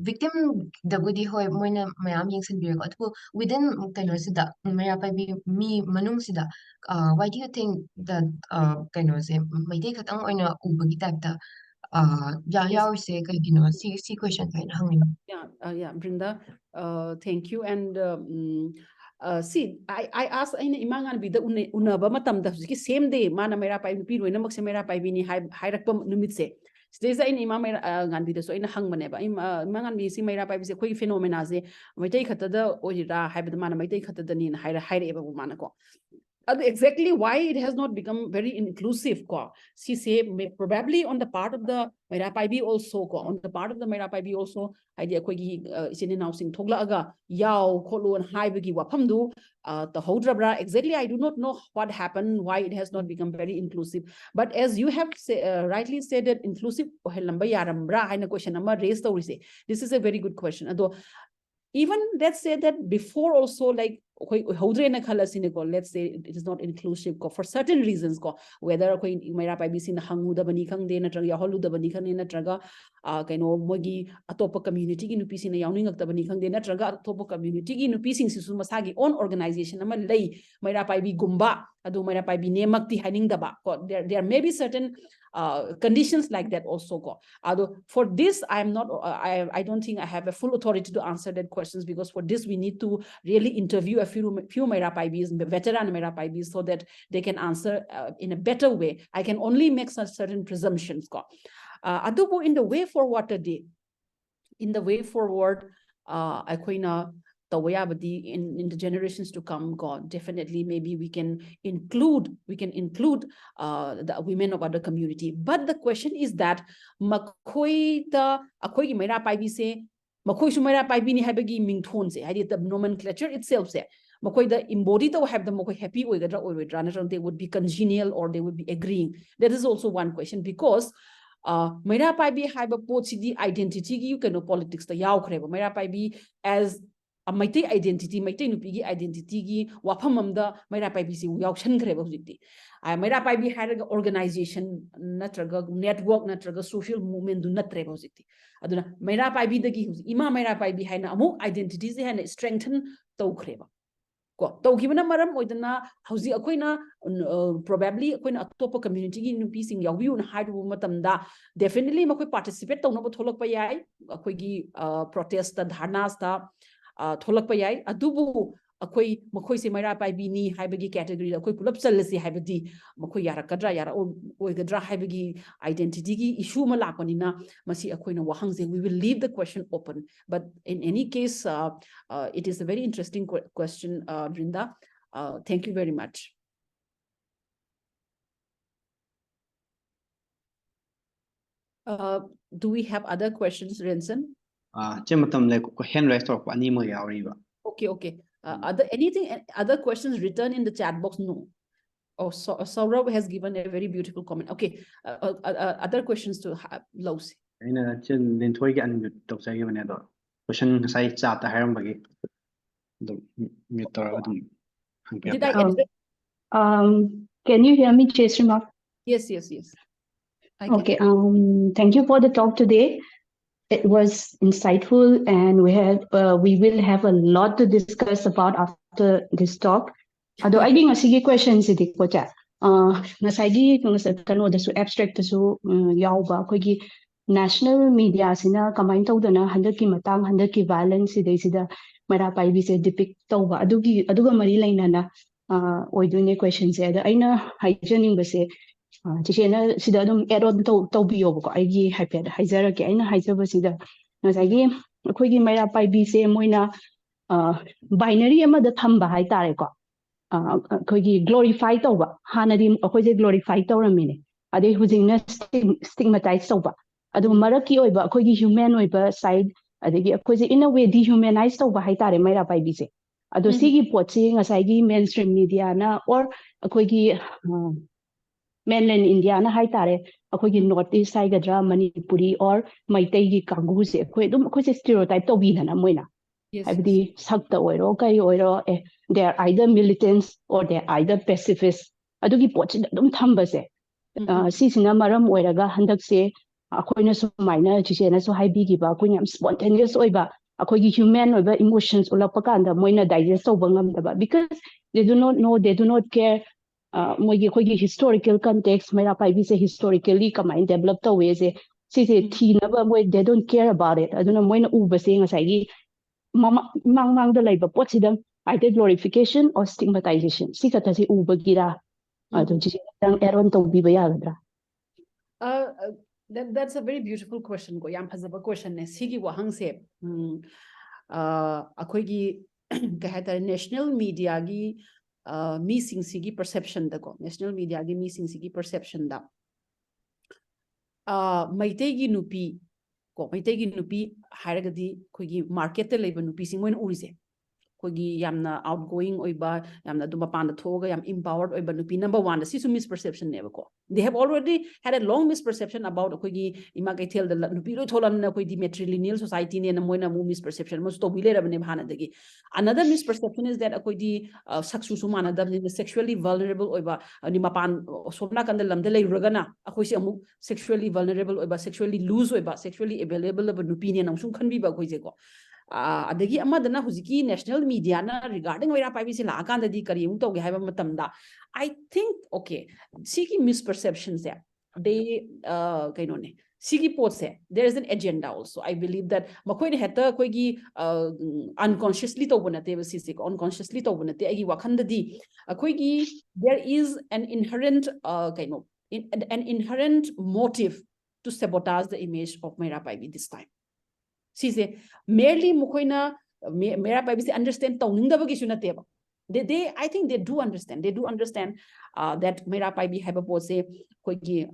victim the budi hoy moina mayam yengsin birko within sida Meira Paibi mi manung sida why do you think that say Meitei khatang oina ubagi type ta say see question yeah Brinda thank you and see I asked in imangan bida unaba matam da same day mana Meira Paibi pi roina makse Meira Paibi ni hairakpa numitse Steza in Imam Gandhi, so in a hangmaneba, Mangan si Meira Paibi, a quick phenomena, may take at the Ojira, have the man, may take at the Nin, hire ever Manaco. Exactly why it has not become very inclusive. She say probably on the part of the Meira Paibi also, on the part of the Meira Paibi also, idea is in announcing Toglaga, Yao, Kolo, and Haibigi Wapamdu, the Hodrabra. Exactly, I do not know what happened, why it has not become very inclusive. But as you have rightly said that inclusive question number raised the this is a very good question. Although even let's say that before also like let's say it is not inclusive for certain reasons whether Meira Paibis in hangudabani khangde natraga yaholudabani khangde natraga kaino mogi atopa community gi nupi sina yawning aktabani khangde natraga atopa community gi nupi sing sisu masagi own organization ama lei Meira Paibi gumba adu Meira Paibi nemakti haning daba there may be certain conditions like that also for this I'm not I don't think I have a full authority to answer that questions, because for this we need to really interview a few Meira Paibis, veteran Meira Paibis, so that they can answer in a better way. I can only make such certain presumptions adubu in the way forward today, in the way forward akoina in the generations to come, God, definitely maybe we can include the women of other community. But the question is that makoi Meira Paibi se makoi su Meira Paibi ni habagi mingthon se hadi the nomenclature itself se makoi the embody to have the makoi happy oigadra they would be congenial or they would be agreeing. That is also one question, because Meira Paibi haiba pochidi identity gi you politics the yaw kreba Meira Paibi as a Maite identity, Maite Nupigi identity gi wapamamda Meira Paibi si yakshan kreba hujiti. Meira Paibi had an organization natraga network natraga social movement do not treba hujiti. Aduna Meira Paibi dagi ima Meira Paibi haina amu identities haina strengthen to kreba. Tawkibana maram oidana hausi akoina probably akoina atopa community gi nupi sing yawiu na haidu matamda definitely makoi participate tawna bo tholok pa yai akoi gi protest dharnas ta tholak pa yai adubu akoi makoi se Meira Paibi ni haibagi category akoi pulap chalasi haibadi makoi yarakadra yara oigadra haibagi identity gi issue ma lakpanina masi akoina wahangse we will leave the question open. But in any case it is a very interesting question, Brinda. Thank you very much. Do we have other questions, Renson? Hand raised or Okay. Other questions written in the chat box? No. Oh, Saurabh has given a very beautiful comment. Okay. Other questions to Lausi. Question say chat the haram bagi. Did I address? Can you hear me, Shreema? Yes. I can. Okay. Thank you for the talk today. It was insightful, and we will have a lot to discuss about after this talk. Although I think a questions is the abstract national media sina combine tawdana handaki matang handaki violence sida Meira Paibi se depict tawba aduga mari lainana oidune questions se aina haijaning base chena sida adum add-on tawbiyo ko aigi haiped haizara ke aina haizaba sida nasagi akoigi Meira Paibi se moina binary ama da thamba hai tare ko akoigi glorify tawba hanadi akoije glorify tawramine ade hujingna stigmatize tawba adu maraki oiba akoigi human oiba side adegi akoije in a way dehumanize tawba hai tare Meira Paibi se adu sigi potsi ngasai mainstream media na or akoigi mainland India na hai tare akoigi northeast side gadra Manipuri or Maitei gi kangu se akoi dum akoi stereotype to bi na moina habdi sakta oiro kai oiro they are either militants or they are either pacifists adugi pochi dum thamba se si sina maram oiraga handak se akoina sumaina chisena so haibi gi ba koina spontaneous oiba akoigi human oiba emotions ulapa kanda moina digest oba ngam daba because they do not know, they do not care. Moigi historical context Meira Paibi se historically kamain develop the ways si thina moi they don't care about it aduna moina uba se ngasai mang the labor potsidam either glorification or stigmatization si kata si uba gira adu chi dang eron to bi bayagadra. That's a very beautiful question ko yam phazaba question ne sigi wahang se akoigi kahata national media gi missing sigi perception da ko national media gi missing sigi perception da Maitei gi nupi haragadi koigi market te leba nupi sing moin urise kogi yamna outgoing oiba yamna duma panda thoga yam empowered oiba nupi number 1 the sisu misperception never ko they have already had a long misperception about kogi ima kai thel the nupi ro tholam na koi matrilineal society ne na moina mu misperception must to bile rabne bhana dagi another misperception is that koi di saksu su mana da sexually vulnerable oiba ni mapan somna kan lam de lei ragana akoi se amu sexually vulnerable oiba sexually loose oiba sexually available of nupi ne na sum khan bi ba koi je ko adagi amadana huziki national media na regarding Meira Paibi se la kan di kari mu to ge haiba matamda I think okay siki misperceptions there they kaino ne siki pot se there is an agenda also I believe that makoi ne heta koi gi unconsciously to bonate ba sisi unconsciously to bonate agi wakhan di koi gi there is an inherent kaino an inherent motive to sabotage the image of Meira Paibi this time. She say merely mukoina Meira Paibis understand tauningdabagi sunateba. They I think they do understand. They do understand that Meira Paibi have a pose koigi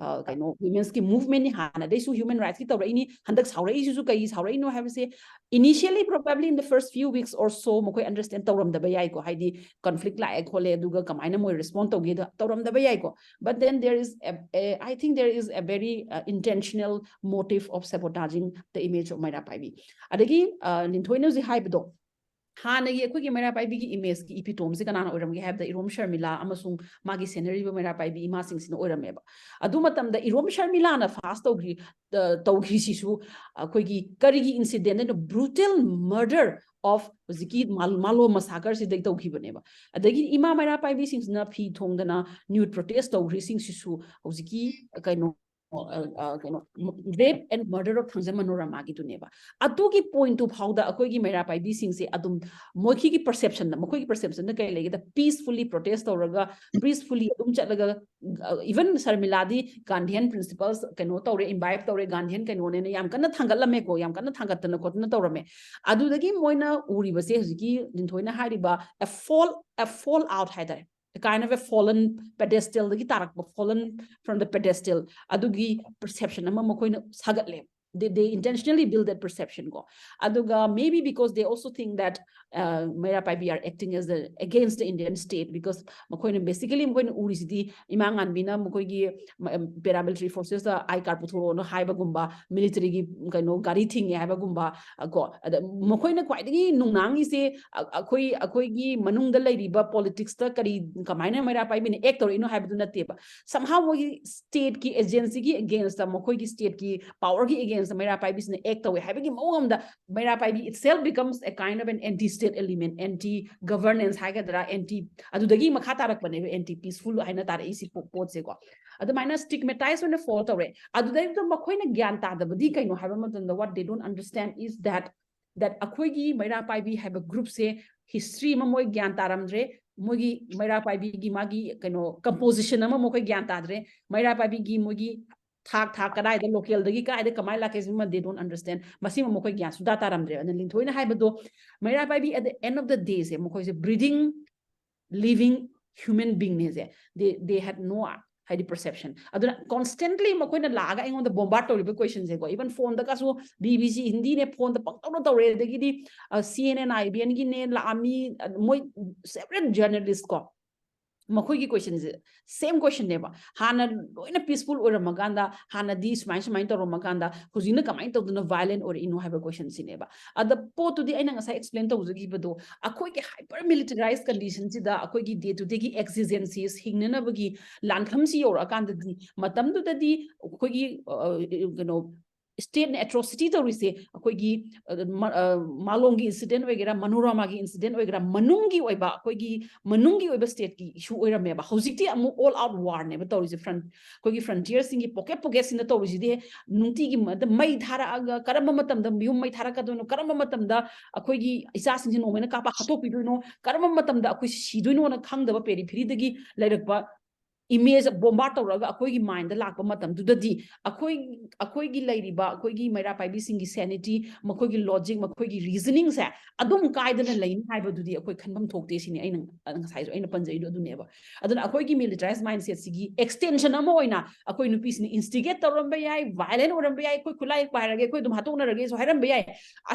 women's ki movement ni hana they su human rights ki tawra ini handak saurai isu kai saurai no have say initially probably in the first few weeks or so mukoi understand tawram da bayai ko haidi conflict la khole duga kamaina moi respond to ge tawram da bayai ko but then there is I think there is a very intentional motive of sabotaging the image of Meira Paibi adagi ninthoina ji haibdo Hanagi quick Meira Paibi image ki epitome se kanana oram have the Irom Sharmila amasung magi scenery Meira Paibi imasing sin orameba adumatam the Irom Sharmila na fast ogri the togri sisu koigi karigi incident and a brutal murder of ziki malo massacre si dai togi baneba adagi ima Meira Paibi sings na phi thongdana nude protest ogri sing sisu ziki kaino rape and murder of Thangzamanora to neba. Atuki point to how the Akogi Meira Paibi sing say Adum Moki perception, the Moki perception, the peacefully protest or peacefully even Sarmiladi Gandhian principles cannot imbibe Tore Gandhian canon yam kana Tangalameko, yam kana Tangatana Kotana Torame. Adu the game Moina Uri was Ziki, Nintoina Hariba, a fallout had a kind of a fallen pedestal, the guitar fallen from the pedestal. Adugi perception, they intentionally build that perception. Go Aduga, maybe because they also think that Meira Paibi are acting as against the Indian state because Makoina basically Urisiti, Imang and Bina Mukogi paramilitary forces, the Ikarputuro, no Haibagumba, military Gari thing, Habagumba, go Mokoina quite Nunangi say Akoigi Manung the lady, but politics the Kari Kamina Meira Paibi actor, Habduna tape. Somehow state ki agency ki against the Mokoigi state ki power ki against the Meira Paibis in the actor, having him the Meira Paibi itself becomes a kind of an anti-state element, anti-governance, anti Adudagi Makatarak, anti-peaceful, Hainatara easy Potsego. Other minus stigmatized when a fault away. Adudai the Makoina Gyanta, the Badika, what they don't understand is that Akwegi, Meira Paibi have a group say history Mamoy Gyantaramdre. Mogi Meira Paibi gi magi composition ama mokai gyan tadre Meira Paibi gi mogi thak kadai the local the kai the kamai la they don't understand masima mokai gyan su data ramdre and lintoina haibado Meira Paibi at the end of the day se mokai se breathing living human being ne they had no high perception aduna constantly makoina laga on the bombard to questions even phone the kaso BBC Hindi ne phone the pakto to re de gi CNN IBN gi ne la ami moi several journalists ko Makoigi questions same question never Hana in a peaceful or a maganda Hana this mind to Romaganda who's in a comment of the violent or in have a question cineba at the port to the end as I explained to Zagibado a quick hyper militarized conditions the a quick day to take exigencies Hingnabagi Lankamsi or a candidate Matam to the quiggy state atrocity to receive a quiggy Malongi incident wegera Manuramagi incident wegera Manungi weba quiggy Manungi weba state issue or a meba Hositi all out war never told front quiggy frontier singy pocket in the Torisi Nuntigi the Maitara Karamamatam the Mum Maitarakaduno Karamamatam the a quiggy assassin when a kappa hatopi Karamamatam the Akwishi do not come the peri pridigi like image bombard tawraga akoi gi mind da lakpa matam du da di akoi gi lairiba akoi gi Meira Paibi singi sanity makoi gi logic makoi gi reasoning sa adum kaidana lain haiba du di akoi khanbam thokte sini aina ngasai aina panjai do duneba aduna akoi gi militarized mindset sigi extension amo oina akoi nupi sini instigate tawramba yai violent oramba yai akoi kulai pairage akoi dum hatona rage so hairamba yai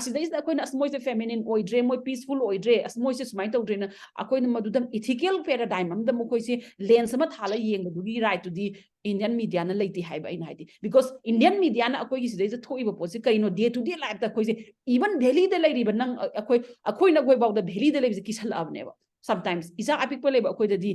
asidais akoi na asmoi se feminine oidre moi peaceful oidre asmoi se smai tawdre na akoi na madudam ethical paradigm am da mokoi se lens ma thala yeng du gi right to the Indian media na leiti haiba ina haidi because Indian media na akoi gi sidai se thoi ba posi kaino day to day life da koi se even Delhi de lai ba nang akoi na goi ba da Delhi de lai se kisal abne ba sometimes isa apik pa leba akoi da di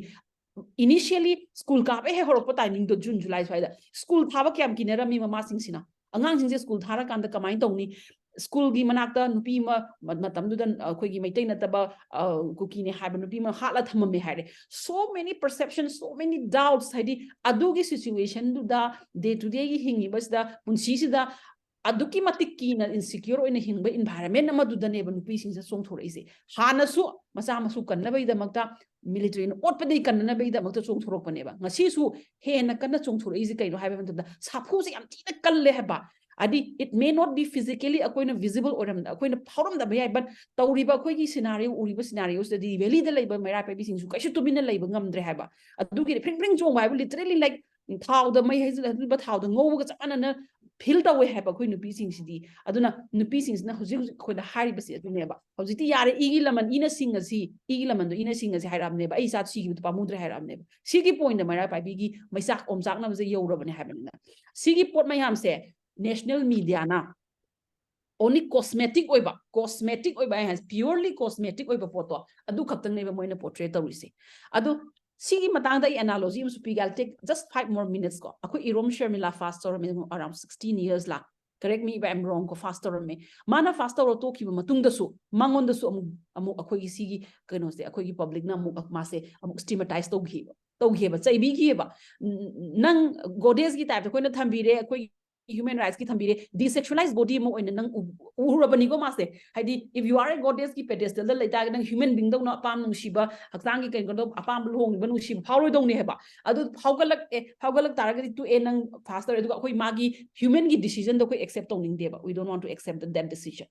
initially school ka he horok timing do June July so school thaba kyam kinera mi mama sing sina angang sing se school thara kan da kamai tongni school gi manakta nupi ma matam du dan khoi gi maitai na taba kuki ne haiba nupi ma hala thamame haire so many perceptions so many doubts haidi adugi situation du da day to day gi hingi bas da punsi si da aduki matik ki na insecure oina hingba environment ama du da ne ba nupi sing sa song thora ise hana su masa masu kan na bai da makta military no ot padai kan na bai da makta song thorok pa ne ba ngasi su he na kan na song thora ise kai no haiba da saphu se yam tina kal le haba adi it may not be physically akoina visible or akoina phorum da bai but tawriba koi gi scenario uriba scenarios da di valley da leiba Meira Paibi sing su kai su tumina leiba ngamdre haba adu gi pring chong bai literally like thau da mai hai ba thau da ngo ga chana na feel da we haba koi nupi sing si di aduna nupi sing na hoji koi da hari ba si adune ba hoji ti yare igi laman ina sing asi igi laman do ina sing asi hairam ne ba ai sat si gi pa mudre hairam ne ba sigi point da Meira Paibi gi maisak omsak na ba se yoro ba ne haba na sigi pot mayam se national media na only cosmetic has purely cosmetic photo adu khaktang nei ba moina portray tawise adu sigi matang da analogy mu speak I'll take just 5 more minutes ko akoi irom Shreema faster around 16 years la correct me if I'm wrong ko faster me mana faster to ki matung da su mangon da su amu akoi gi sigi kano se akoi gi public na mu ma se amu stigmatize to gi ba chai bi gi ba nang goddess gi type ko na thambire akoi human rights ki thambire desexualized body mo oina nang urabani go mase haidi if you are a goddess ki pedestal da laita nang human being do na pam nung shiba haksang ki ken do apam long banu shiba phawroi dong ne heba adu phawgalak taragadi to e nang faster edu koi magi human ki decision do koi accept tong ning deba we don't want to accept that decision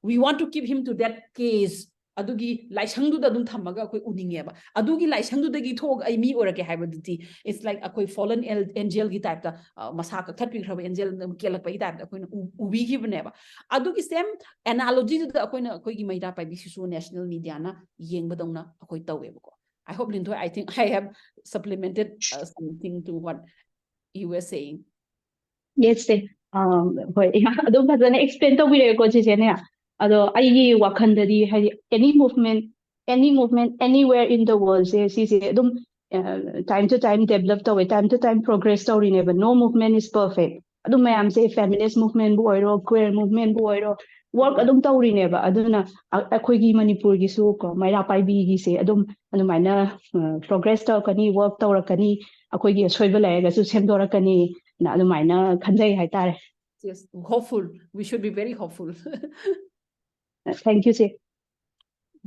we want to keep him to that case adugi laisang du da dum thamaga koi uninge ba adugi laisang du dagi thog ai mi orake haibaditi it's like a koi fallen angel gi type ta masa ka thatpi khaba angel kelak pai type da koi ubi gi bane ba adugi same analogy da koi na koi gi Meira Paibi sisu national media na yeng badong na koi tawe ba ko I hope Linto I think I have supplemented something to what you were saying yes hoi adum fazana explain to bire ko che ne ado ai wakhanda di any movement anywhere in the world se adum time to time develop to time to time progress story ne but no movement is perfect adum mayam se feminist movement bu oiro queer movement bu oiro work adum tawri ne ba aduna akhoi gi Manipur gi su ko Meira Paibi gi se adum anumaina progress to kani work tawrakani akhoi gi soiba la ga su semdora kani na adumaina khanjai hai tare yes hopeful we should be very hopeful thank you sir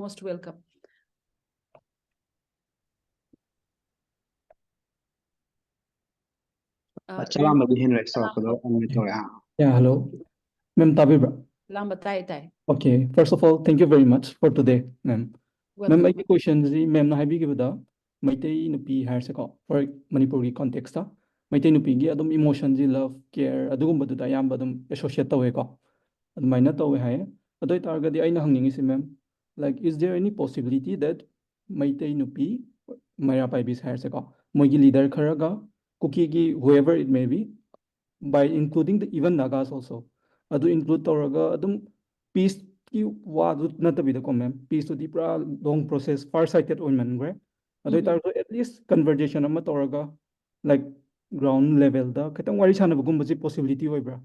most welcome Chalamba di hen raise ko do unmute to ya. Yeah, hello. Ma'am Tabibra. lamba tai Okay, first of all, thank you very much for today, ma'am. Ma'am, welcome my question is, ma'am, na habi gibada, maitei nupi hire se ko for Manipuri context ta. Maitei nupi gi adum emotion ji love care adugum badu da yam badum associate tawe ko. Admaina tawe hai. Adoi targadi aina hangningi si ma'am. Like, is there any possibility that maitei nupi Meira Paibis hire se ko? Moigi leader kharaga, cookie gi whoever it may be, by including the even Nagas also. Adu include tauraga adum peace ki wa natabida ko ma'am. Peace to the long process far sighted on man gre. Adu targo at least conversation ama tauraga like ground level da katang wari sana bagum baji possibility hoy bra.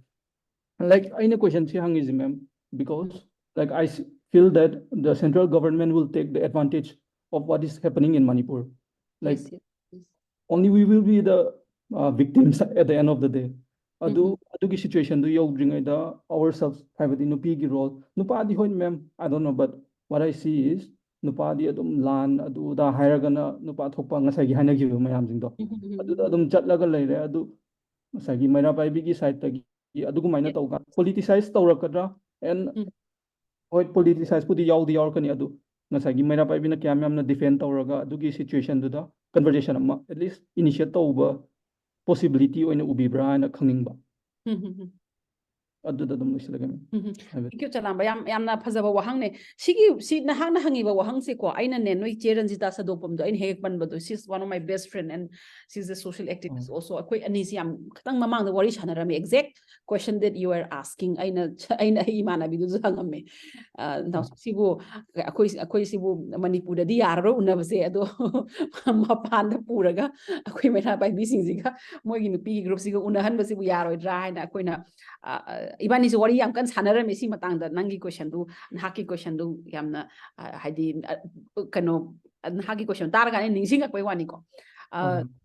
Like aina question si hang is ma'am because like I feel that the central government will take the advantage of what is happening in Manipur. Like yes. only we will be the victims at the end of the day. Adugi situation do you bring ourselves private nupi gi role. Nupa di hoy ma'am, I don't know, but what I see is nupadi adum lan adu da hairagana nupa thokpa ngasai gi hainagibu mayamjingdo adu adum chatlaga leire adu ngasai gi Meira Paibi gi side tagi adugumaina tawga politicize tawrakadra and hoi politicize pudi yaudi yaurkani adu ngasai gi Meira Paibi na kyam yamna defend tawraga adugi situation duda conversation amma at least initiate tawba possibility oina ubibra na khangingba adu da dum islagami Thank you, Chalamba. Yamna Pazava Wahangne. Si Nahana Hangiva Wahangseko, Aina Nenoi Cheranzita Sadopum, in Hegman, but she's one of my best friend and she's a social activist also. A quick anisiam, Katang Mamang the Warish Hanarami, exact question that you are asking. Aina Imana Biduzangame. Now Sibu, Akoisibu Manipur, the Yaro, never say Ado Mapanda Puraga, Aquimena by Bisinziga, Moin P groups, Unahan Basibu Yaro, dry and Aquina. Iban is worry am kan sanara mesi matang da nangi question du haki question du yamna haidi kano haki question tar ga ni singa koi wani ko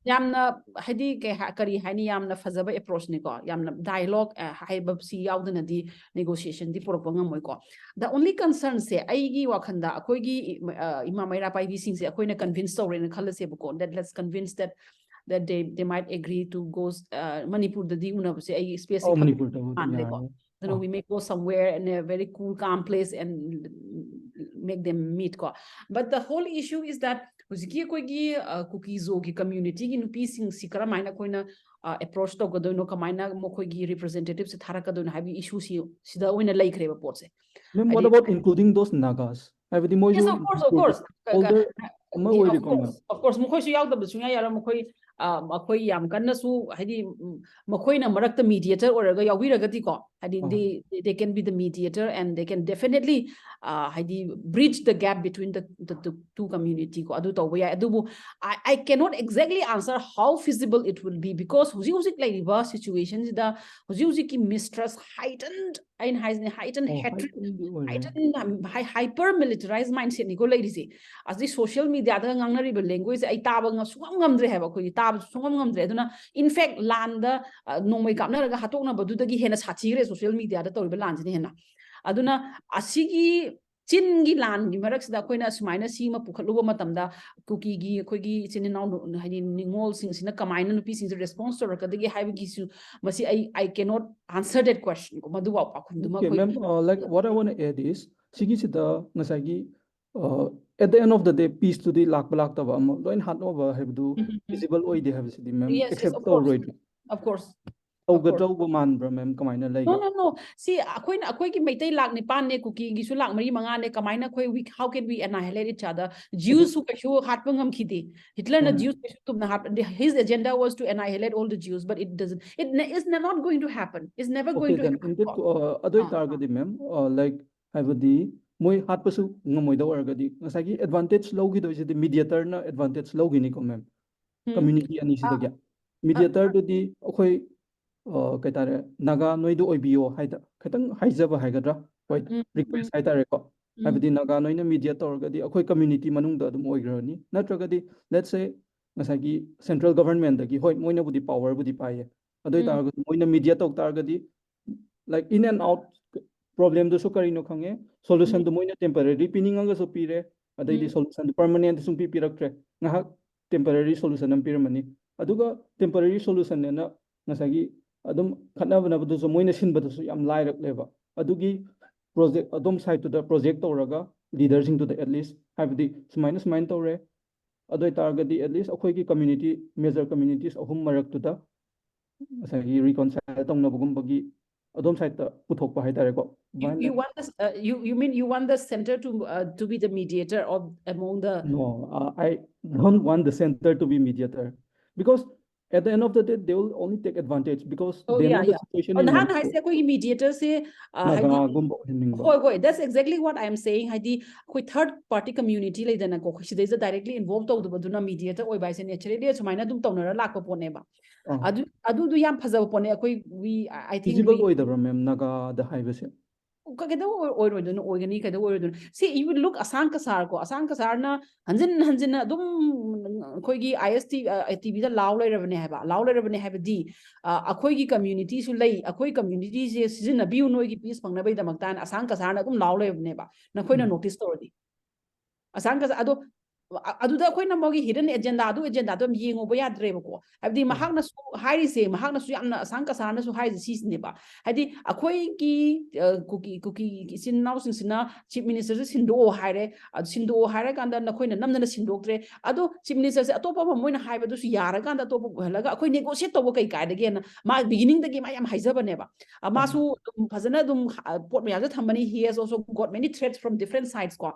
yamna haidi ke kari hani yamna fazaba approach ni ko yamna dialogue haiba si yaudana di negotiation di propanga moi ko the only concern se aigi wakhanda akoi gi ima Meira Paibi sing se akoi na convince tore na khala se ko that let's convince that they might agree to go Manipur the Diuna say a space Manipur we may go somewhere in a very cool calm place and make them meet ko but the whole issue is that cookies community ki nupi sing sikara maina koina approach to godono kamaina mokogi representatives tharaka habi issue sida oina laikreba potse what about including those Nagas yes of course of course mukhoy su yaudab sunya yara mukhoy makhoy yam kanna su hadi makhoy na marakta mediator oraga yawiragati ko hadi they can be the mediator and they can definitely hadi bridge the gap between the two community ko adu tawya adubu I cannot exactly answer how feasible it will be because huzi like river situations the huzi ki mistrust heightened and heightened hatred heightened hyper militarized mindset ni ko lady as the social media the ngangnari language ai taba sungam ngamdre haba ko taba sungam ngamdre aduna in fact land the nomai kapna raga hatokna badudagi hena sathigre social media da toriba land ni hena aduna asigi chingi land gi maraksida koina sumaina sima pukhaluba matamda cookie gi koigi chininaw hani ningol sing sina kamaina nupi sing response to rakadagi haibagi su masi I cannot answer that question ko maduwa pakhunduma koi like what I want to add is sigi sida ngasagi at the end of the day peace to the lak taba loin hat over have do visible oi they have the mem except of course no see akoi ki meitai lak ni pan ne cookie gi su lak mari manga ne kamaina koi we how can we annihilate each other Jews who kashu hat pangam khidi Hitler na Jews tum na hat his agenda was to annihilate all the Jews but it doesn't it is not going to happen it's never going to happen adoi target mem like have the moi hat pasu ngamoi da wargadi ngasagi advantage low gi do is the mediator na advantage low gi ni ko mem community ani sida gya mediator do di akhoi kaitare naga noidu oibio haida khatang haijaba haigadra hoi request haitare ko habidi naga noina media torgadi akhoi community manungda dum oigrani natragadi let's say ngasagi central government dagi hoi moina budi power budi paye adoi targadi moina media tok targadi like in and out problem do so karino khange solution do moina temporary pininga so pire adai di solution permanent sum pi piraktre ngahak temporary solution am piramani aduga temporary solution na ngasagi adum khatnabana badu so moina sinbadu so yam lairak leba adugi project adum side to the project toraga leaders into the at least have the minus tore adoi targadi at least akhoi ki community major communities ahum marak to the asagi reconcile tong nabugum bagi adom side ta puthok pa haitare ko you want this you mean you want the center to be the mediator of among the no I don't want the center to be mediator because at the end of the day they will only take advantage because they know the situation in Manipur. I say koi mediator se that's exactly what I am saying hadi koi third party community le dana ko sidai is directly involved to baduna mediator oi bai se naturally sumaina dum tonara lakpa pone ba adu du yam phajaba pone koi we I think visible oi da mem naga the highway se see you would look asang kasar na hanjin adum khoigi IST TV da law lairabane haba di akhoigi community su lei akhoi community se season abiu noi gi peace phangna bai damak tan asang kasar na adum law lairabane ba na khoina notice tordi asang ka ado aduda akhoi na mogi hidden agenda ado yengo ba yadre ko abdi mahagna su hairi se mahagna su yamna asang ka sana su hairi sis ne ba hadi akhoi ki kuki sin now sina chief minister se sindo haire sindo haire kanda na khoi na namna sindoktre ado chief minister se atopa ba moina haiba du su yara kanda topa halaga akhoi negotiate to kai kai de na ma beginning da ge ma yam haizaba ne ba ma su phazana dum port me ya thambani he has also got many threats from different sides ko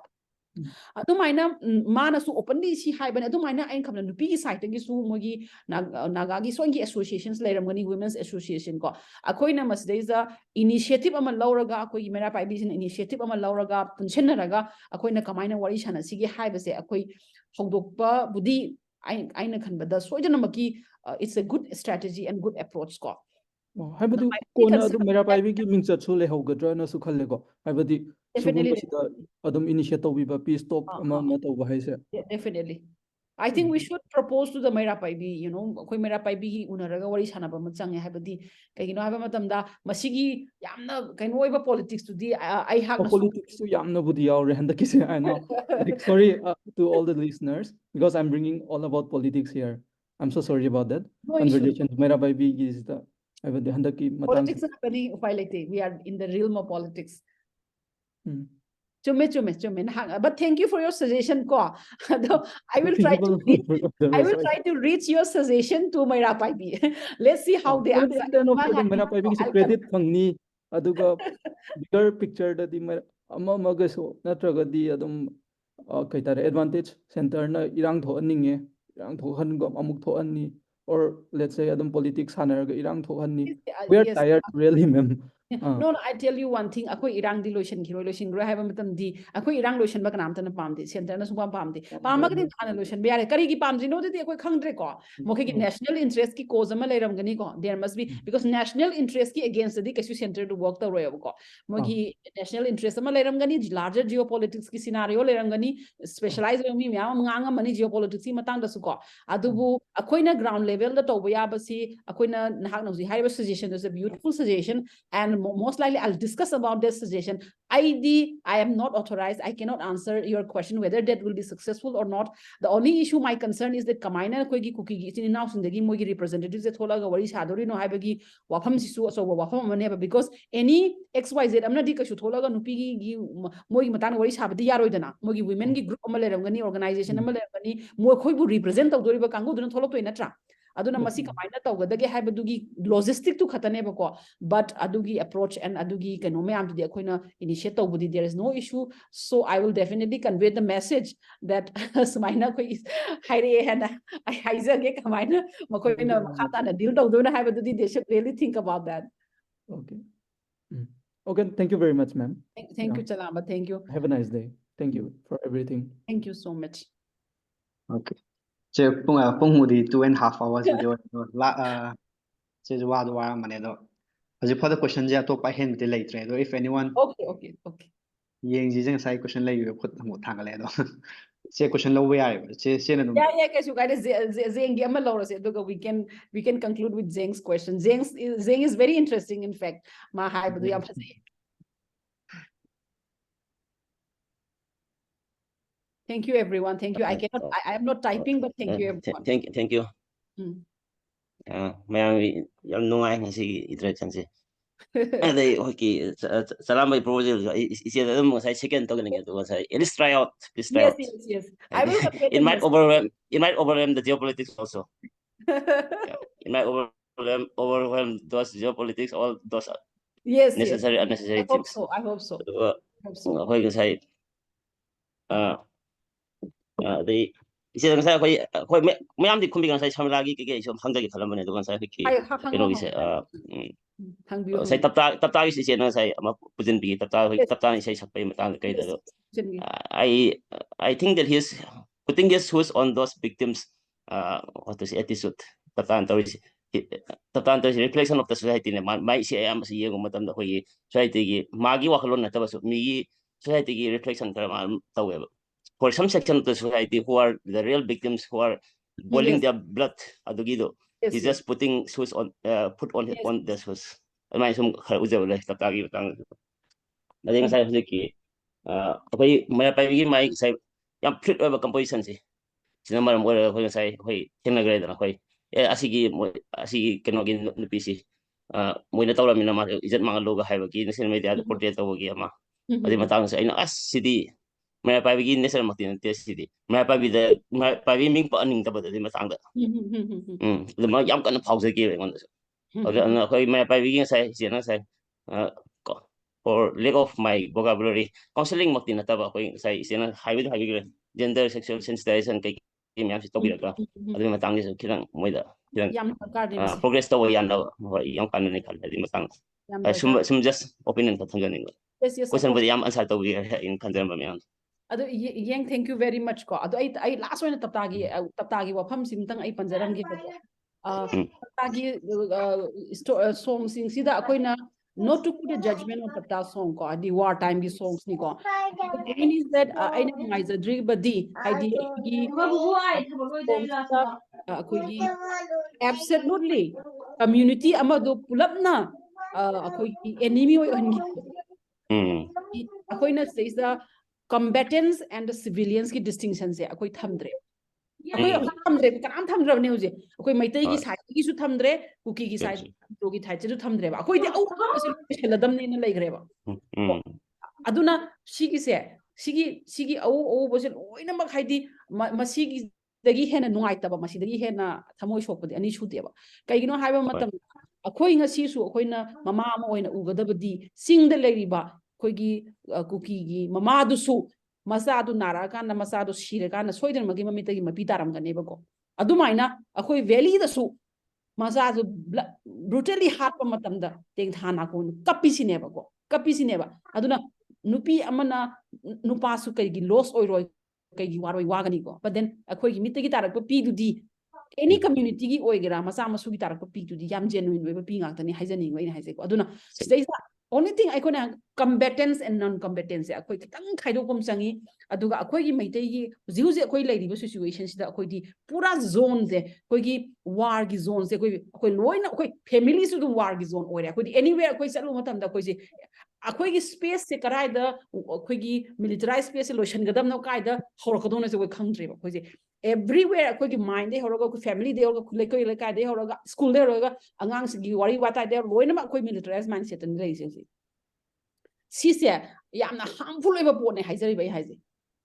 adumaina mana su openly si haiban adumaina ain khamna nupi gi side gi su mogi naga gi songi associations leiramgani women's association ko akoina masdeiza initiative ama lauraga akoi Meira Paibis initiative ama lauraga punsenaraga akoina kamaina wari sana sigi haibase akoi hogdokpa budi aina khanbada soidana maki it's a good strategy and good approach ko haibadi kona adu Meira Paibi gi mingchat su le hogadra na su khalle ko haibadi Definitely. Adam initiate to peace talk definitely. I think we should propose to the Meira Paibi, you know, koi Meira Paibi unaraga wari sanaba machange habadi kaino haba matamda masigi yamna kaino iba politics to di I have politics to yamna budi yaure handa kisi I know. Like, sorry to all the listeners because I'm bringing all about politics here. I'm so sorry about that. No conversation Meira Paibi is the handa ki politics we are in the realm of politics. Chume. But thank you for your suggestion, ko. I will try to reach your suggestion to Meira Paibi. Let's see how they answer. Meira Paibi is credit phangni aduga bigger picture da di ama magaso natraga di adum kai tare advantage center na irang tho aninge irang tho han gam amuk tho anni or let's say adum politics hanaraga irang tho anni we are tired really ma'am. No, I tell you one thing. Akoi irang di lotion gro have matam di. Akoi irang lotion ba kanam tan pam di. Center na sumpa pam di. Pam ma kini thana lotion be are kari ki pam di no di akoi khangdre ko. Mokhe ki national interest ki cause ma leiram gani ko. There must be because national interest ki against di kasu center to work the roy ko. Mogi national interest ma leiram gani larger geopolitics ki scenario leiram gani specialized mi mya nganga mani geopolitics ki matang da su ko. Adubu akoi na ground level da to ya ba si akoi na hak no si high suggestion is a beautiful suggestion and most likely I'll discuss about this suggestion. I am not authorized. I cannot answer your question whether that will be successful or not. The only issue, my concern is that Kamaina Kogi Kuki in now in the Mogi representatives at Holaga Wari Hadori no Habagi Wapam Sisu so Wapam Maneva because any XYZ I'm not Dika Shutolaga Nupigi Mogi Matan Wari Habdi Yarodana Mogi women group Amalerangani organization Amalerangani Mokoibu represent of Doriba Kango don't follow to Natra. Aduna masi kamaina tawgadage haibadugi logistic tu khatane bako but adugi approach and adugi kanome am to akoina initiate tawbudi there is no issue so I will definitely convey the message that sumaina ko is haire hana I haizage kamaina makoina makata na deal tawduna haibadudi they should really think about that. Okay. Okay, thank you very much, ma'am. Thank you, Chalamba. Thank you. Have a nice day. Thank you for everything. Thank you so much. Okay. So, pung mudi 2.5 hours video la so wad wa mane do. As for the question ja to pa hen de later do if anyone Okay. yeng ji jeng sai question lai yo khut mo thang le do. Se question lo we are se na yeah guys you guys Zeng yama laura se doga we can conclude with Zeng's question. Zeng is very interesting in fact. Ma hai badu yam phase. Thank you, everyone. Thank you. I am not typing, but thank you, everyone. Thank you. Mayang yang nungai ngasi interaction si. Ada okay. Salam by proposal. Is it the most second token again? Let's try out. Please try out. Yes. I will. It might overwhelm the geopolitics also. It might overwhelm those geopolitics, all those necessary unnecessary things. I hope so. How you say? The 이제 강사 거의 매암디 콤비 강사 참여하기 그게 좀 상당히 갈라면에도 강사 그렇게 그런 게 sai tapta is isin sai ama pujin bi tapta sai sakpai matang kai da I think that he's putting his who's on those victims what to say attitude tapta reflection of the society ne mai si am si yeng matam da hoi society gi magi wakalon na tabasu mi society gi reflection kar ma tawe for some section of the society who are the real victims who are boiling their blood adugido he's just putting shoes on put on the shoes mai sum khar ujaw le tapta gi batang ading sai hojiki Meira Paibi mai sai yam fit over composition si sinamar mo ko sai hoi tenagre na hoi asigi kenogi nupisi mo na tawra mina ma ijat mga loga haibagi nasin media portrait tawagi ama adi matang sa ina city Meira Paibi national matin city Meira Paibi the Meira Paibi ming pa aning tabada di matang da lama yam kan pause ki ngon na ko Meira Paibi sai sina sai for lack of my vocabulary counseling matin taba ko sai sina hybrid gender sexual sensitization kai yam si tobi ka adi matang ni kirang moida yam progress to yan da yam kan ni khal di matang sum just opinion ta thangani question bari yam answer to in kandan ba myam ado yang thank you very much ko ado ai last one taptagi wafam simtang ai panjaram gi taptagi song sing sida akoina not to put a judgment on tapta song ko the war time gi songs ni ko the point is that I know my zadri badi idea gi akoigi absolutely community amado pulapna akoigi enemy oi ongi akoina says the combatants and the civilians ki distinction se akoi thamdre akoi thamdre karam thamdra ne hoje akoi maitai ki side ki su thamdre kuki ki side to ki thai chu thamdre ba akoi de au seladam ne na laigre ba aduna sigi se sigi au bose loina ma khaidi masigi dagi hena nuai taba masi dagi hena thamoi sokpadi ani sute ba kaigino haiba matam akoi nga si su akoi na mama ma oina ugadabadi singda leiriba koigi kuki gi mama du su masa du nara kana masa du shire kana soidan magi mamita gi mapi taram ga neba ko adumaina akoi valley da su masa du brutally hard pa matam da teng thana ko kapi sineba ko kapi sineba aduna nupi amana nupa su kai gi loss oi roi kai gi waroi wagani ko but then akoi gi mita gi tarak pa pi du di any community gi oigera masa masu gi tarak pa pi du di yam genuine we pi ngak tani haijani ngoi haijai ko aduna stay only thing I can combatants and non-combatants. I quite kaido kom sangi aduga akoigi maitai gi jiuji akoi lady situation sida akoi di pura zone de koigi war gi zone se akoi loina akoi family su war gi zone ore akoi anywhere akoi salu matam da akoi akoi gi space se karai da akoi gi militarized space lotion gadam no kai da horokadona se country akoi everywhere akoi gi mind de horoga ko family de horoga lekoi lekai de horoga school de horoga angang gi wari wata de loina ma akoi militarized mindset and race sise yamna harmful eba pone haizari bai haize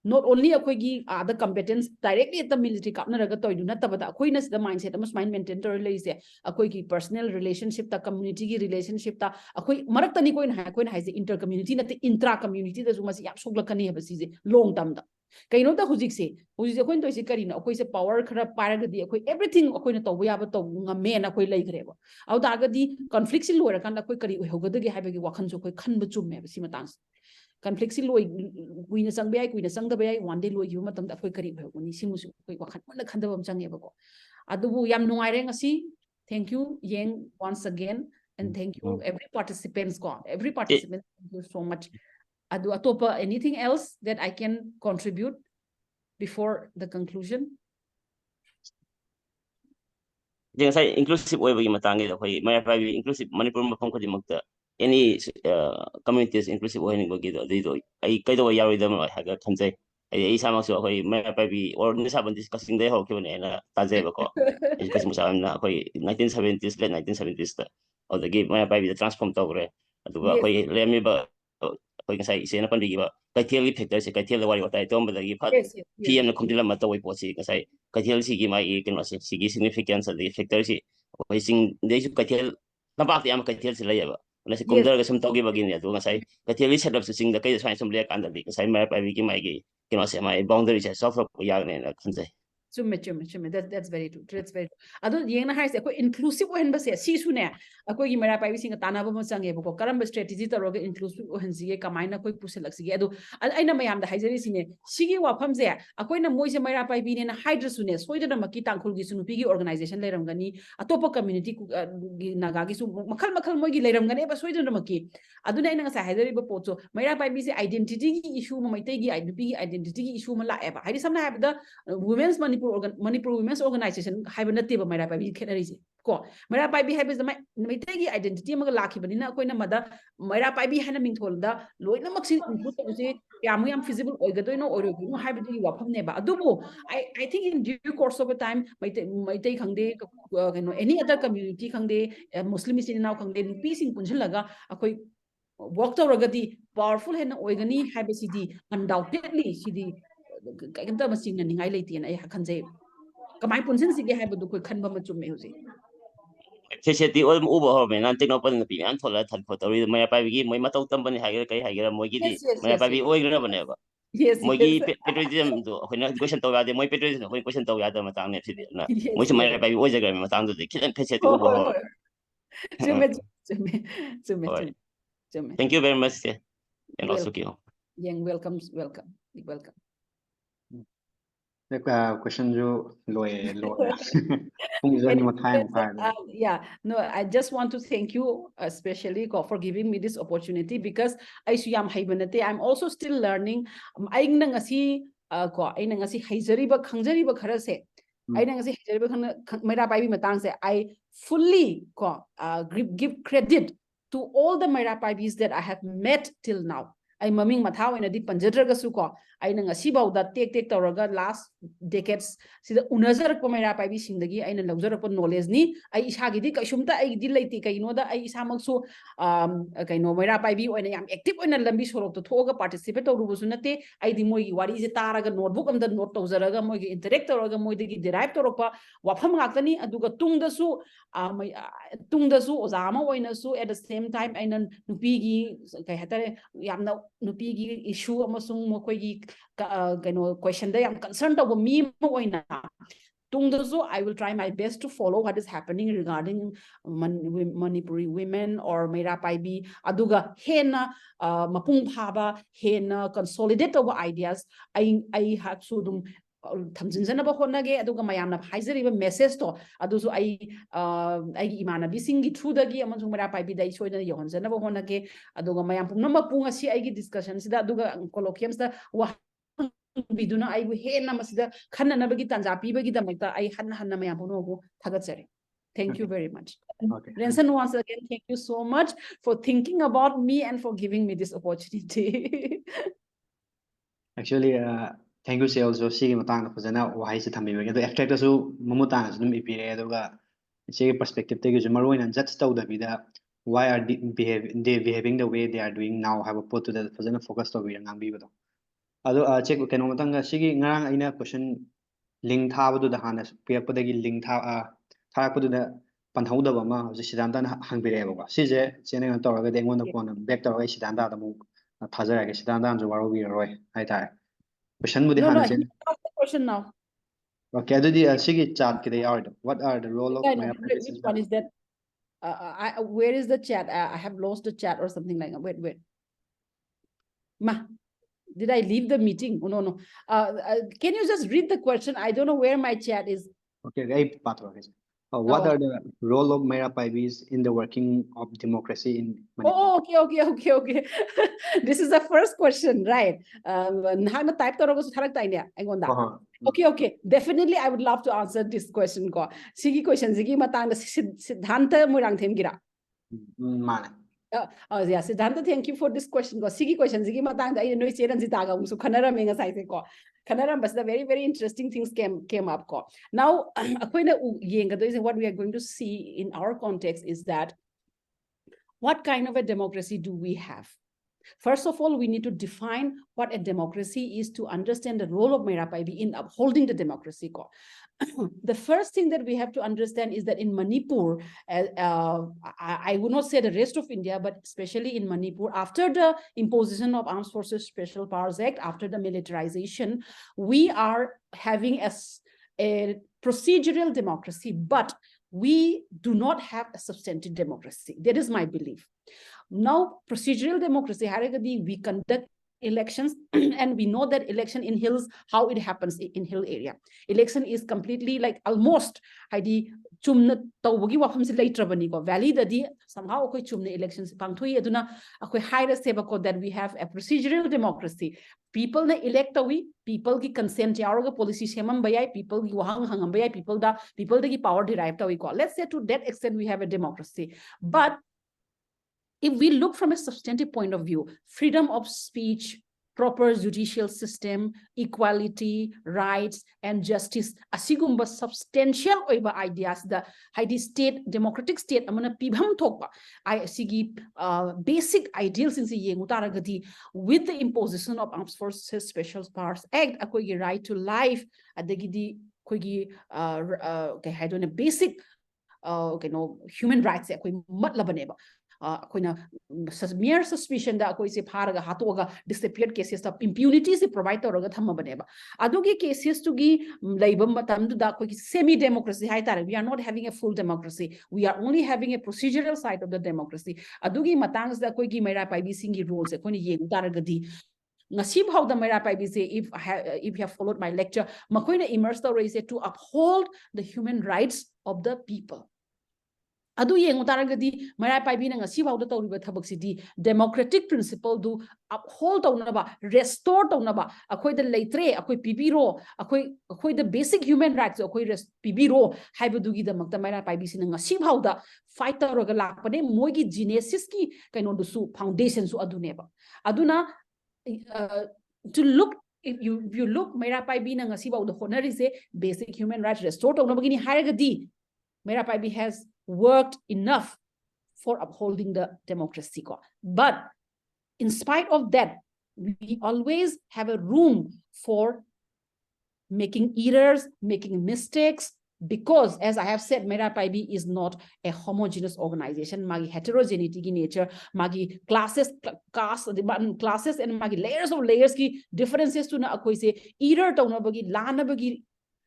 not only akoigi the competence directly at the military kapna raga toidu natabada akoina the mindset amas mind maintain to leise akoigi personal relationship ta community gi relationship ta akoi marakta ni koina haize inter community na intra community da zuma si yap soglakani heba sise long term da kaino ta hujik se akoin toise karina akoi se power khara paraga di akoi everything akoina to yaba to ngame na akoi lai greba au daga di conflict si lora kan akoi kari hogada gi haiba gi wakhan so akoi khan bu chumme si matang conflict si loi kuina sang bai kuina sang da bai one day loi gi matam da akoi kari bhagoni si musu akoi wakhan na khanda bam change ba ko adubu yam nungai re ngasi thank you yeng once again and thank you every participants ko every participant thank you so much adu atopa anything else that I can contribute before the conclusion jeng sai inclusive oi bagi matangi da koi Meira Paibi inclusive Manipur mafam khodi makta any communities inclusive oi ni bagi do ai kai do yaroi da ma ha ga khanjai ai sama su koi Meira Paibi or ni saban discussing dai ho ke ne na taje ba ko discuss musa na koi 1970s late 1970s da or the game Meira Paibi da transform to re aduga koi lemi ba koi sai ise na pan bi ba kai thiel gi factor se kai thiel wari watai tom ba gi phat PM na khumdila ma to oi po si sai kai thiel si gi mai ke no si gi significance the factor si koi sing dei su kai thiel na ba ti am kai thiel si la ya ba na si kumdar ga sum to gi ba gi ne aduga sai kai thiel set up si sing da kai sai sum le kan da bi sai Meira Paibi gi mai gi ke no se mai boundary se soft ko ya ne na khan sai chumme that's very true that's very true adu yengna haise ko inclusive ohen base si su ne akoi gi Meira Paibi singa tana ba change ba ko karam strategy taroga inclusive ohen si ge kamaina koi puselak si ge adu aina mayam da haizari sine sigi wafam je akoi na moise Meira Paibi ne na hydra su ne soida na maki tangkhul gi sunu pi gi organization leiram gani atopa community gi naga gi su makhal moi gi leiram gani ba soida na maki adu na ina sa haizari ba pocho Meira Paibi se identity gi issue ma maitai gi identity gi issue ma la eba haidi samna have the women's Manipur Women's Organization haibana teba Meira Paibi khenari se ko Meira Paibi habis the Meitegi identity amaga laki banina koina mada Meira Paibi hana mingtholda loina maksin include tawse yam feasible oigadoino oroguno habidi wafam neba adubu I think in due course of a time Maitai khangde any other community khangde Muslim is in now khangde peace in punjalaga akoi work tawragadi powerful hena oigani habisidi undoubtedly sidi kaimta masingna ningai leitian ai khanjai kamai punsin sige habadu koi khanba machume hoji Society all ubo ho men antek no pan pi an thola than pho tori Meira Paibi gi moi matau tam ban hai kai hai gira moi gi di Meira Paibi oi gra ban ba moi gi patriotism do hoina question to ya de moi patriotism hoi question to ya da matang ne sidi na moi se Meira Paibi oi jaga matang do de khitan society ubo ho chume chume chume chume thank you very much and also ki yang welcome question jo loye yeah, no, I just want to thank you especially for giving me this opportunity because I'm also still learning. I ngasi haijariba khangjariba kharase. I ngasi haijariba Meira Paibi matang se I fully give credit to all the Meira Paibis that I have met till now. I maming mathaw in a deep panjadragasu ko. I nang asibaw that take tawraga last decades. See the unazar ko Meira Paibi sindagi ay nang lawzar ko knowledge ni ay ishagi di kaisumta ay di laiti kay no da ay isamag so kay no Meira Paibi o na yam active o na lambi sorok to thoga participate to rubusu nate ay di moy wari je taraga notebook am da note tawzaraga moy interact tawraga moy de derive tawrokpa wafam ngakani aduga tungdasu ozama oina su at the same time ay nan nupigi kay hatare yamna nupigi issue amasung mokoy question they am concerned about me I will try my best to follow what is happening regarding Manipuri women or Meira Paibi aduga hena mapung phaba hena consolidate our ideas I have to thamjinjanaba honage aduga mayamna haizariba message to adusu ai imanabi singi through dagi amanjung Meira Paibi dai soina yonjanaba honage aduga mayam pumnama punga si ai discussion sida aduga colloquiums da wa biduna ai hena masida khanna nabagi tanja pibagi damakta ai hanna mayam punogo thagatsari. Thank you very much. Okay. Renson, once again, thank you so much for thinking about me and for giving me this opportunity. Actually, thank you, say also seeing matang for Zana why is it tambi the abstract so Mamutan is no say perspective take Maroon and just tell the vida why are they behaving the way they are doing now have a put to the focus of young Bido. Although check can Matanga Sigi Nang in a question link to the harness, Piapodagi link put to the Panhoda Bama, the Sidantan Hungry. Caesar, sending a Torah, they want upon a back to Sidanda the move. Tazara Sidandan to Warobi Roy. I tie. Question would the question now. Okay, do the Sigi chat they are. What are the role of which one is that? Where is the chat? I have lost the chat or something like that. Wait. Ma, did I leave the meeting? Oh, no. Can you just read the question? I don't know where my chat is. Okay, what are the role of Meira Paibis in the working of democracy in Manipur? Oh, okay. This is the first question, right? Okay. Definitely, I would love to answer this question. Sigi question, Sigi matang Siddhanta murang them gira. Yeah, Siddhanta, thank you for this question. Sigi question, Sigi matang da no cheran zitaga musu khanara menga saite ko. Khanara but the very interesting things came up. Now, what we are going to see in our context is that what kind of a democracy do we have? First of all, we need to define what a democracy is to understand the role of Meira Paibi in upholding the democracy. The first thing that we have to understand is that in Manipur, I would not say the rest of India, but especially in Manipur, after the imposition of Armed Forces Special Powers Act, after the militarization, we are having a procedural democracy, but we do not have a substantive democracy. That is my belief. Now, procedural democracy, we conduct elections and we know that election in hills, how it happens in hill area. Election is completely like almost haidi chumna tawbagi wafam se laitrabani ko valley dadi somehow koi chumna elections pangthui aduna akoi haira seba ko that we have a procedural democracy. People na elect awi, people ki consent yaroga policy semam bayai, people ki wahang hangam bayai, people da ki power derived awi ko. Let's say to that extent we have a democracy. But if we look from a substantive point of view, freedom of speech, proper judicial system, equality, rights, and justice, asigumba substantial oiba ideas, the haidi state, democratic state, amana pibham thokpa, I sigi basic ideals in the yengutaragati with the imposition of Armed Forces Special Powers Act, akoigi right to life, adagidi koigi basic human rights, akoi matlabaneba. Mere suspicion that se paraga hatoga disappeared cases of impunity se provide toroga thamabaneba. Adugi cases to gi labor matam da semi-democracy haitare. We are not having a full democracy. We are only having a procedural side of the democracy. Adugi matangs da koi gi Meira Paibi singi rules koi ye utaragadi. Nasib how the Meira Paibi say if you have followed my lecture, makoina immersed to uphold the human rights of the people. Adu yengu taragadi Meira Paibi na ngasi bawda tawriba thabaksidi democratic principle du uphold tawnaba restore tawnaba akoi the leitre akoi pibiro akoi the basic human rights akoi pibiro haibadugi da makta Meira Paibi sina ngasi bawda fight tawraga lakpane moigi genesis ki kaino dusu foundation su aduneba aduna to look if you look Meira Paibi na ngasi bawda honori se basic human rights restore tawnaba gini haragadi Meira Paibi has worked enough for upholding the democracy. But in spite of that, we always have a room for making errors, making mistakes, because as I have said, Meira Paibi is not a homogeneous organization. Magi heterogeneity in nature, magi classes and magi layers of layers ki differences to na akoi se error to na bagi lana bagi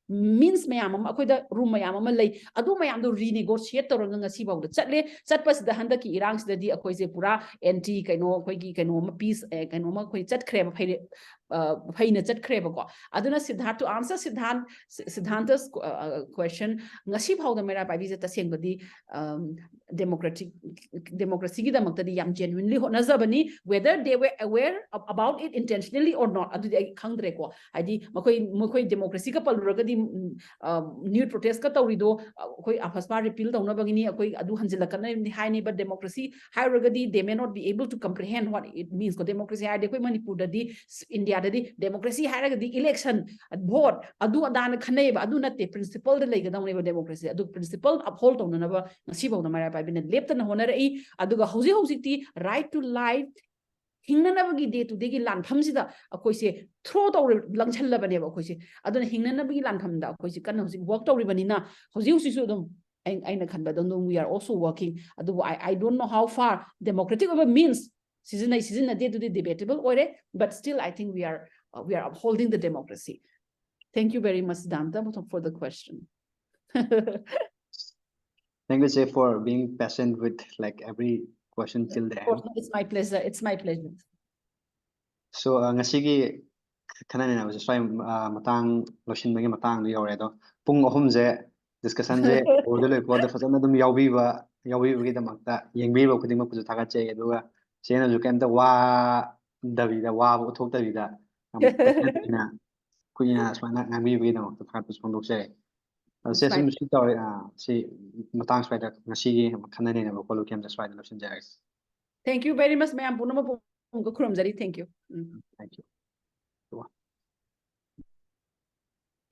means mayam akoida room mayam lay adu mayam do renegotiate to ranga ngasi bawda chatle chatpas da handa ki irangs da di akoise pura anti kaino koigi kaino peace kaino ma koi chat kreba phaina chat kreba ko aduna Siddharth to answer Siddhanta's question ngasi bawda Meira Paibi je taseng badi democracy gi da makta di yam genuinely honazabani whether they were aware about it intentionally or not adu di khangdre ko adi makoi democracy ka paluraga new protest ka tawrido koi afaspa repeal tawna bagini koi adu hanjilakana ni haini but democracy hairagadi they may not be able to comprehend what it means ko democracy haide koi Manipur dadi India dadi democracy hairagadi election vote adu adana khanai ba adu natte principle de lega dawne ba democracy adu principle uphold tawna na ba ngasi bawna Meira Paibi na lepta na honarai aduga hausi ti right to life hingnanabagi day to day ki lanphamsida akoise throw tawri langchalabane akoise aduna hingnanabagi lanphamda akoise kan hausi work tawribanina hausi su dum aina khanba dum we are also working adu I don't know how far democratic of a means season day to day debatable or but still I think we are upholding the democracy. Thank you very much Danta for the question. Thank you, Jay, for being patient with like every question till the end. It's my pleasure. It's my pleasure. So, ngasigi kanan na was try matang losin bagi matang di ore do. Pung ahum je discussion je order le ko da fasana dum yawbi bagi da makta yengbi ba kuding ma puju taga che aduga sena ju kem da wa davi da wa bu thok davi da na kuina swana ngami bagi da makta thak pus pondok che. Se sim si tawre si matang spider ngasigi kanan na ko lo kem da spider losin je. Thank you very much ma'am punama pung ko khurumjari. Thank you. Thank you.